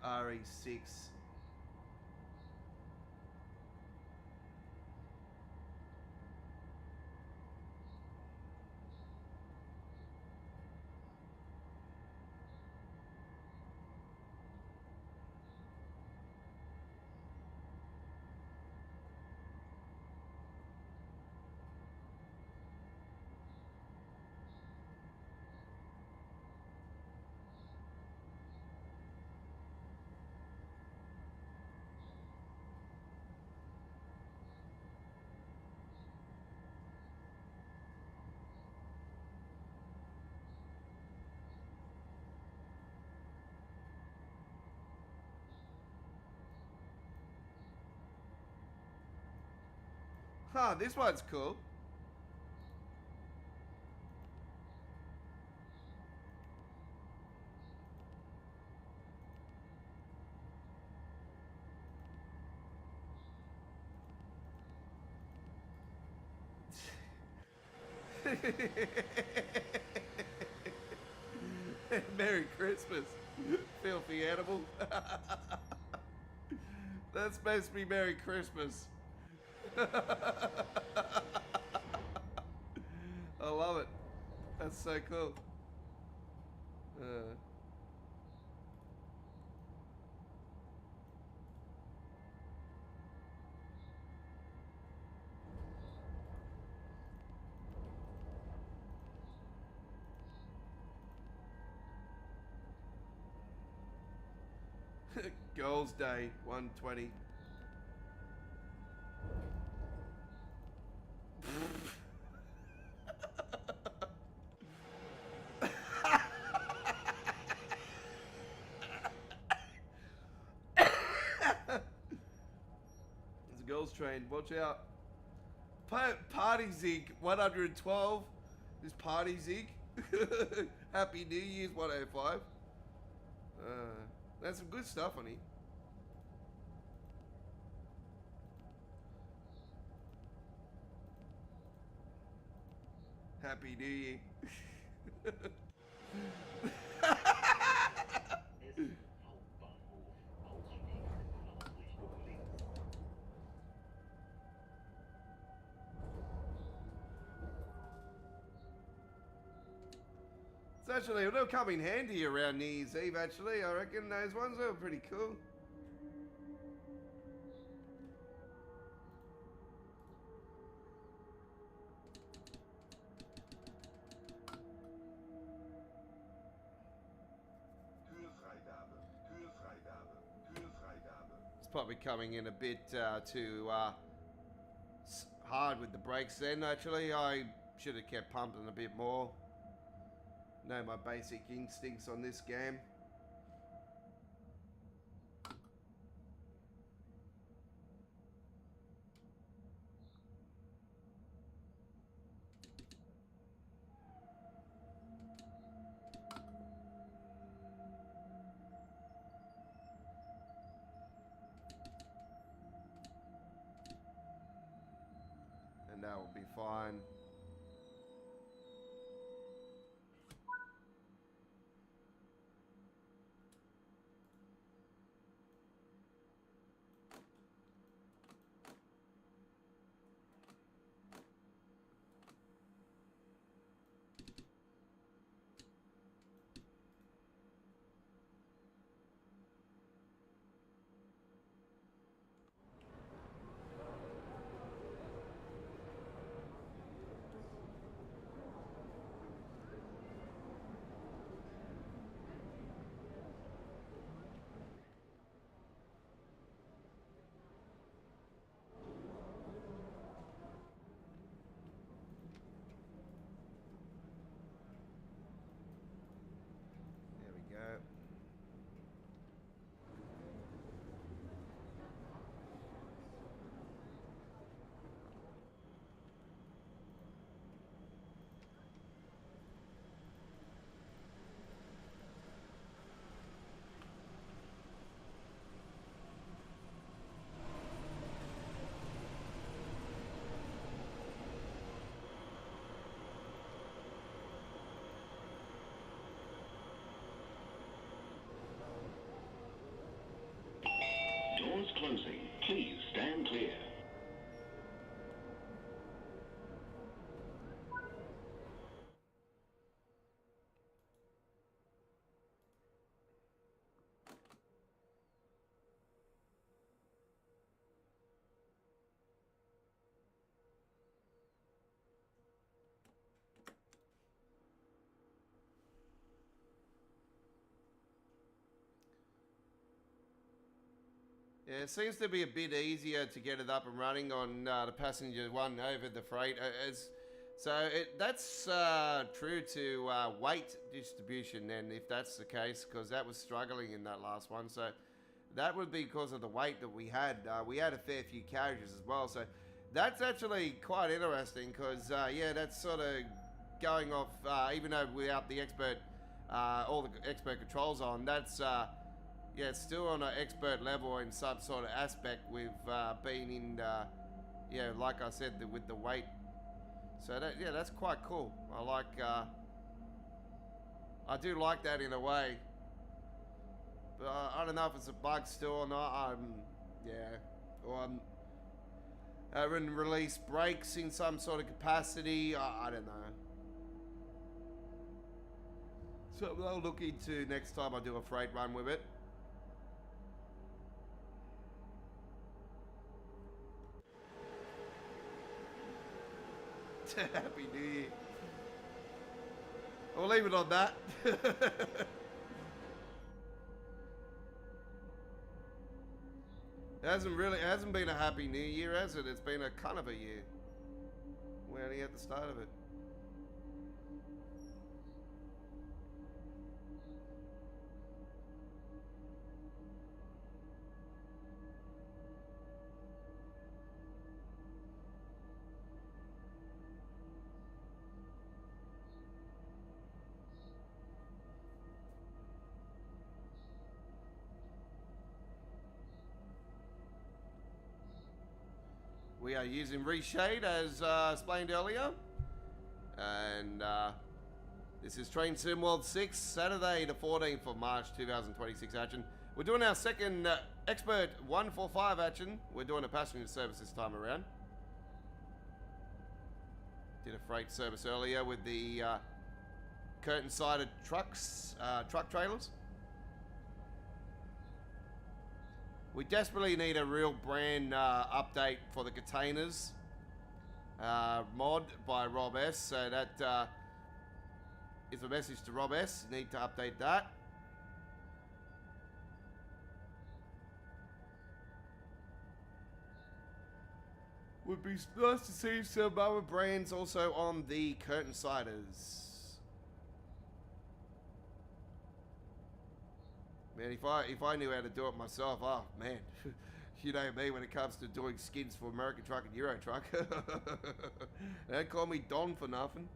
RE6. Huh, this one's cool. Merry Christmas, filthy animal. That's supposed to be Merry Christmas. I love it. That's so cool. Girls' Day 120. train. Watch out. Party Zig 112. This Party Zig. Happy New Year's 105. That's some good stuff on here. Happy New Year. It's actually, it'll come in handy around New Year's Eve, actually. I reckon those ones are pretty cool. It's probably coming in a bit too hard with the brakes then, actually. I should have kept pumping a bit more. Know my basic instincts on this game. And that will be fine. There we go. Doors closing. Please stand clear. Yeah, it seems to be a bit easier to get it up and running on the passenger one over the freight. That's true to weight distribution then, if that's the case, because that was struggling in that last one. So that would be because of the weight that we had. We had a fair few carriages as well. So that's actually quite interesting because, yeah, that's sort of going off, even though without the expert, all the expert controls on, that's... yeah, it's still on an expert level in some sort of aspect with being in, yeah, like I said, with the weight. So that, yeah, that's quite cool. I like, I do like that in a way. But I don't know if it's a bug still or not. Yeah, or haven't released brakes in some sort of capacity. I don't know. So I'll look into next time I do a freight run with it. Happy New Year. I'll leave it on that. It hasn't been a happy New Year, has it? It's been a kind of a year. We're only at the start of it. We are using Reshade as explained earlier. And this is Train Sim World 6, Saturday the 14th of March 2026 action. We're doing our second Expert 145 action. We're doing a passenger service this time around. Did a freight service earlier with the curtain-sided trucks, truck trailers. We desperately need a real brand update for the containers mod by Rob S. So that is a message to Rob S. Need to update that. Would be nice to see some other brands also on the curtain siders. Man, if I knew how to do it myself, oh man, you know me when it comes to doing skins for American Truck and Euro Truck. Don't call me Don for nothing.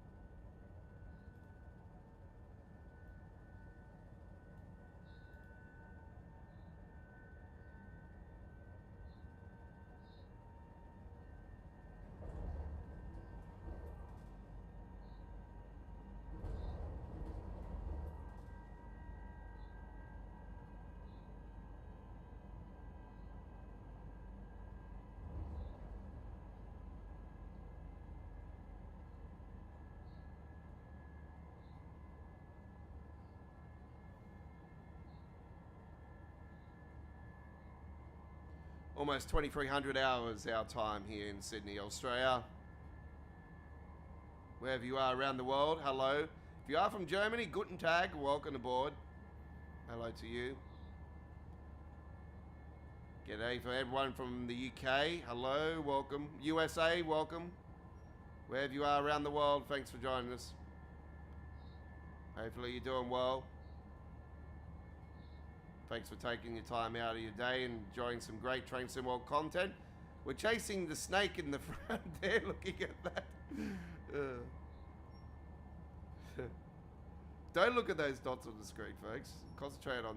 Almost 2,300 hours our time here in Sydney, Australia. Wherever you are around the world, hello. If you are from Germany, guten Tag, welcome aboard. Hello to you. G'day for everyone from the UK, hello, welcome. USA, welcome. Wherever you are around the world, thanks for joining us. Hopefully you're doing well. Thanks for taking your time out of your day and enjoying some great Train Sim World content. We're chasing the snake in the front there, looking at that. Don't look at those dots on the screen, folks. Concentrate on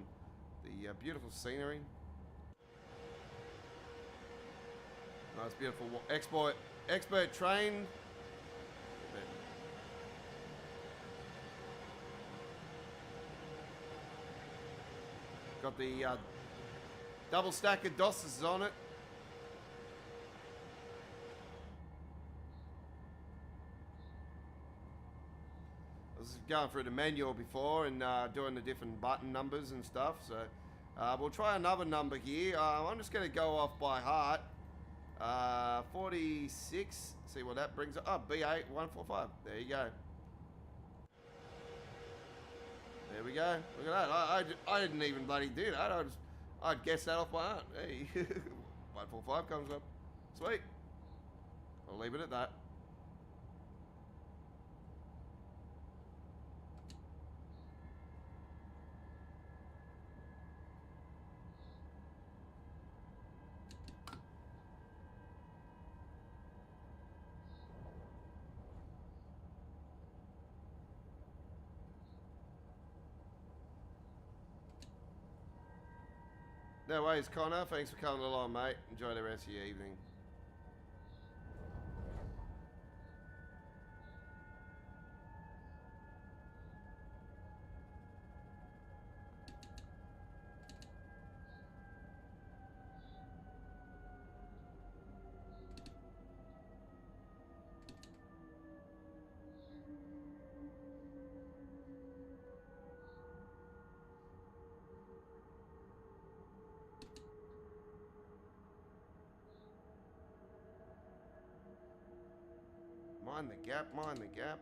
the beautiful scenery. Nice, beautiful expert train. Got the double stack of DOSes on it. I was going through the manual before and doing the different button numbers and stuff. So we'll try another number here. I'm just going to go off by heart. 46. See what that brings up. Oh, B8 145. There you go. There we go. Look at that. I didn't even bloody do that. I'd guess that off by heart. Hey, 145 comes up. Sweet. I'll leave it at that. No worries, Connor. Thanks for coming along, mate. Enjoy the rest of your evening. Mind the gap, mind the gap.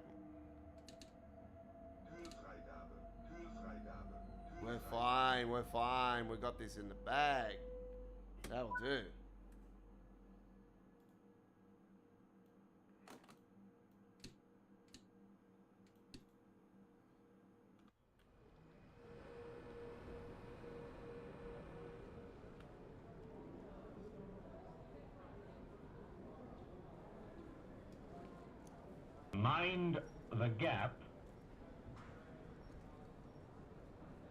We're fine, we're fine. We got this in the bag. That'll do. Mind the gap.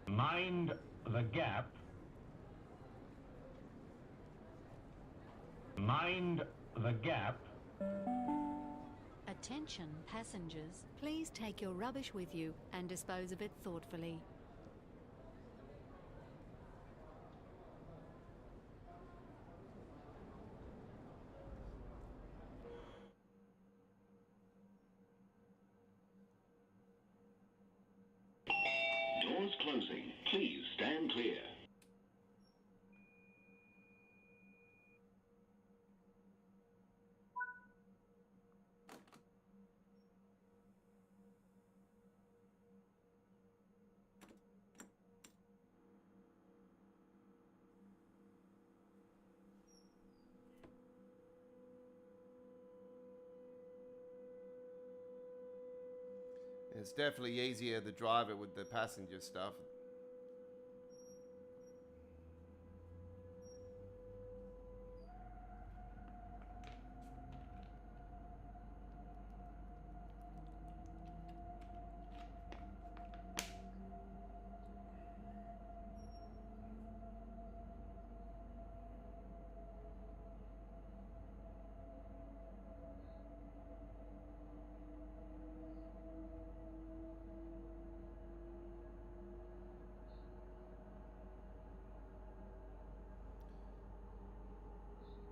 Mind the gap. Mind the gap. Attention passengers, please take your rubbish with you and dispose of it thoughtfully. Doors closing. Please stand clear. It's definitely easier to drive it with the passenger stuff.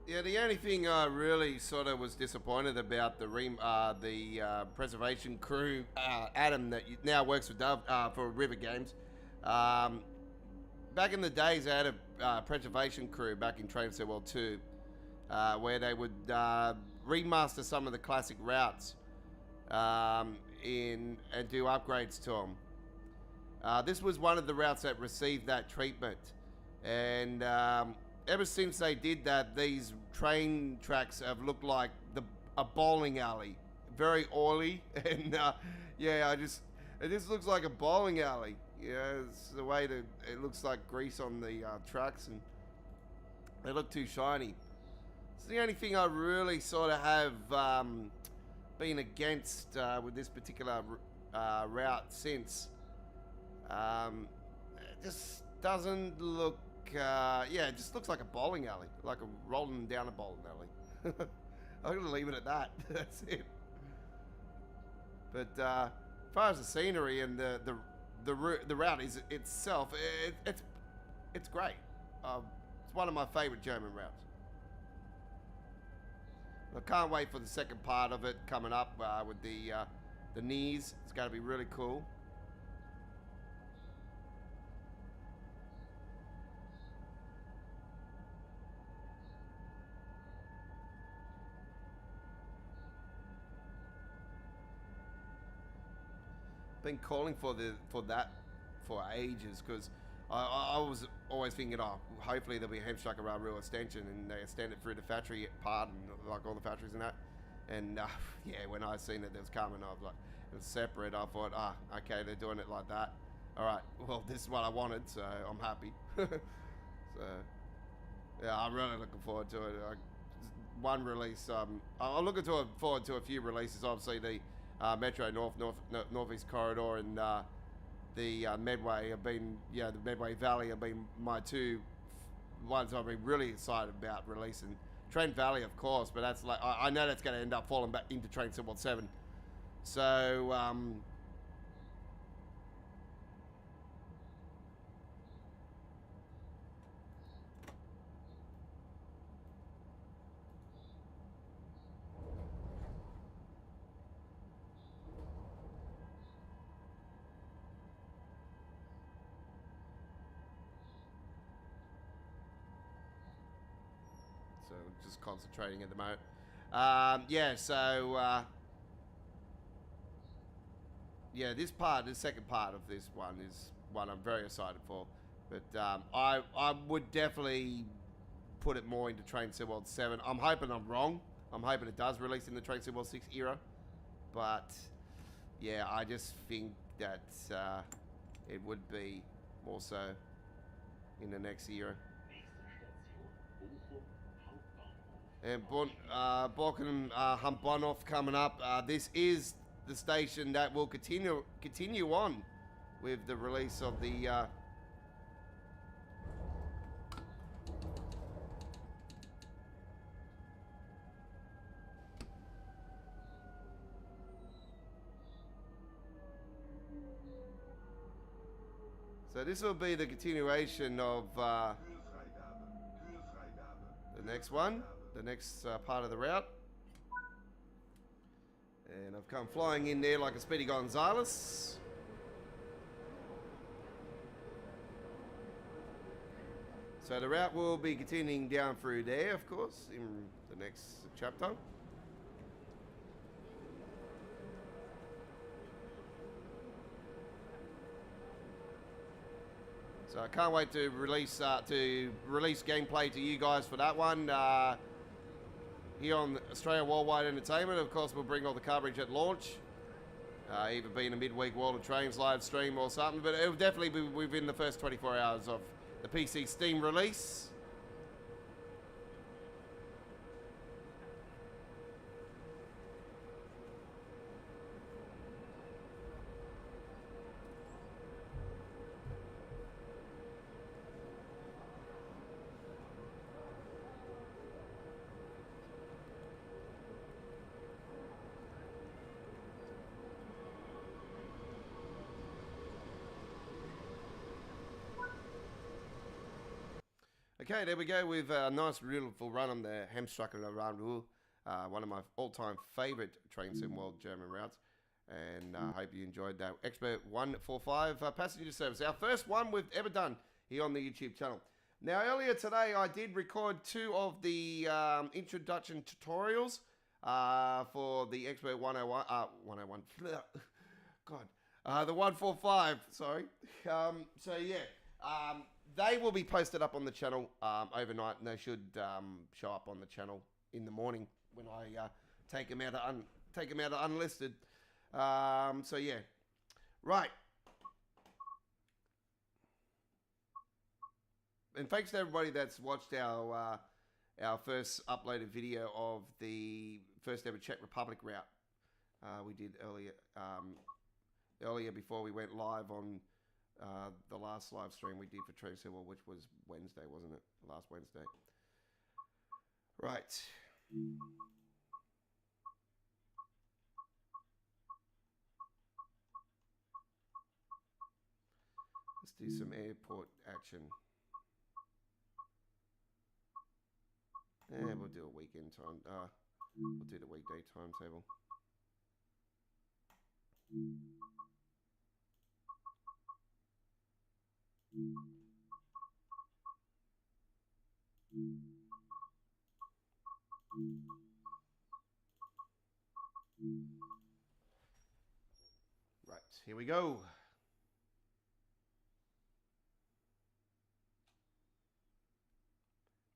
Yeah, the only thing I really sort of was disappointed about the preservation crew, Adam, that now works for Dove for River Games. Back in the days, they had a preservation crew back in Train Sim World 2, where they would remaster some of the classic routes and do upgrades to them. This was one of the routes that received that treatment, and ever since they did that, these train tracks have looked like a bowling alley. Very oily, and yeah, it just looks like a bowling alley. Yeah, it's the way that it looks like grease on the tracks, and they look too shiny. It's the only thing I really sort of have been against with this particular route since. It just doesn't look. Yeah, it just looks like a bowling alley, like a rolling down a bowling alley. I'm gonna leave it at that. That's it. But as far as the scenery and the route is itself, it's great. It's one of my favorite German routes. I can't wait for the second part of it coming up with the knees. It's going to be really cool. Been calling for that for ages, because I was always thinking, oh, hopefully there'll be a Hemstrucker real extension and they extend it through the factory part and like all the factories and that. And yeah, when I seen that it was coming, I was like, it was separate. I thought, okay, they're doing it like that. All right, well, this is what I wanted, so I'm happy. So yeah, I'm really looking forward to it. One release, I'm looking forward to a few releases. Obviously, the Metro Northeast Corridor and the Medway have been, the Medway Valley have been my two ones I've been really excited about releasing. Trent Valley, of course, but that's like I know that's going to end up falling back into Train Sim World 7. So just concentrating at the moment. Yeah, so yeah, the second part of this one is one I'm very excited for. But I would definitely put it more into Train Sim World 7. I'm hoping I'm wrong. I'm hoping it does release in the Train Sim World 6 era. But yeah, I just think that it would be more so in the next era. And Borken Hampbahnhof coming up. This is the station that will continue on with the release of the So this will be the continuation of Kühlfreigabe. Kühlfreigabe. the next one, the next part of the route. And I've come flying in there like a Speedy Gonzales. So the route will be continuing down through there, of course, in the next chapter. So I can't wait to release gameplay to you guys for that one. Here on Australia Worldwide Entertainment, of course, we'll bring all the coverage at launch. Either being a midweek World of Trains live stream or something, but it'll definitely be within the first 24 hours of the PC Steam release. Okay, there we go with a nice, beautiful run on the Hemstracker Around one of my all-time favourite train sim world German routes. And I hope you enjoyed that Expert 145 passenger service. Our first one we've ever done here on the YouTube channel. Now, earlier today, I did record 2 of the introduction tutorials for the Expert 101, 101, God, the 145, sorry. So, yeah. They will be posted up on the channel overnight, and they should show up on the channel in the morning when I take them out of unlisted. So yeah, right. And thanks to everybody that's watched our first uploaded video of the first ever Czech Republic route we did earlier before we went live on. The last live stream we did for Train Civil, which was Wednesday, wasn't it? Last Wednesday. Right. Let's do some airport action. Yeah, we'll do a weekend time. We'll do the weekday timetable. Right, here we go.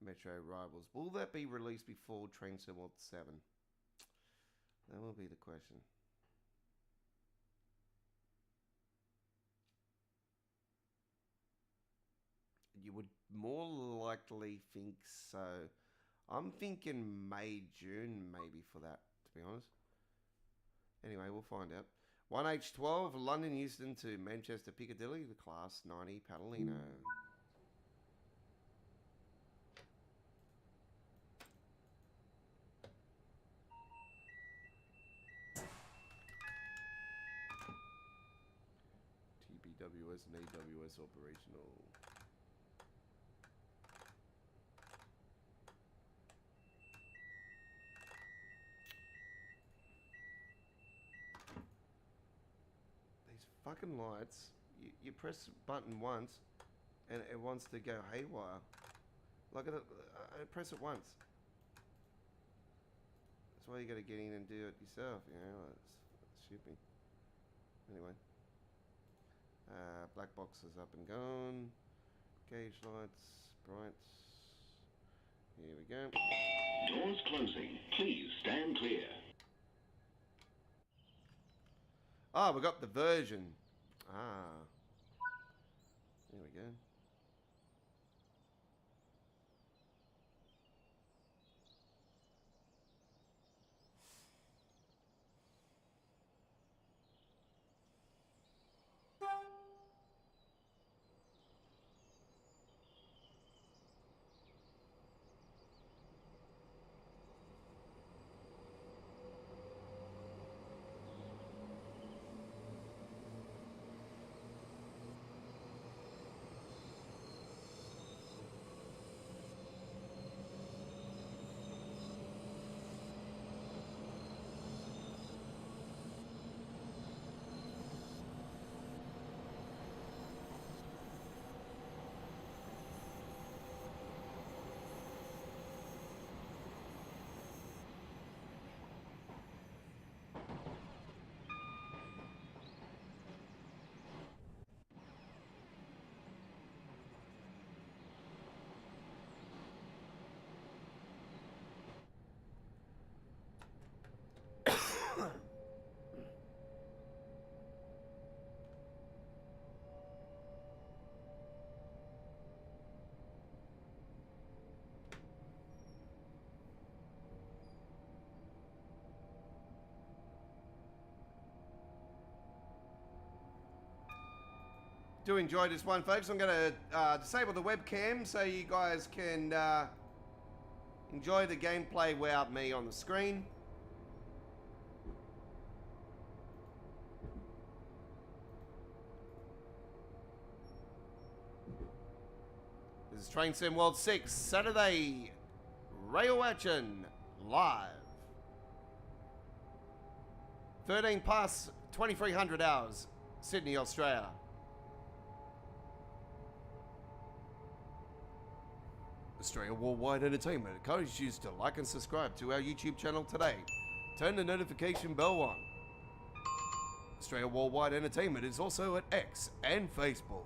Metro Rivals. Will that be released before Train Sim World 7? That will be the question. You would more likely think so. I'm thinking May, June maybe for that, to be honest. Anyway, we'll find out. 1H12, London Euston to Manchester Piccadilly, the Class 90 Padalino. TBWS and AWS operational. Fucking lights, you press the button once and it wants to go haywire. Like I press it once. That's why you gotta get in and do it yourself, you know. It's stupid. Anyway. Black box is up and gone. Gauge lights, brights. Here we go. Doors closing. Please stand clear. Ah, we got the version. Ah. There we go. do enjoy this one, folks. I'm going to disable the webcam so you guys can enjoy the gameplay without me on the screen. This is Train Sim World 6, Saturday, rail action, live. 13 past 2300 hours, Sydney, Australia. Australia Worldwide Entertainment encourages you to like and subscribe to our YouTube channel today. Turn the notification bell on. Australia Worldwide Entertainment is also at X and Facebook.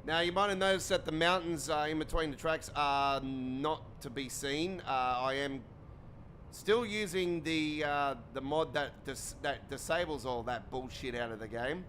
Now, you might have noticed that the mountains in between the tracks are not to be seen. I am still using the mod that disables all that bullshit out of the game.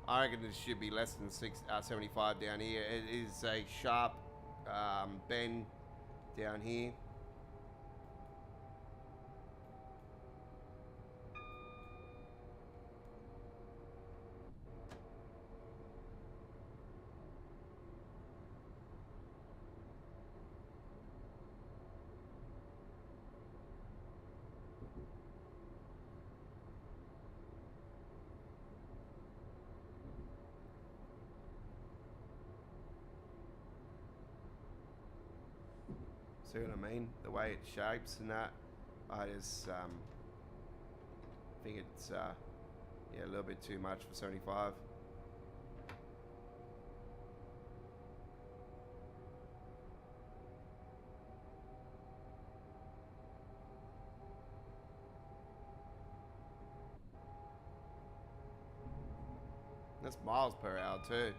I reckon this should be less than 75 down here. It is a sharp bend down here. See what I mean? The way it shapes and that. I just think it's yeah, a little bit too much for 75. That's miles per hour too.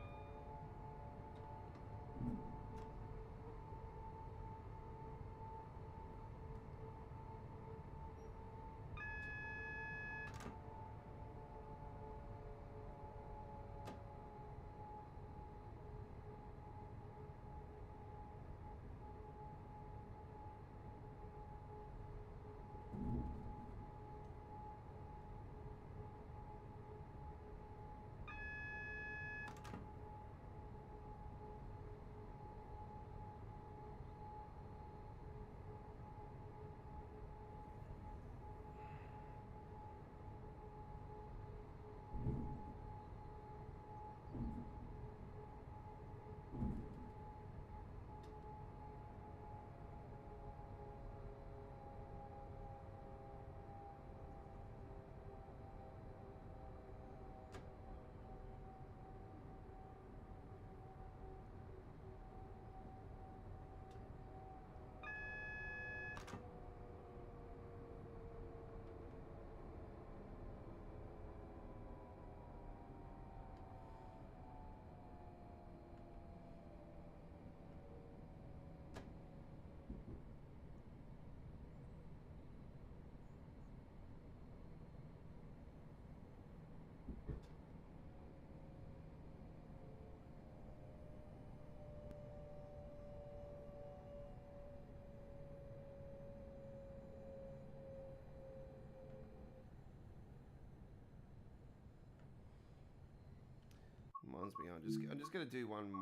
Reminds me, I'm just gonna do one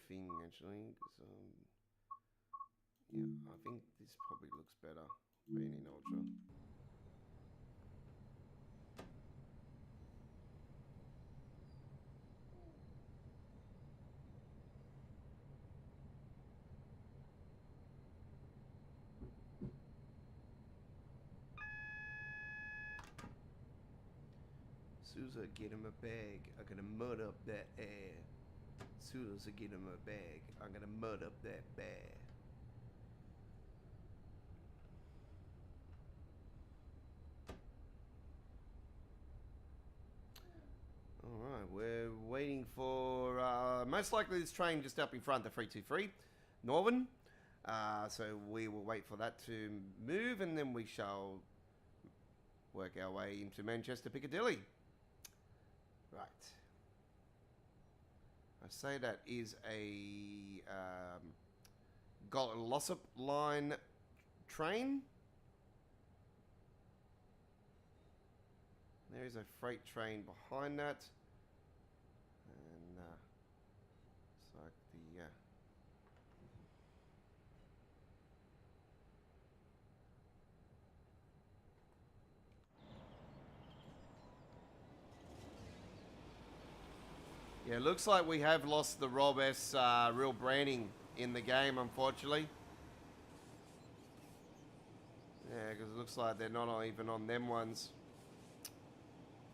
thing actually, because yeah, I think this probably looks better being in ultra. Sousa, get him a bag. I'm gonna mud up that air. Sousa, get him a bag. I'm gonna mud up that bear. Alright, we're waiting for most likely this train just up in front, the 323 Northern. So we will wait for that to move and then we shall work our way into Manchester Piccadilly. Right. I say that is a Glossop line train. There is a freight train behind that. And it's like the yeah, looks like we have lost the Rob S real branding in the game, unfortunately. Yeah, because it looks like they're not even on them ones.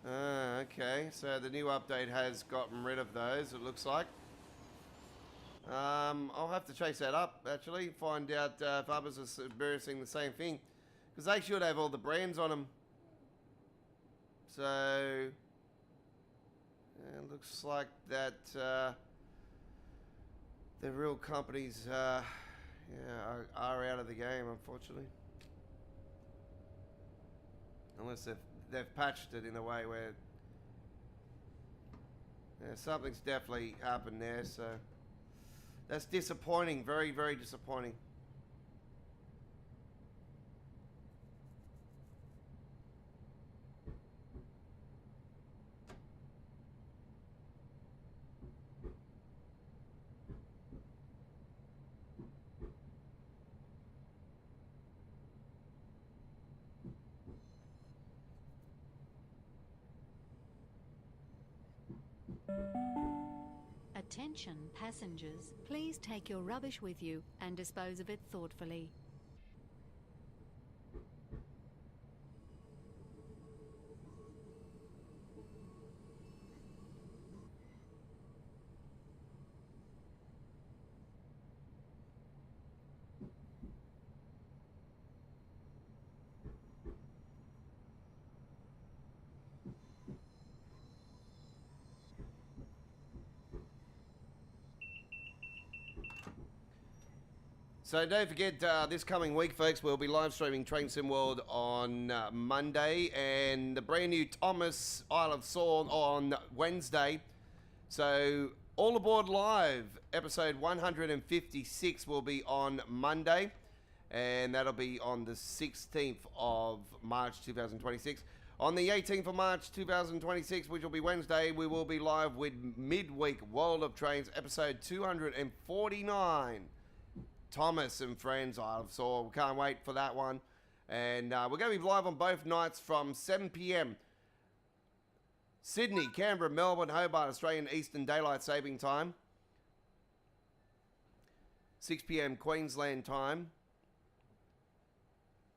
Okay, so the new update has gotten rid of those, it looks like. I'll have to chase that up, actually, find out if others are experiencing the same thing. Because they should have all the brands on them. So, it looks like that the real companies are out of the game, unfortunately. Unless they've patched it in a way where something's definitely happened there, so that's disappointing, very, very disappointing. Attention passengers, please take your rubbish with you and dispose of it thoughtfully. So don't forget, this coming week, folks, we'll be live streaming Train Sim World on Monday and the brand new Thomas Isle of Saw on Wednesday. So All Aboard Live, episode 156 will be on Monday, and that'll be on the 16th of March 2026. On the 18th of March 2026, which will be Wednesday, we will be live with Midweek World of Trains, episode 249. Thomas and Friends, I saw. We can't wait for that one. And we're going to be live on both nights from 7 p.m. Sydney, Canberra, Melbourne, Hobart, Australian Eastern Daylight Saving Time. 6 p.m. Queensland time.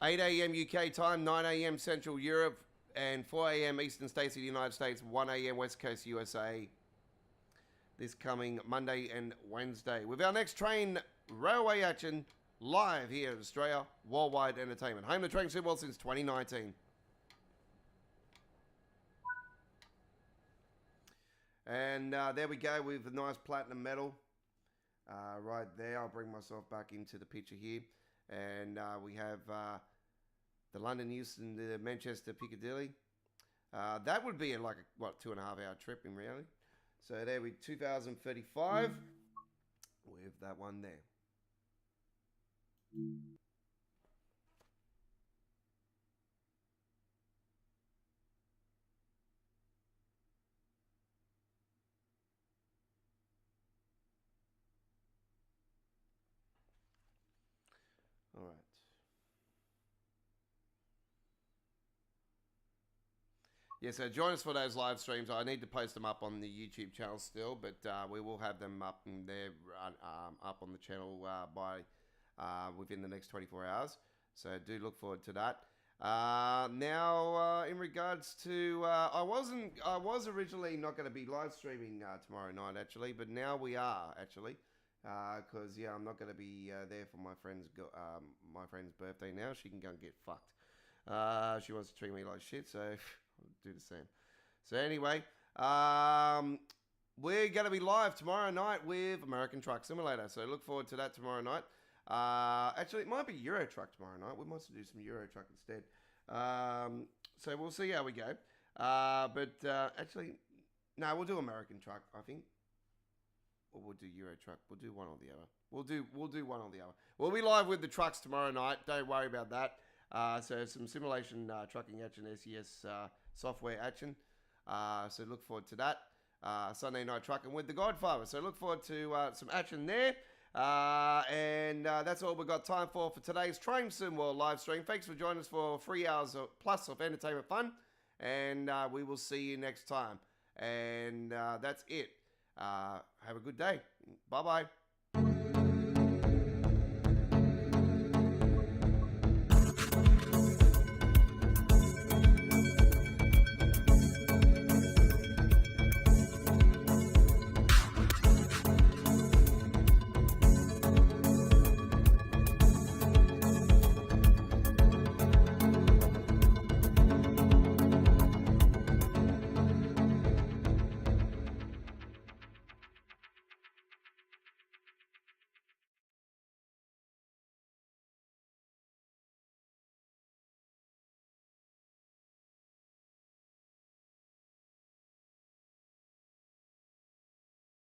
8 a.m. UK time, 9 a.m. Central Europe, and 4 a.m. Eastern States of the United States, 1 a.m. West Coast USA. This coming Monday and Wednesday. With our next train railway action live here in Australia, Worldwide Entertainment. Home to Train Sim World since 2019. And there we go with the nice platinum medal. Right there, I'll bring myself back into the picture here. And we have the London Euston, the Manchester Piccadilly. That would be like a, 2.5 hour trip in reality. So there we 2035 with that one there. All right. Yeah, so join us for those live streams. I need to post them up on the YouTube channel still, but we will have them up in there, up on the channel by within the next 24 hours. So do look forward to that. Now, in regards to, I was originally not going to be live streaming tomorrow night actually, but now we are actually, because yeah, I'm not going to be there for my friend's birthday now. She can go and get fucked. She wants to treat me like shit, so I'll do the same. So anyway, we're going to be live tomorrow night with American Truck Simulator, so look forward to that tomorrow night. Actually, it might be Euro Truck tomorrow night. We might do some Euro Truck instead. So we'll see how we go. Actually, no, we'll do American Truck, I think. Or we'll do Euro Truck. We'll do one or the other. We'll do one or the other. We'll be live with the trucks tomorrow night. Don't worry about that. So some simulation trucking action, SES software action. So look forward to that. Sunday night trucking with the Godfather. So look forward to some action there. And that's all we've got time for today's Train Sim World live stream. Thanks for joining us for 3 hours plus of entertainment fun. And we will see you next time. And that's it. Have a good day. Bye-bye.